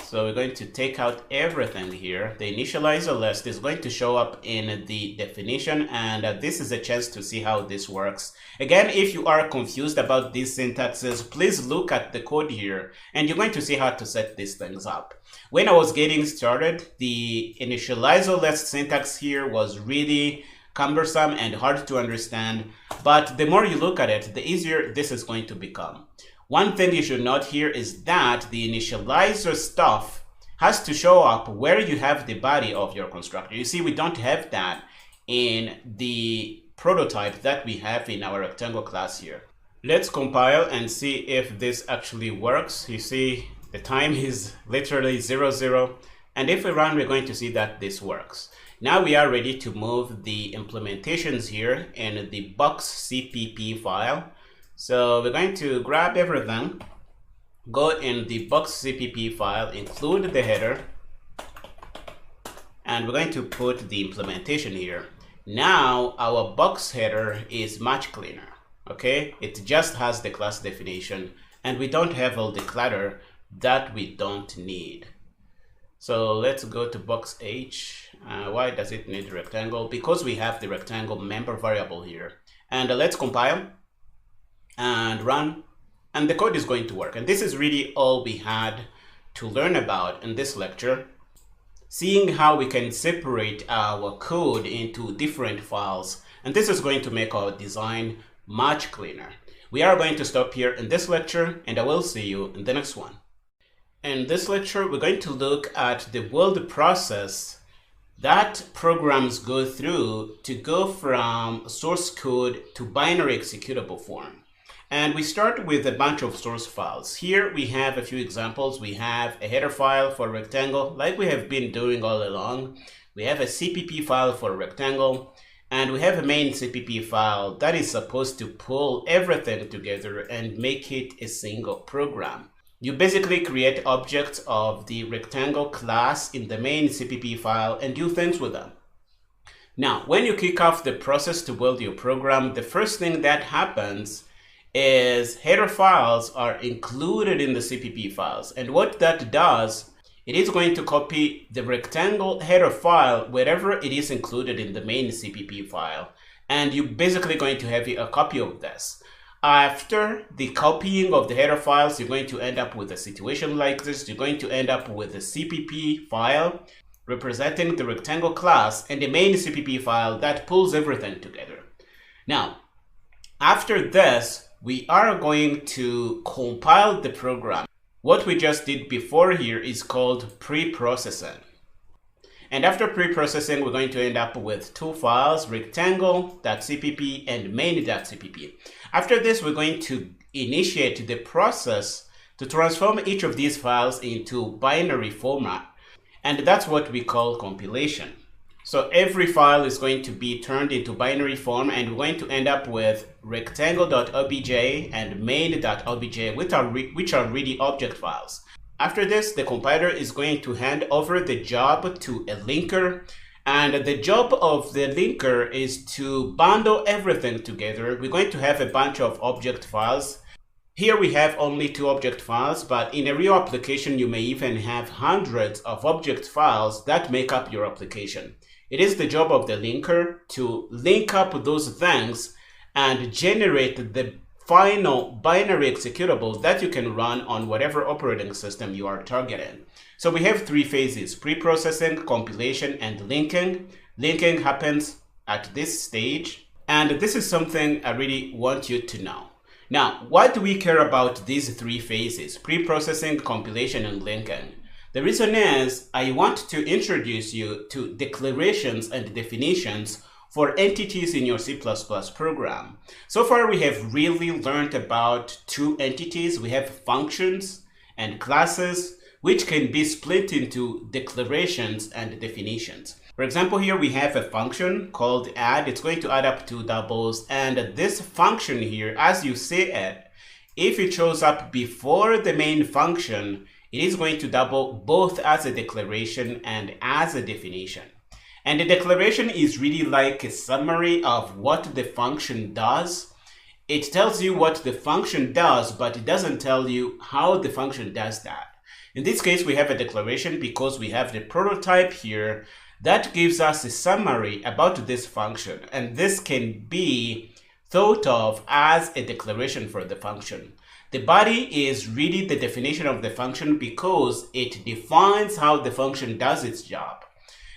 So we're going to take out everything here. The initializer list is going to show up in the definition, and this is a chance to see how this works. Again, if you are confused about these syntaxes, please look at the code here, and you're going to see how to set these things up. When I was getting started, the initializer list syntax here was really cumbersome and hard to understand, but the more you look at it, the easier this is going to become. One thing you should note here is that the initializer stuff has to show up where you have the body of your constructor. You see, we don't have that in the prototype that we have in our rectangle class here. Let's compile and see if this actually works. You see, the time is literally 00. And if we run, we're going to see that this works. Now we are ready to move the implementations here in the box CPP file. So we're going to grab everything, go in the box CPP file, include the header, and we're going to put the implementation here. Now our box header is much cleaner, okay? It just has the class definition, and we don't have all the clutter that we don't need. So let's go to box H. Why does it need rectangle? Because we have the rectangle member variable here. And let's compile and run, and the code is going to work. And this is really all we had to learn about in this lecture, seeing how we can separate our code into different files, and this is going to make our design much cleaner. We are going to stop here in this lecture, and I will see you in the next one. In this lecture, we're going to look at the build process that programs go through to go from source code to binary executable form. And we start with a bunch of source files. Here we have a few examples. We have a header file for rectangle, like we have been doing all along. We have a CPP file for rectangle, and we have a main CPP file that is supposed to pull everything together and make it a single program. You basically create objects of the rectangle class in the main CPP file and do things with them. Now, when you kick off the process to build your program, the first thing that happens is header files are included in the CPP files. And what that does, it is going to copy the rectangle header file wherever it is included in the main CPP file. And you're basically going to have a copy of this. After the copying of the header files, you're going to end up with a situation like this. You're going to end up with a CPP file representing the rectangle class, and the main CPP file that pulls everything together. Now, after this, we are going to compile the program. What we just did before here is called pre-processing. And after pre-processing, we're going to end up with two files, rectangle.cpp and main.cpp. After this, we're going to initiate the process to transform each of these files into binary format. And that's what we call compilation. So every file is going to be turned into binary form, and we're going to end up with rectangle.obj and main.obj, which are really object files. After this, the compiler is going to hand over the job to a linker, and the job of the linker is to bundle everything together. We're going to have a bunch of object files. Here we have only 2 object files, but in a real application, you may even have hundreds of object files that make up your application. It is the job of the linker to link up those things and generate the final binary executables that you can run on whatever operating system you are targeting. So we have 3 phases: pre-processing, compilation, and linking. Linking happens at this stage, and this is something I really want you to know. Now, why do we care about these 3 phases: pre-processing, compilation, and linking? The reason is I want to introduce you to declarations and definitions for entities in your C++ program. So far, we have really learned about 2 entities. We have functions and classes, which can be split into declarations and definitions. For example, here we have a function called add. It's going to add up 2 doubles, and this function here, as you see it, if it shows up before the main function, it is going to double both as a declaration and as a definition. And the declaration is really like a summary of what the function does. It tells you what the function does, but it doesn't tell you how the function does that. In this case, we have a declaration because we have the prototype here that gives us a summary about this function. And this can be thought of as a declaration for the function. The body is really the definition of the function because it defines how the function does its job.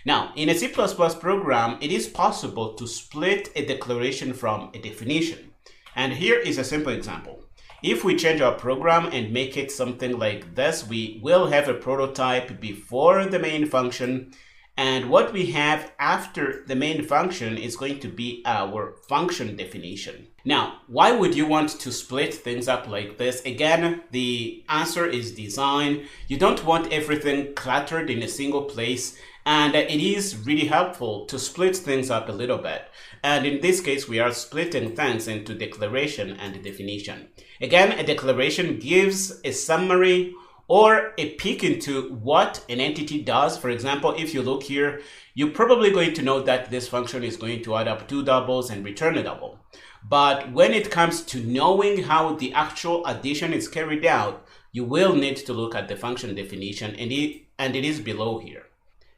Now, in a C++ program, it is possible to split a declaration from a definition. And here is a simple example. If we change our program and make it something like this, we will have a prototype before the main function, and what we have after the main function is going to be our function definition. Now, why would you want to split things up like this? Again, the answer is design. You don't want everything cluttered in a single place, and it is really helpful to split things up a little bit. And in this case, we are splitting things into declaration and definition. Again, a declaration gives a summary or a peek into what an entity does. For example, if you look here, you're probably going to know that this function is going to add up 2 doubles and return a double. But when it comes to knowing how the actual addition is carried out, you will need to look at the function definition, and it is below here.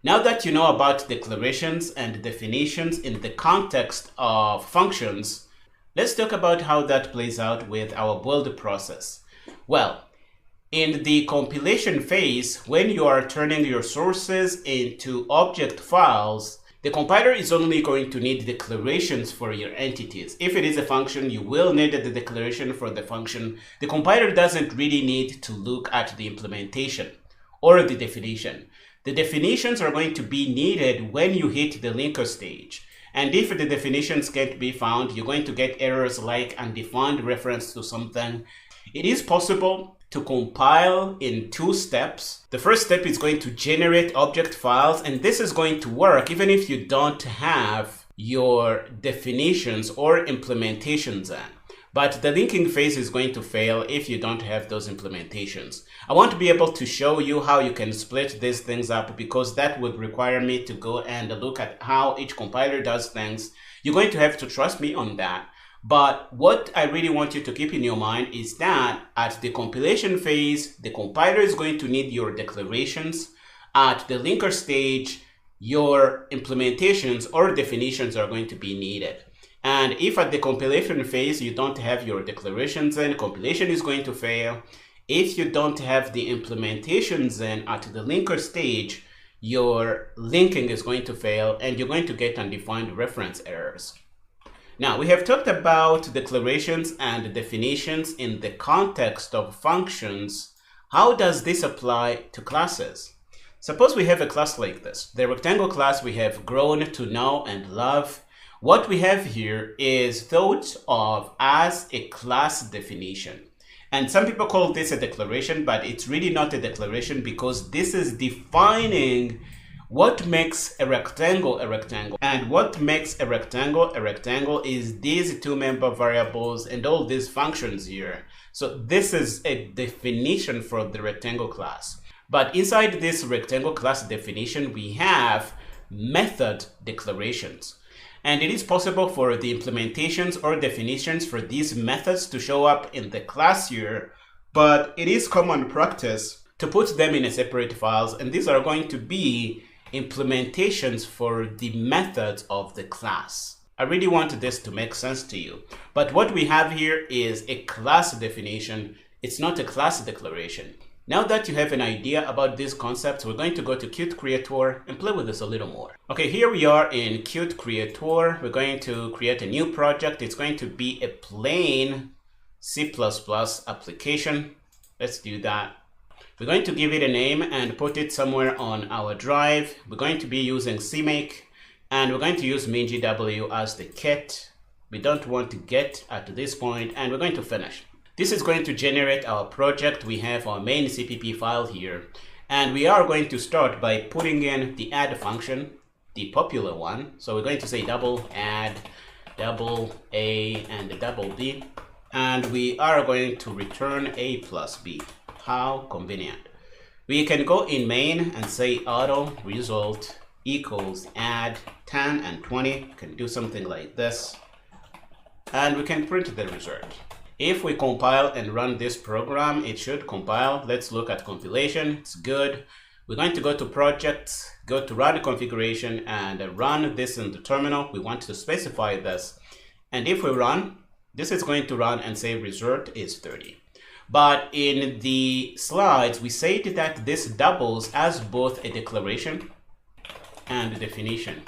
Now that you know about declarations and definitions in the context of functions, let's talk about how that plays out with our build process. Well, in the compilation phase, when you are turning your sources into object files, the compiler is only going to need declarations for your entities. If it is a function, you will need the declaration for the function. The compiler doesn't really need to look at the implementation or the definition. The definitions are going to be needed when you hit the linker stage. And if the definitions can't be found, you're going to get errors like undefined reference to something. It is possible to compile in 2 steps. The first step is going to generate object files, and this is going to work even if you don't have your definitions or implementations in. But the linking phase is going to fail if you don't have those implementations. I want to be able to show you how you can split these things up because that would require me to go and look at how each compiler does things. You're going to have to trust me on that. But what I really want you to keep in your mind is that at the compilation phase, the compiler is going to need your declarations. At the linker stage, your implementations or definitions are going to be needed. And if at the compilation phase you don't have your declarations in, compilation is going to fail. If you don't have the implementations in at the linker stage, your linking is going to fail and you're going to get undefined reference errors. Now, we have talked about declarations and definitions in the context of functions. How does this apply to classes? Suppose we have a class like this. The rectangle class we have grown to know and love. What we have here is thought of as a class definition. And some people call this a declaration, but it's really not a declaration because this is defining what makes a rectangle a rectangle. And what makes a rectangle is these two member variables and all these functions here. So this is a definition for the rectangle class. But inside this rectangle class definition, we have method declarations. And it is possible for the implementations or definitions for these methods to show up in the class here, but it is common practice to put them in a separate files, and these are going to be implementations for the methods of the class. I really want this to make sense to you. But what we have here is a class definition. It's not a class declaration. Now that you have an idea about these concepts, we're going to go to Qt Creator and play with this a little more. Okay, here we are in Qt Creator. We're going to create a new project. It's going to be a plain C++ application. Let's do that. We're going to give it a name and put it somewhere on our drive. We're going to be using CMake, and we're going to use MinGW as the kit. We don't want to get at this point, and we're going to finish. This is going to generate our project. We have our main CPP file here, and we are going to start by putting in the add function, the popular one. So we're going to say double add, double A, and double B, and we are going to return A plus B. How convenient. We can go in main and say auto result equals add 10 and 20. Can do something like this, and we can print the result. If we compile and run this program, it should compile. Let's look at compilation. It's good. We're going to go to projects, go to run configuration, and run this in the terminal. We want to specify this. And if we run, this is going to run and say result is 30. But in the slides, we said that this doubles as both a declaration and a definition.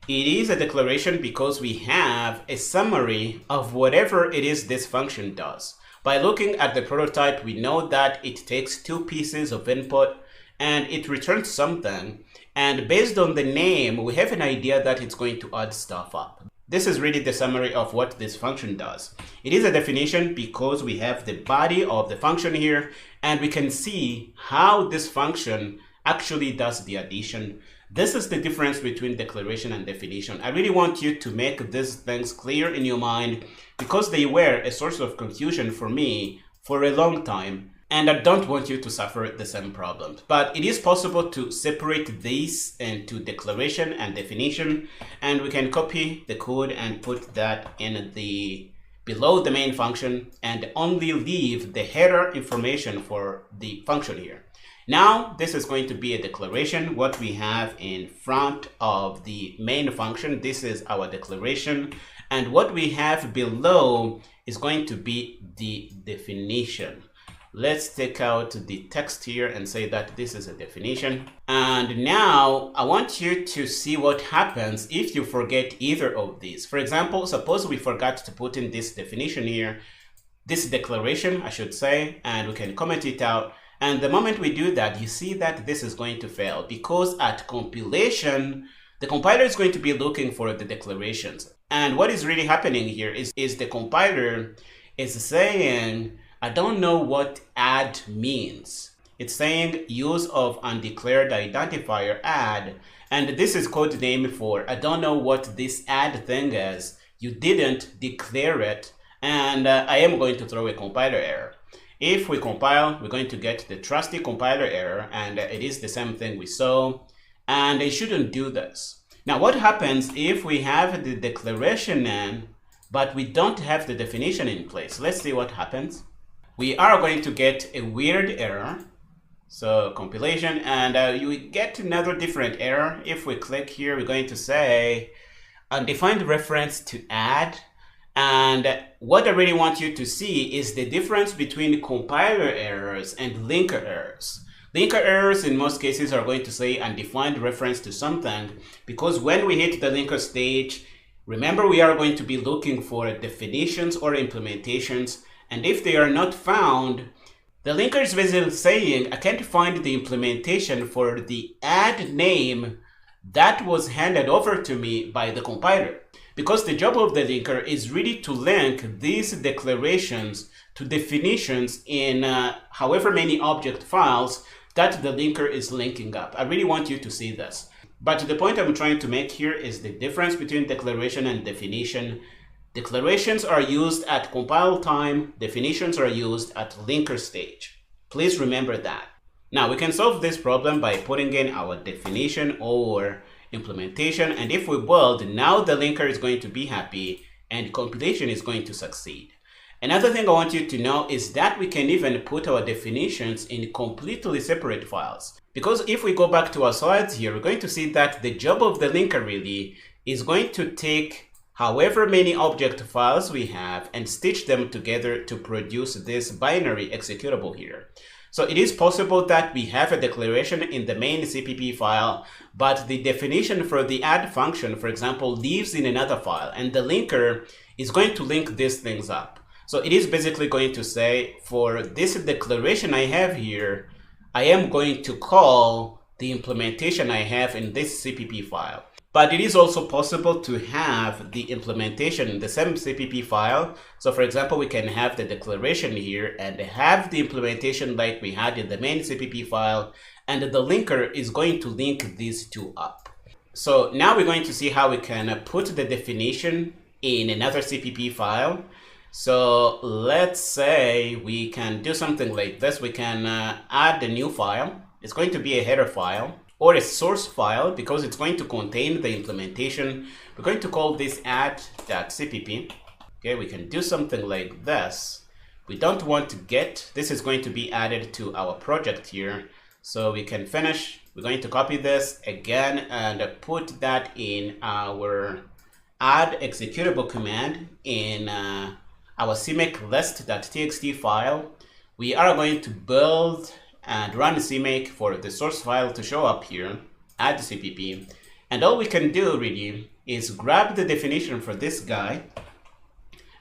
It is a declaration because we have a summary of whatever it is this function does. By looking at the prototype, we know that it takes two pieces of input and it returns something. And based on the name, we have an idea that it's going to add stuff up. This is really the summary of what this function does. It is a definition because we have the body of the function here, and we can see how this function actually does the addition. This is the difference between declaration and definition. I really want you to make these things clear in your mind because they were a source of confusion for me for a long time, and I don't want you to suffer the same problems. But it is possible to separate these into declaration and definition, and we can copy the code and put that in the below the main function and only leave the header information for the function here. Now, this is going to be a declaration. What we have in front of the main function, this is our declaration. And what we have below is going to be the definition. Let's take out the text here and say that this is a definition. And now I want you to see what happens if you forget either of these. For example, suppose we forgot to put in this definition here, this declaration, I should say, and we can comment it out. And the moment we do that, you see that this is going to fail because at compilation, the compiler is going to be looking for the declarations. And what is really happening here is the compiler is saying, I don't know what add means. It's saying use of undeclared identifier add, and this is code name for I don't know what this add thing is. You didn't declare it, and I am going to throw a compiler error. If we compile, we're going to get the trusty compiler error, and it is the same thing we saw, and it shouldn't do this. Now, what happens if we have the declaration in, but we don't have the definition in place? Let's see what happens. We are going to get a weird error. So compilation, and you get another different error. If we click here, we're going to say undefined reference to add. And what I really want you to see is the difference between compiler errors and linker errors. Linker errors in most cases are going to say undefined reference to something, because when we hit the linker stage, remember we are going to be looking for definitions or implementations, and if they are not found, the linker is basically saying I can't find the implementation for the add name that was handed over to me by the compiler. Because the job of the linker is really to link these declarations to definitions in however many object files that the linker is linking up. I really want you to see this. But the point I'm trying to make here is the difference between declaration and definition. Declarations are used at compile time, definitions are used at linker stage. Please remember that. Now we can solve this problem by putting in our definition or implementation, and if we build, now the linker is going to be happy and compilation is going to succeed. Another thing I want you to know is that we can even put our definitions in completely separate files. Because if we go back to our slides here, we're going to see that the job of the linker really is going to take however many object files we have and stitch them together to produce this binary executable here. So it is possible that we have a declaration in the main CPP file, but the definition for the add function, for example, lives in another file, and the linker is going to link these things up. So it is basically going to say, for this declaration I have here, I am going to call the implementation I have in this CPP file. But it is also possible to have the implementation in the same CPP file. So for example, we can have the declaration here and have the implementation like we had in the main CPP file, and the linker is going to link these two up. So now we're going to see how we can put the definition in another CPP file. So let's say we can do something like this. We can add a new file. It's going to be a header file or a source file because it's going to contain the implementation. We're going to call this add.cpp. Okay, we can do something like this. We don't want to get, this is going to be added to our project here. So we can finish. We're going to copy this again and put that in our add executable command in our CMake list.txt file. We are going to build and run CMake for the source file to show up here, add CPP. And all we can do really is grab the definition for this guy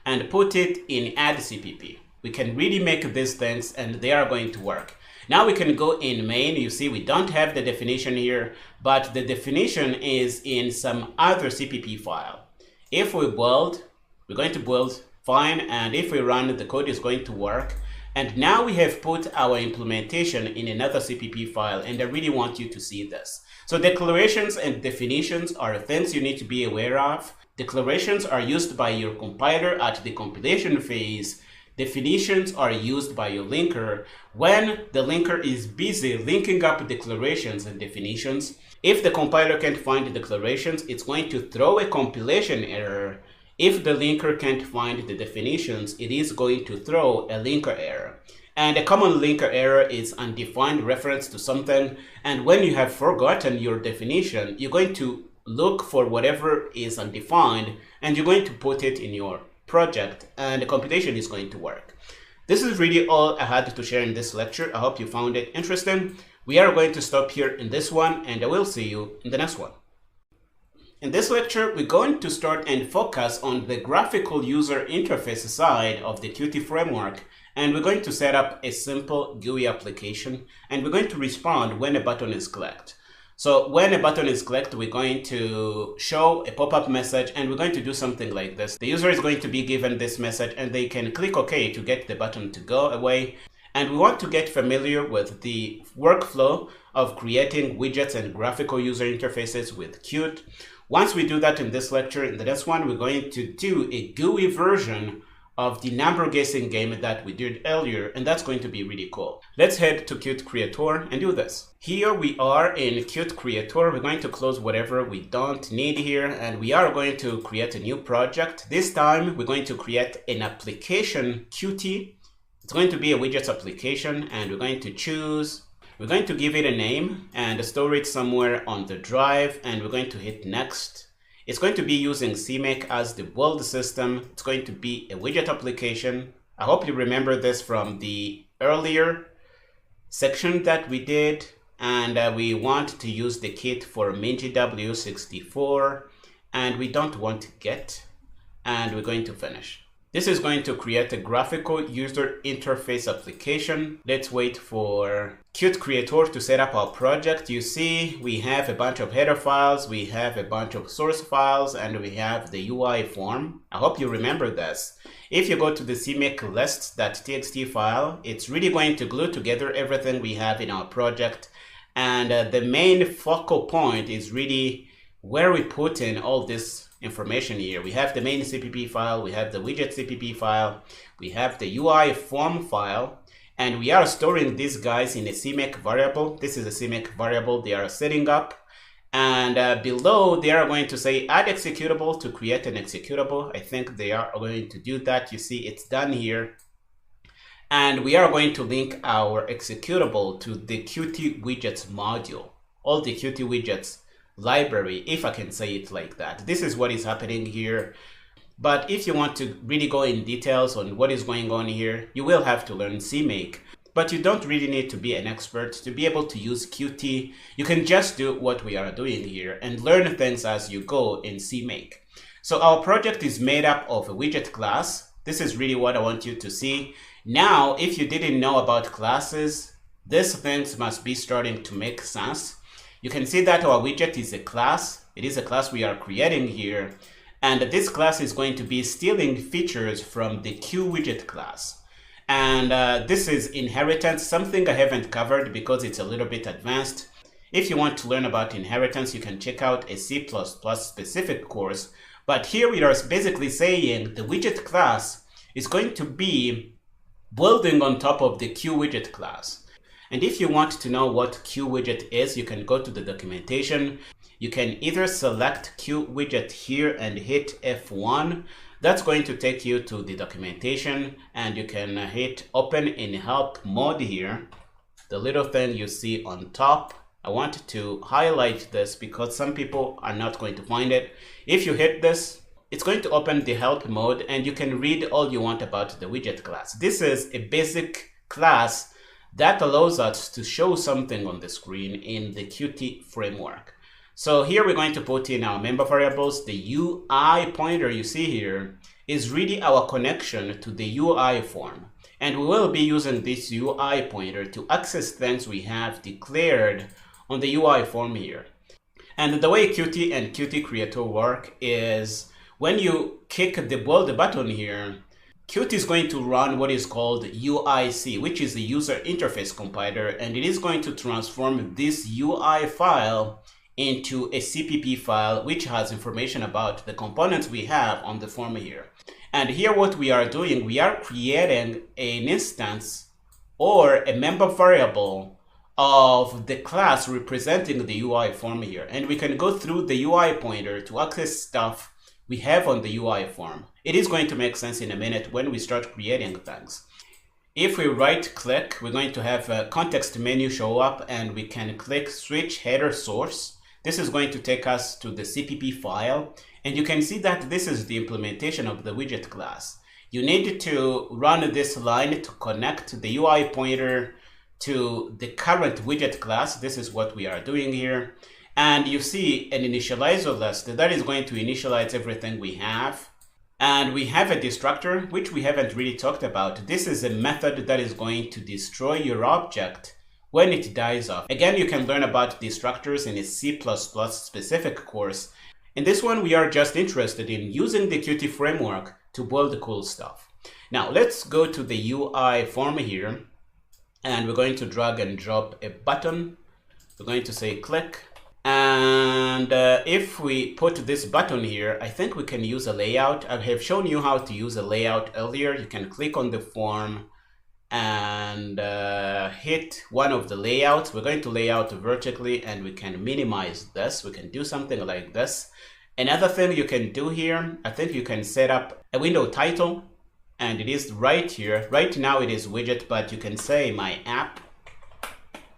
and put it in add CPP. We can really make these things and they are going to work. Now we can go in main. You see we don't have the definition here, but the definition is in some other CPP file. If we build, we're going to build fine, and if we run, the code is going to work. And now we have put our implementation in another CPP file, and I really want you to see this. So declarations and definitions are things you need to be aware of. Declarations are used by your compiler at the compilation phase. Definitions are used by your linker when the linker is busy linking up declarations and definitions. If the compiler can't find the declarations, it's going to throw a compilation error. If the linker can't find the definitions, it is going to throw a linker error. And a common linker error is undefined reference to something. And when you have forgotten your definition, you're going to look for whatever is undefined and you're going to put it in your project and the computation is going to work. This is really all I had to share in this lecture. I hope you found it interesting. We are going to stop here in this one and I will see you in the next one. In this lecture, we're going to start and focus on the graphical user interface side of the Qt framework, and we're going to set up a simple GUI application, and we're going to respond when a button is clicked. So when a button is clicked, we're going to show a pop-up message, and we're going to do something like this. The user is going to be given this message, and they can click OK to get the button to go away. And we want to get familiar with the workflow of creating widgets and graphical user interfaces with Qt. Once we do that in this lecture, in the next one, we're going to do a GUI version of the number guessing game that we did earlier, and that's going to be really cool. Let's head to Qt Creator and do this. Here we are in Qt Creator. We're going to close whatever we don't need here, and we are going to create a new project. This time, we're going to create an application Qt. It's going to be a widgets application, and we're going to choose. We're going to give it a name and store it somewhere on the drive, and we're going to hit next. It's going to be using CMake as the build system. It's going to be a widget application. I hope you remember this from the earlier section that we did, and we want to use the kit for MinGW64, and we don't want get, and we're going to finish. This is going to create a graphical user interface application. Let's wait for QThread to set up our project. You see, we have a bunch of header files, we have a bunch of source files, and we have the UI form. I hope you remember this. If you go to the CMake lists.txt file, it's really going to glue together everything we have in our project. And the main focal point is really where we put in all this information here. We have the main CPP file, we have the widget CPP file, we have the UI form file, and we are storing these guys in a CMake variable. This is a CMake variable they are setting up. And below, they are going to say add executable to create an executable. I think they are going to do that. You see, it's done here. And we are going to link our executable to the Qt widgets module, all the Qt widgets library, if I can say it like that. This is what is happening here. But if you want to really go in details on what is going on here, you will have to learn CMake. But you don't really need to be an expert to be able to use Qt. You can just do what we are doing here and learn things as you go in CMake. So our project is made up of a widget class. This is really what I want you to see. Now, if you didn't know about classes, these things must be starting to make sense. You can see that our widget is a class. It is a class we are creating here. And this class is going to be stealing features from the QWidget class. And this is inheritance, something I haven't covered because it's a little bit advanced. If you want to learn about inheritance, you can check out a C++ specific course. But here we are basically saying the widget class is going to be building on top of the QWidget class. And if you want to know what QWidget is, you can go to the documentation. You can either select QWidget here and hit F1. That's going to take you to the documentation, and you can hit open in help mode here. The little thing you see on top. I want to highlight this because some people are not going to find it. If you hit this, it's going to open the help mode and you can read all you want about the widget class. This is a basic class that allows us to show something on the screen in the Qt framework. So here we're going to put in our member variables. The UI pointer you see here is really our connection to the UI form. And we will be using this UI pointer to access things we have declared on the UI form here. And the way Qt and QThread work is when you click the build button here, Qt is going to run what is called UIC, which is the user interface compiler, and it is going to transform this UI file into a CPP file, which has information about the components we have on the form here. And here what we are doing, we are creating an instance or a member variable of the class representing the UI form here. And we can go through the UI pointer to access stuff we have on the UI form. It is going to make sense in a minute when we start creating things. If we right click, we're going to have a context menu show up and we can click switch header source. This is going to take us to the CPP file. And you can see that this is the implementation of the widget class. You need to run this line to connect the UI pointer to the current widget class. This is what we are doing here. And you see an initializer list that is going to initialize everything we have. And we have a destructor, which we haven't really talked about. This is a method that is going to destroy your object when it dies off. Again, you can learn about destructors in a C++ specific course. In this one, we are just interested in using the Qt framework to build cool stuff. Now, let's go to the UI form here. And we're going to drag and drop a button. We're going to say click. And if we put this button here, I think we can use a layout. I have shown you how to use a layout earlier. You can click on the form and hit one of the layouts. We're going to lay out vertically and we can minimize this. We can do something like this. Another thing you can do here, I think you can set up a window title, and it is right here. Right now it is widget, but you can say my app.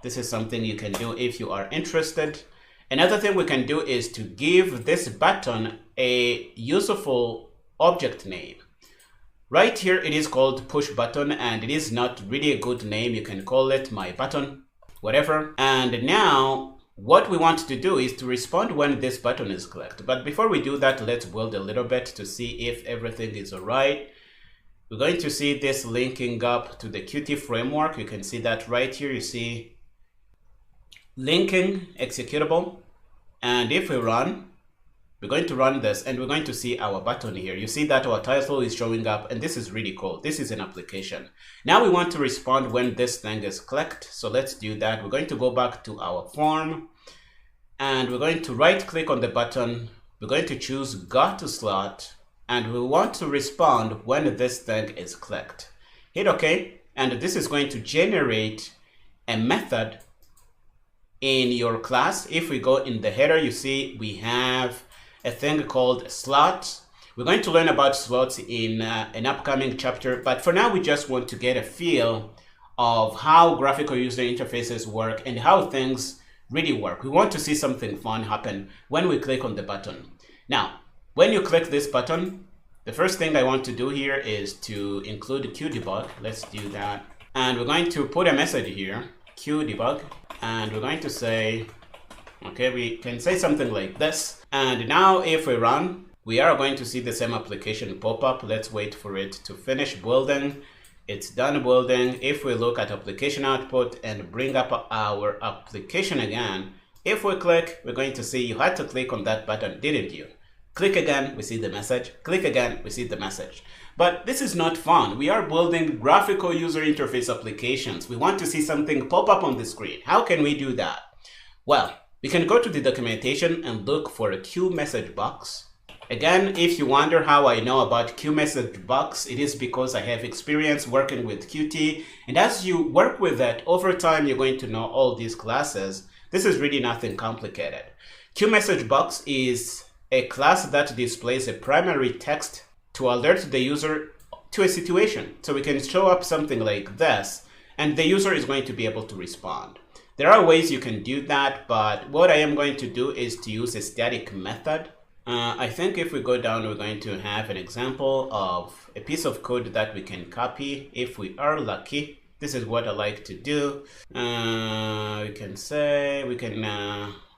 This is something you can do if you are interested. Another thing we can do is to give this button a useful object name. Right here, it is called push button, and it is not really a good name. You can call it my button, whatever. And now what we want to do is to respond when this button is clicked. But before we do that, let's build a little bit to see if everything is all right. We're going to see this linking up to the Qt framework. You can see that right here. You see linking executable. And if we run, we're going to run this and we're going to see our button here. You see that our title is showing up, and this is really cool. This is an application. Now we want to respond when this thing is clicked. So let's do that. We're going to go back to our form and we're going to right click on the button. We're going to choose go to slot, and we want to respond when this thing is clicked. Hit OK, and this is going to generate a method in your class. If we go in the header, you see we have a thing called slot. We're going to learn about slots in an upcoming chapter, but for now we just want to get a feel of how graphical user interfaces work and how things really work. We want to see something fun happen when we click on the button. Now, when you click this button, the first thing I want to do here is to include QDebug. Let's do that. And we're going to put a message here, QDebug, and we're going to say, okay, we can say something like this. And now if we run, we are going to see the same application pop up. Let's wait for it to finish building. It's done building. If we look at application output and bring up our application again, if we click, we're going to see you had to click on that button, didn't you? Click again, we see the message. Click again, we see the message. But this is not fun. We are building graphical user interface applications. We want to see something pop up on the screen. How can we do that? Well, we can go to the documentation and look for a Q message box. Again, if you wonder how I know about Q message box, it is because I have experience working with Qt. And as you work with that, over time, you're going to know all these classes. This is really nothing complicated. Q message box is a class that displays a primary text to alert the user to a situation. So we can show up something like this, and the user is going to be able to respond. There are ways you can do that, but what I am going to do is to use a static method. I think if we go down, we're going to have an example of a piece of code that we can copy if we are lucky. This is what I like to do. We can say,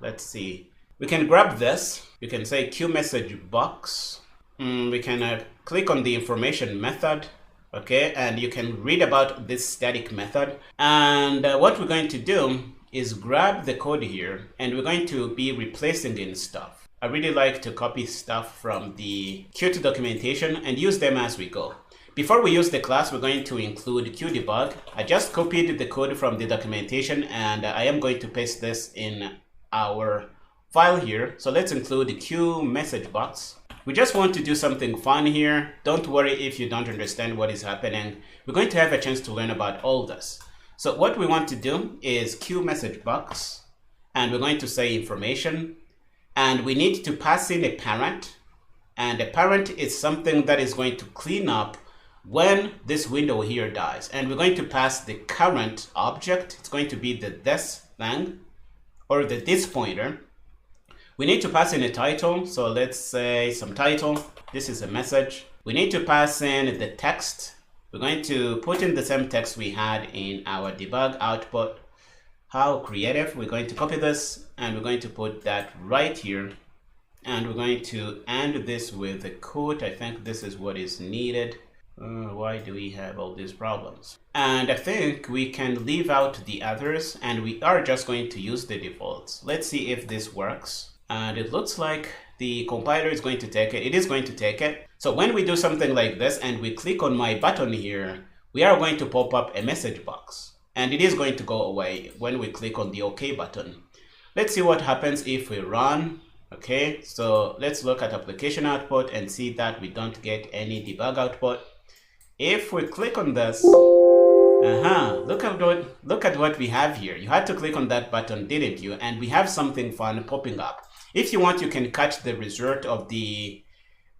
let's see. We can grab this. We can say Q message box. We can click on the information method. Okay, and you can read about this static method. And what we're going to do is grab the code here, and we're going to be replacing in stuff. I really like to copy stuff from the Qt documentation and use them as we go. Before we use the class, we're going to include QDebug. I just copied the code from the documentation, and I am going to paste this in our file here. So let's include the Q message box. We just want to do something fun here. Don't worry if you don't understand what is happening. We're going to have a chance to learn about all this. So what we want to do is Q message box, and we're going to say information, and we need to pass in a parent, and a parent is something that is going to clean up when this window here dies. And we're going to pass the current object. It's going to be the this thing or the this pointer. We need to pass in a title. So let's say some title. This is a message. We need to pass in the text. We're going to put in the same text we had in our debug output. How creative. We're going to copy this and we're going to put that right here. And we're going to end this with a quote. I think this is what is needed. Why do we have all these problems? And I think we can leave out the others, and we are just going to use the defaults. Let's see if this works. And it looks like the compiler is going to take it. It is going to take it. So when we do something like this and we click on my button here, we are going to pop up a message box. And it is going to go away when we click on the OK button. Let's see what happens if we run. Okay, so let's look at application output and see that we don't get any debug output. If we click on this, look at what we have here. You had to click on that button, didn't you? And we have something fun popping up. If you want, you can catch the result of the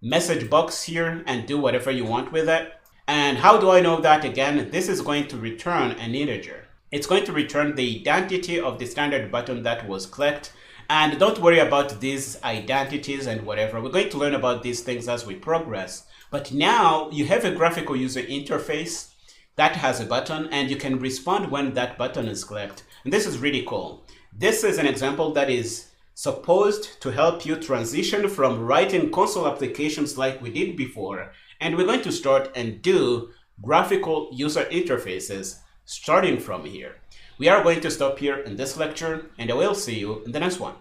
message box here and do whatever you want with it. And how do I know that? Again, this is going to return an integer. It's going to return the identity of the standard button that was clicked. And don't worry about these identities and whatever. We're going to learn about these things as we progress. But now you have a graphical user interface that has a button, and you can respond when that button is clicked. And this is really cool. This is an example that is supposed to help you transition from writing console applications like we did before, and we're going to start and do graphical user interfaces starting from here. We are going to stop here in this lecture, and I will see you in the next one.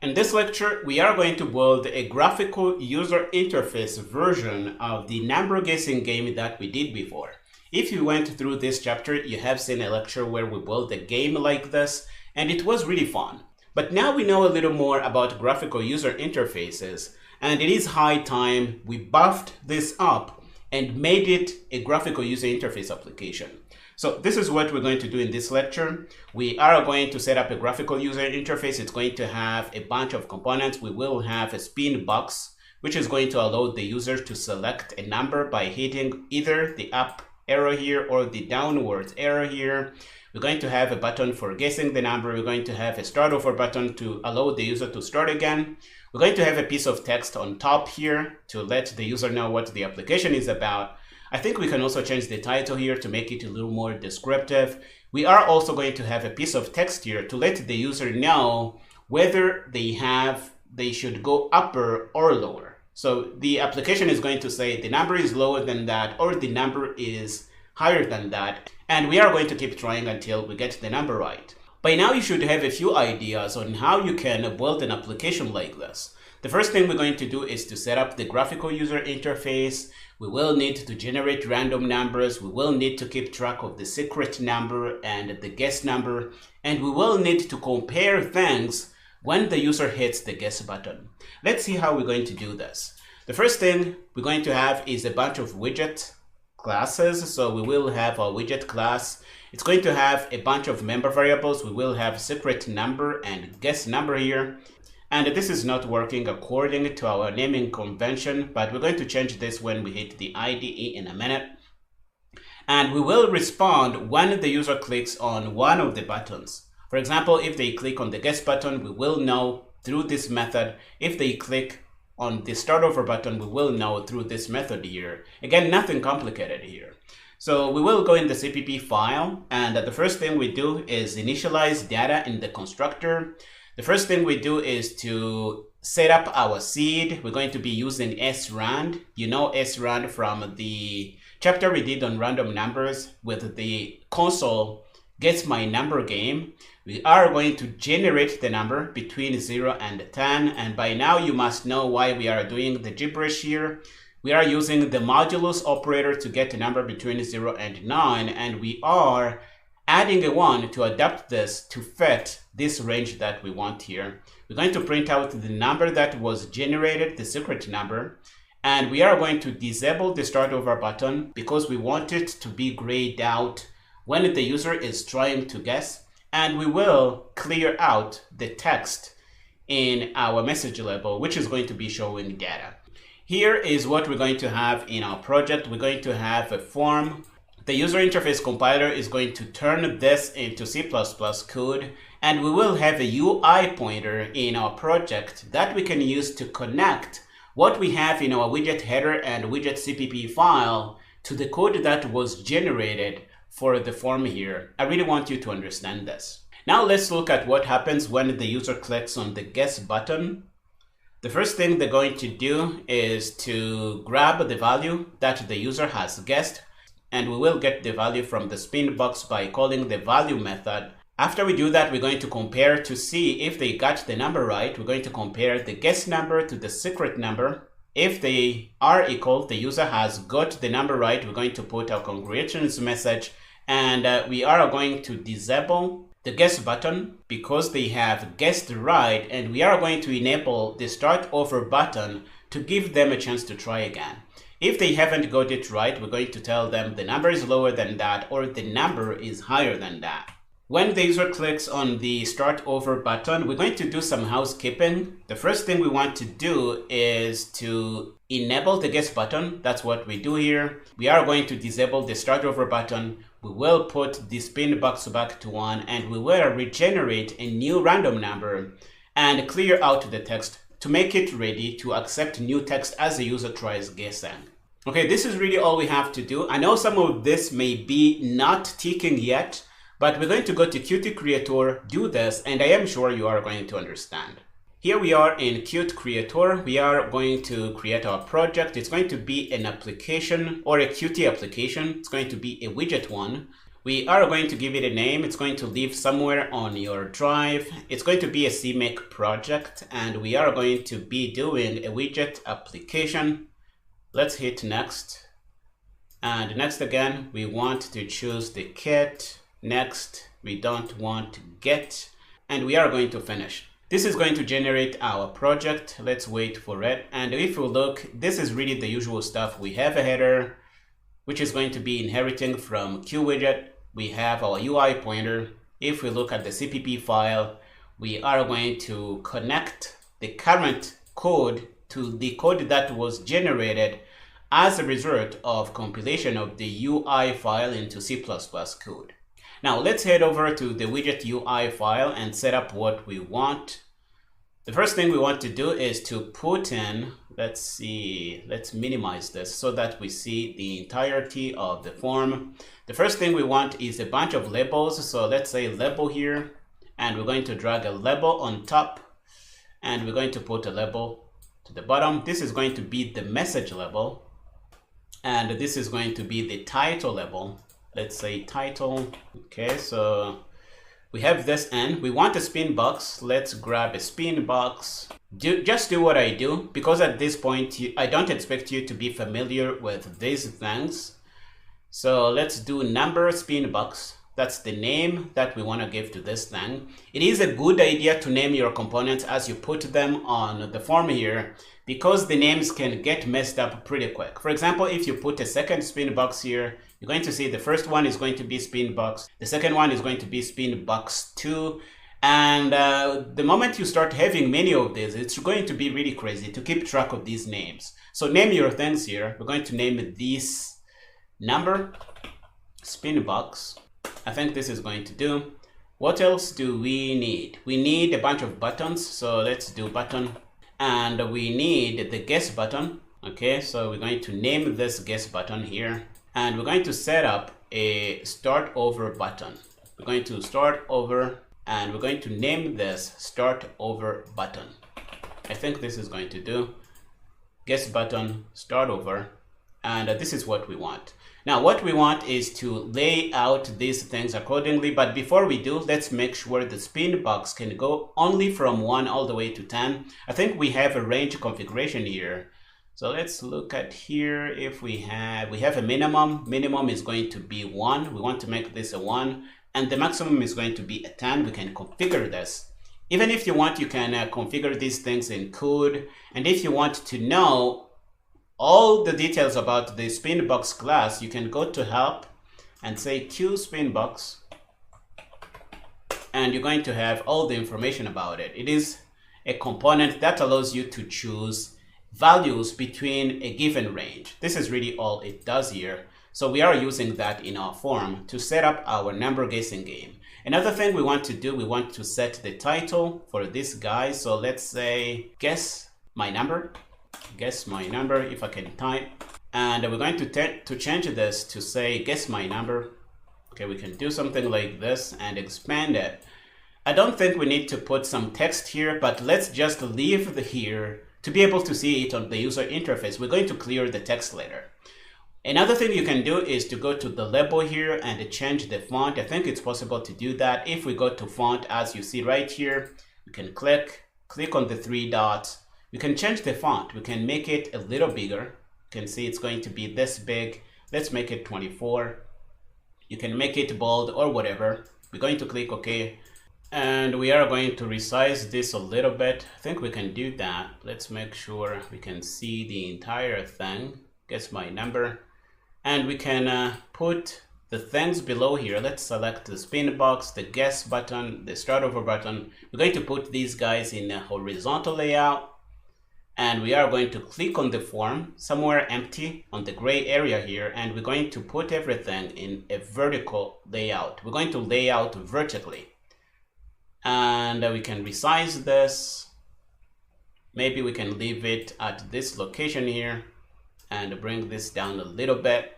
In this lecture, we are going to build a graphical user interface version of the number guessing game that we did before. If you went through this chapter, you have seen a lecture where we built a game like this, and it was really fun. But now we know a little more about graphical user interfaces, and it is high time we buffed this up and made it a graphical user interface application. So this is what we're going to do in this lecture. We are going to set up a graphical user interface. It's going to have a bunch of components. We will have a spin box, which is going to allow the user to select a number by hitting either the up arrow here or the downwards arrow here. We're going to have a button for guessing the number. We're going to have a start over button to allow the user to start again. We're going to have a piece of text on top here to let the user know what the application is about. I think we can also change the title here to make it a little more descriptive. We are also going to have a piece of text here to let the user know whether they should go upper or lower. So the application is going to say the number is lower than that or the number is higher than that. And we are going to keep trying until we get the number right. By now you should have a few ideas on how you can build an application like this. The first thing we're going to do is to set up the graphical user interface. We will need to generate random numbers. We will need to keep track of the secret number and the guess number. And we will need to compare things when the user hits the guess button. Let's see how we're going to do this. The first thing we're going to have is a bunch of widget classes. So we will have a widget class. It's going to have a bunch of member variables. We will have secret number and guess number here. And this is not working according to our naming convention, but we're going to change this when we hit the IDE in a minute. And we will respond when the user clicks on one of the buttons. For example, if they click on the guess button, we will know through this method. If they click on the start over button, we will know through this method here. Again, nothing complicated here. So we will go in the CPP file, and the first thing we do is initialize data in the constructor. The first thing we do is to set up our seed. We're going to be using srand. You know srand from the chapter we did on random numbers with the console guess my number game. We are going to generate the number between 0 and 10. And by now you must know why we are doing the gibberish here. We are using the modulus operator to get a number between 0 and 9. And we are adding a 1 to adapt this to fit this range that we want here. We're going to print out the number that was generated, the secret number. And we are going to disable the start over button because we want it to be grayed out when the user is trying to guess. And we will clear out the text in our message label, which is going to be showing data. Here is what we're going to have in our project. We're going to have a form. The user interface compiler is going to turn this into C++ code, and we will have a UI pointer in our project that we can use to connect what we have in our widget header and widget CPP file to the code that was generated for the form here. I really want you to understand this. Now let's look at what happens when the user clicks on the guess button. The first thing they're going to do is to grab the value that the user has guessed, and we will get the value from the spin box by calling the value method. After we do that, we're going to compare to see if they got the number right. We're going to compare the guess number to the secret number. If they are equal, the user has got the number right. We're going to put our congratulations message, and we are going to disable the guess button because they have guessed right, and we are going to enable the start over button to give them a chance to try again. If they haven't got it right, we're going to tell them the number is lower than that or the number is higher than that. When the user clicks on the start over button, we're going to do some housekeeping. The first thing we want to do is to enable the guess button. That's what we do here. We are going to disable the start over button. We will put the spin box back to 1, and we will regenerate a new random number and clear out the text to make it ready to accept new text as the user tries guessing. Okay, this is really all we have to do. I know some of this may be not ticking yet, but we're going to go to Qt Creator, do this, and I am sure you are going to understand. Here we are in Qt Creator. We are going to create our project. It's going to be an application or a Qt application. It's going to be a widget one. We are going to give it a name. It's going to live somewhere on your drive. It's going to be a CMake project, and we are going to be doing a widget application. Let's hit next. And next again, we want to choose the kit. Next, we don't want get, and we are going to finish. This is going to generate our project. Let's wait for it. And if we look, this is really the usual stuff. We have a header, which is going to be inheriting from QWidget. We have our UI pointer. If we look at the CPP file, we are going to connect the current code to the code that was generated as a result of compilation of the UI file into C++ code. Now let's head over to the widget UI file and set up what we want. The first thing we want to do is to put in, let's minimize this so that we see the entirety of the form. The first thing we want is a bunch of labels. So let's say label here, and we're going to drag a label on top, and we're going to put a label to the bottom. This is going to be the message label, and this is going to be the title label. Let's say title. Okay, so we have this and we want a spin box. Let's grab a spin box. Just do what I do, because at this point I don't expect you to be familiar with these things. So let's do number spin box. That's the name that we want to give to this thing. It is a good idea to name your components as you put them on the form here, because the names can get messed up pretty quick. For example, if you put a second spin box here, you're going to see the first one is going to be spin box. The second one is going to be spin box 2. And the moment you start having many of these, it's going to be really crazy to keep track of these names. So name your things here. We're going to name this number spin box. I think this is going to do. What else do we need? We need a bunch of buttons. So let's do button. And we need the guess button. Okay, so we're going to name this guess button here. And we're going to set up a start over button. We're going to start over, and we're going to name this start over button. I think this is going to do. Guess button, start over, and this is what we want. Now what we want is to lay out these things accordingly, but before we do, let's make sure the spin box can go only from 1 all the way to 10. I think we have a range configuration here. So let's look at here. If we have a minimum is going to be 1. We want to make this a 1, and the maximum is going to be a 10. We can configure this. Even if you want, you can configure these things in code. And if you want to know all the details about the spinbox class, you can go to help and say Q spinbox, and you're going to have all the information about it. It is a component that allows you to choose values between a given range. This is really all it does here. So we are using that in our form to set up our number guessing game. Another thing we want to do, we want to set the title for this guy. So let's say guess my number if I can type. And we're going to change this to say guess my number. Okay, we can do something like this and expand it. I don't think we need to put some text here, but let's just leave the here to be able to see it on the user interface. We're going to clear the text later. Another thing you can do is to go to the label here and change the font. I think it's possible to do that. If we go to font, as you see right here, we can click on the 3 dots. We can change the font. We can make it a little bigger. You can see it's going to be this big. Let's make it 24. You can make it bold or whatever. We're going to click OK. And we are going to resize this a little bit. I think we can do that. Let's make sure we can see the entire thing. Guess my number. And we can put the things below here. Let's select the spin box, the guess button, the start over button. We're going to put these guys in a horizontal layout. And we are going to click on the form somewhere empty on the gray area here. And we're going to put everything in a vertical layout. We're going to lay out vertically. And we can resize this. Maybe we can leave it at this location here and bring this down a little bit.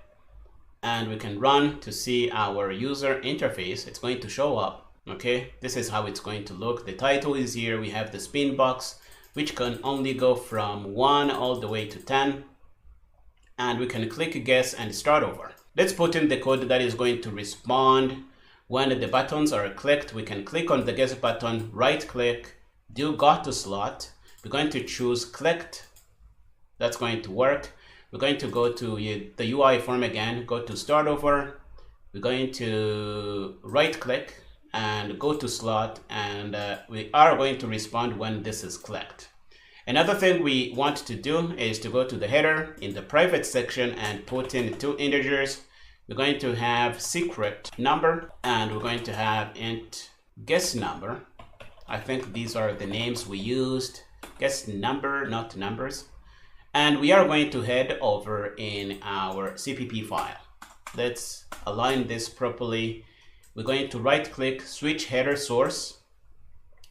And we can run to see our user interface. It's going to show up. Okay, this is how it's going to look. The title is here. We have the spin box, which can only go from 1 all the way to 10. And we can click guess and start over. Let's put in the code that is going to respond when the buttons are clicked. We can click on the guess button, right click, do go to slot. We're going to choose clicked. That's going to work. We're going to go to the UI form again, go to start over. We're going to right click and go to slot, and we are going to respond when this is clicked. Another thing we want to do is to go to the header in the private section and put in 2 integers. We're going to have secret number, and we're going to have int guess number. I think these are the names we used. Guess number, not numbers. And we are going to head over in our CPP file. Let's align this properly. We're going to right click, switch header source,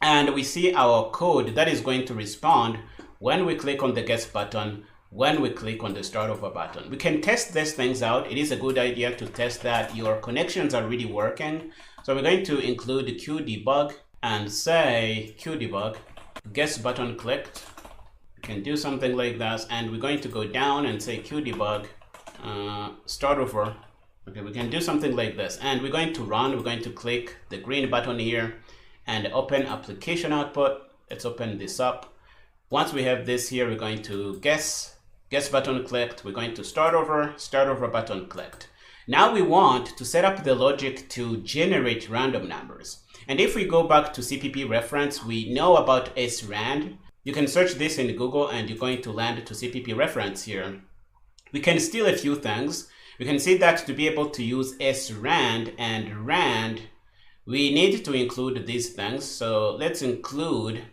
and we see our code that is going to respond when we click on the guess button, when we click on the start over button. We can test these things out. It is a good idea to test that your connections are really working. So we're going to include QDebug and say QDebug, guess button clicked. Can do something like that, and we're going to go down and say QDebug start over. Okay, we can do something like this, and we're going to run. We're going to click the green button here and open application output. Let's open this up. Once we have this here, we're going to guess button clicked. We're going to start over button clicked. Now we want to set up the logic to generate random numbers, and if we go back to CPP reference, we know about srand. You can search this in Google and you're going to land to CPP reference here. We can steal a few things. We can see that to be able to use srand and rand, we need to include these things. So let's include,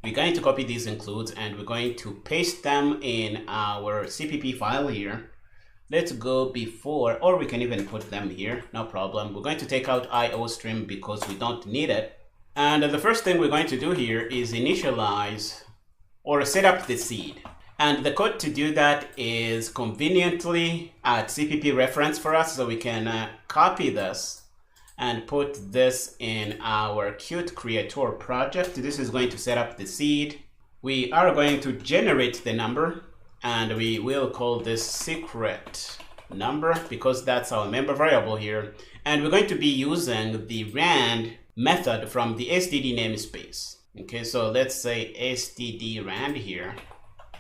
we're going to copy these includes and we're going to paste them in our CPP file here. Let's go before, or we can even put them here, no problem. We're going to take out IOStream because we don't need it. And the first thing we're going to do here is initialize or set up the seed. And the code to do that is conveniently at CPP reference for us. So we can copy this and put this in our Qt Creator project. This is going to set up the seed. We are going to generate the number, and we will call this secret number because that's our member variable here. And we're going to be using the rand method from the std namespace. Okay, so let's say std rand here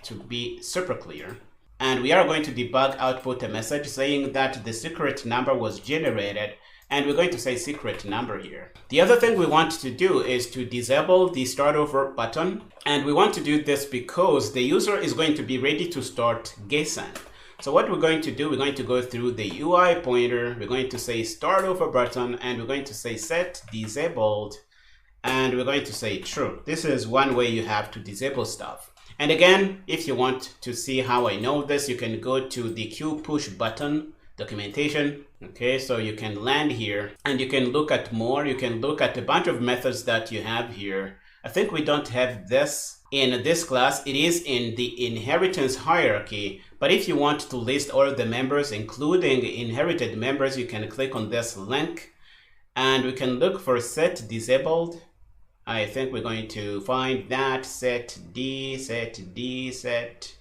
to be super clear. And we are going to debug output a message saying that the secret number was generated, and we're going to say secret number here. The other thing we want to do is to disable the start over button, and we want to do this because the user is going to be ready to start guessing. So what we're going to do, we're going to go through the UI pointer, we're going to say start over button, and we're going to say set disabled, and we're going to say true. This is one way you have to disable stuff. And again, if you want to see how I know this, you can go to the Q push button documentation. Okay, so you can land here and you can look at more. You can look at a bunch of methods that you have here. I think we don't have this in this class. It is in the inheritance hierarchy. But if you want to list all of the members, including inherited members, you can click on this link and we can look for set disabled. I think we're going to find that set D, set D, set.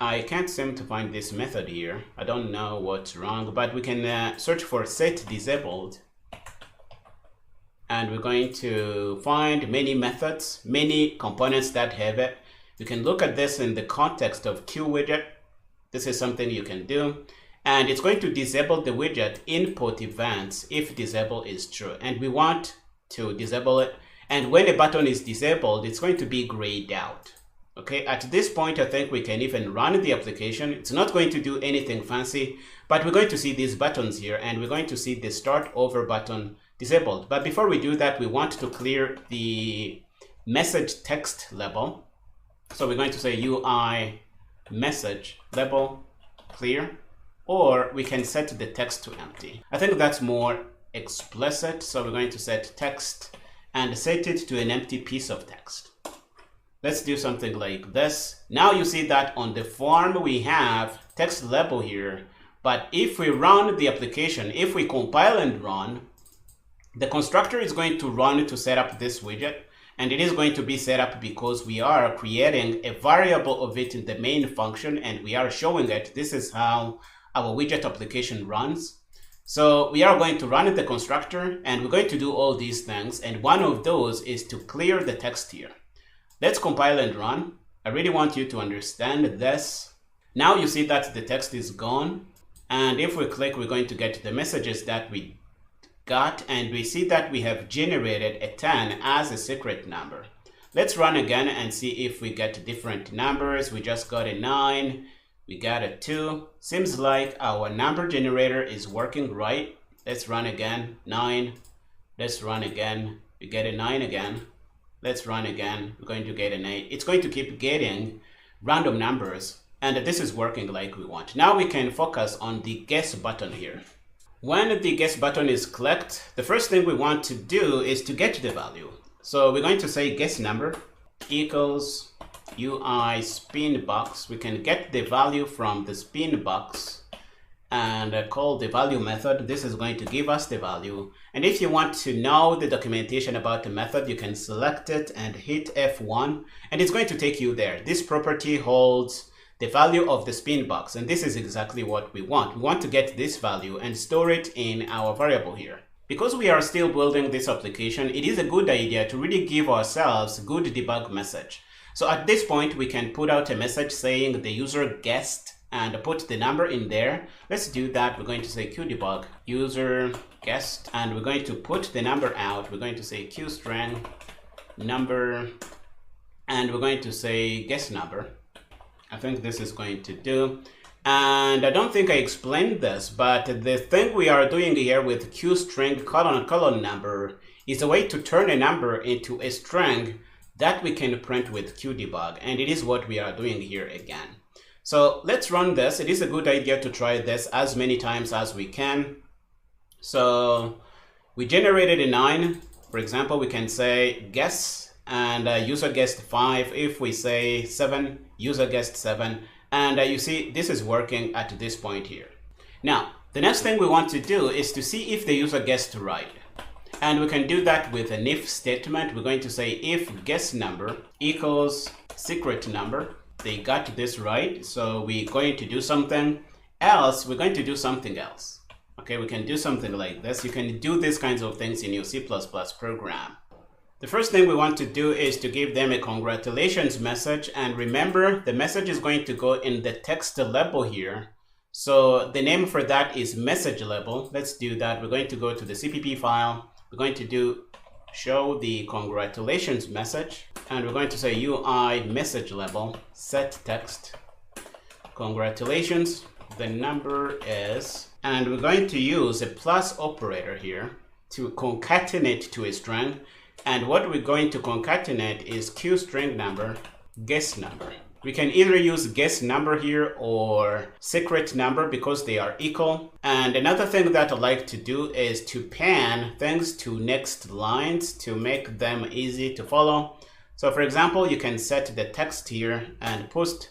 I can't seem to find this method here. I don't know what's wrong, but we can search for set disabled. And we're going to find many methods, many components that have it. You can look at this in the context of QWidget. This is something you can do. And it's going to disable the widget input events if disable is true. And we want to disable it. And when a button is disabled, it's going to be grayed out. Okay, at this point, I think we can even run the application. It's not going to do anything fancy, but we're going to see these buttons here, and we're going to see the start over button disabled. But before we do that, we want to clear the message text label. So we're going to say UI message label clear, or we can set the text to empty. I think that's more explicit. So we're going to set text and set it to an empty piece of text. Let's do something like this. Now you see that on the form we have text label here, but if we run the application, if we compile and run, the constructor is going to run to set up this widget, and it is going to be set up because we are creating a variable of it in the main function and we are showing it. This is how our widget application runs. So we are going to run the constructor and we're going to do all these things, and one of those is to clear the text here. Let's compile and run. I really want you to understand this. Now you see that the text is gone, and if we click, we're going to get the messages that we got, and we see that we have generated a 10 as a secret number. Let's run again and see if we get different numbers. We just got a 9, we got a 2. Seems like our number generator is working right. Let's run again, 9. Let's run again, we get a 9 again. Let's run again, we're going to get an 8. It's going to keep getting random numbers, and this is working like we want. Now we can focus on the guess button here. When the guess button is clicked, the first thing we want to do is to get the value. So we're going to say guess number equals UI spin box. We can get the value from the spin box and call the value method. This is going to give us the value. And if you want to know the documentation about the method, you can select it and hit F1, and it's going to take you there. This property holds the value of the spin box, and this is exactly what we want. We want to get this value and store it in our variable here. Because we are still building this application, it is a good idea to really give ourselves a good debug message. So at this point, we can put out a message saying the user guessed and put the number in there. Let's do that. We're going to say qdebug user guessed, and we're going to put the number out. We're going to say qstring number, and we're going to say guess number. I think this is going to do. And I don't think I explained this, but the thing we are doing here with qstring colon number is a way to turn a number into a string that we can print with qdebug, and it is what we are doing here again. So let's run this. It is a good idea to try this as many times as we can. So we generated a 9. For example, we can say guess, and user guessed 5. If we say 7, user guessed 7. And you see, this is working at this point here. Now, the next thing we want to do is to see if the user guessed right. And we can do that with an if statement. We're going to say if guess number equals secret number. They got this right, so we're going to do something else. We're going to do something else. Okay, we can do something like this. You can do these kinds of things in your C++ program. The first thing we want to do is to give them a congratulations message, and remember the message is going to go in the text label here. So the name for that is message label. Let's do that. We're going to go to the CPP file. We're going to do show the congratulations message, and we're going to say UI message label set text congratulations, the number is, and we're going to use a plus operator here to concatenate to a string. And what we're going to concatenate is qstring number guess number. We can either use guess number here or secret number because they are equal. And another thing that I like to do is to pan things to next lines to make them easy to follow. So for example, you can set the text here and put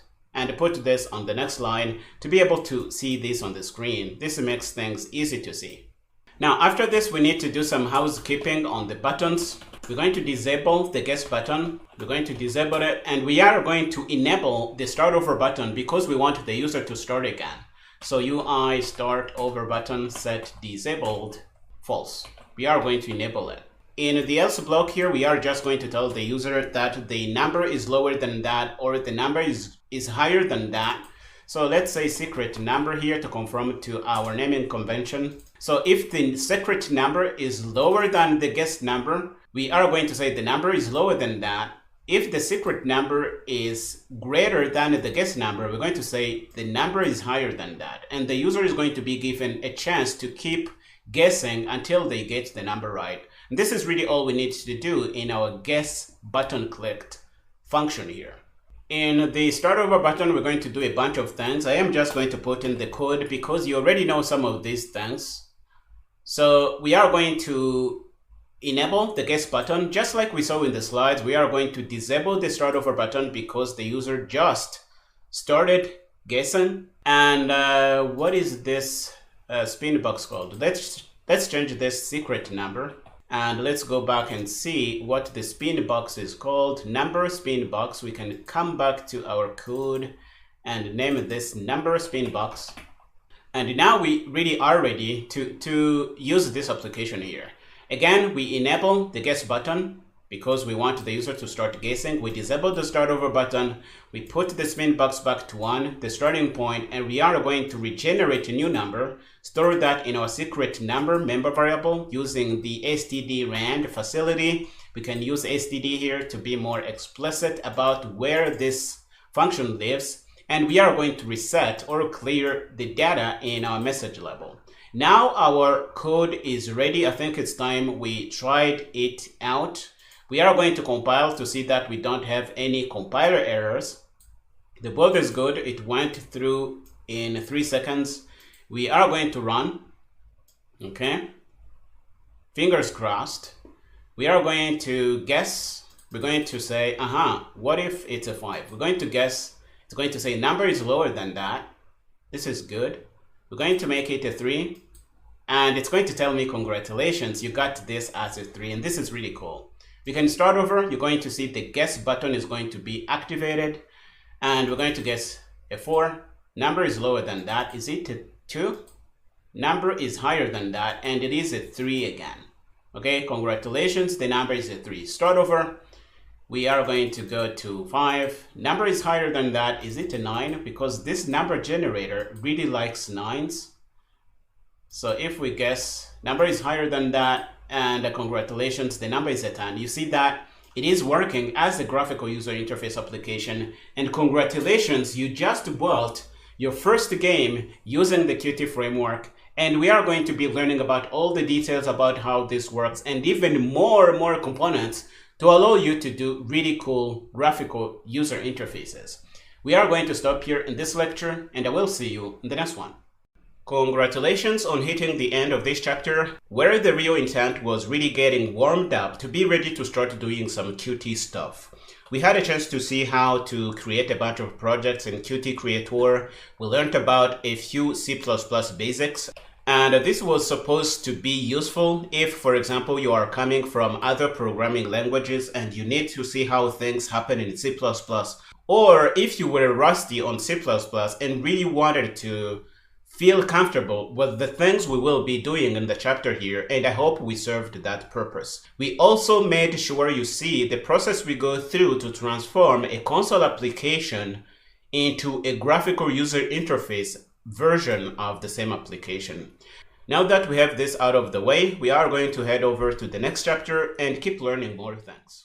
this on the next line to be able to see this on the screen. This makes things easy to see. Now, after this, we need to do some housekeeping on the buttons. We're going to disable the guess button. We're going to disable it, and we are going to enable the start over button because we want the user to start again. So UI start over button set disabled false. We are going to enable it. In the else block here, we are just going to tell the user that the number is lower than that or the number is higher than that. So let's say secret number here to conform to our naming convention. So if the secret number is lower than the guessed number, we are going to say the number is lower than that. If the secret number is greater than the guessed number, we're going to say the number is higher than that. And the user is going to be given a chance to keep guessing until they get the number right. And this is really all we need to do in our guess button clicked function here. In the start over button, we're going to do a bunch of things. I am just going to put in the code because you already know some of these things. So we are going to enable the guess button. Just like we saw in the slides, we are going to disable the start over button because the user just started guessing. And what is this spin box called? Let's change this secret number. And let's go back and see what the spin box is called. Number spin box. We can come back to our code and name this number spin box. And now we really are ready to use this application here. Again, we enable the guess button because we want the user to start guessing. We disable the start over button. We put the spin box back to 1, the starting point, and we are going to regenerate a new number, store that in our secret number member variable using the std_rand facility. We can use std here to be more explicit about where this function lives. And we are going to reset or clear the data in our message level. Now our code is ready. I think it's time we tried it out. We are going to compile to see that we don't have any compiler errors. The build is good. It went through in 3 seconds. We are going to run. Okay. Fingers crossed. We are going to guess. We're going to say, what if it's a 5? We're going to guess. It's going to say number is lower than that. This is good. We're going to make it a 3. And it's going to tell me, congratulations, you got this as a 3. And this is really cool. We can start over. You're going to see the guess button is going to be activated. And we're going to guess a 4. Number is lower than that. Is it a 2? Number is higher than that. And it is a 3 again. Okay, congratulations. The number is a 3. Start over. We are going to go to 5. Number is higher than that. Is it a 9? Because this number generator really likes 9s. So if we guess number is higher than that, and congratulations, the number is a 10. You see that it is working as a graphical user interface application. And congratulations, you just built your first game using the Qt framework. And we are going to be learning about all the details about how this works and even more components to allow you to do really cool graphical user interfaces. We are going to stop here in this lecture, and I will see you in the next one. Congratulations on hitting the end of this chapter, where the real intent was really getting warmed up to be ready to start doing some Qt stuff. We had a chance to see how to create a bunch of projects in Qt Creator. We learned about a few C++ basics. And this was supposed to be useful if, for example, you are coming from other programming languages and you need to see how things happen in C++, or if you were rusty on C++ and really wanted to feel comfortable with the things we will be doing in the chapter here, and I hope we served that purpose. We also made sure you see the process we go through to transform a console application into a graphical user interface version of the same application. Now that we have this out of the way, we are going to head over to the next chapter and keep learning more things.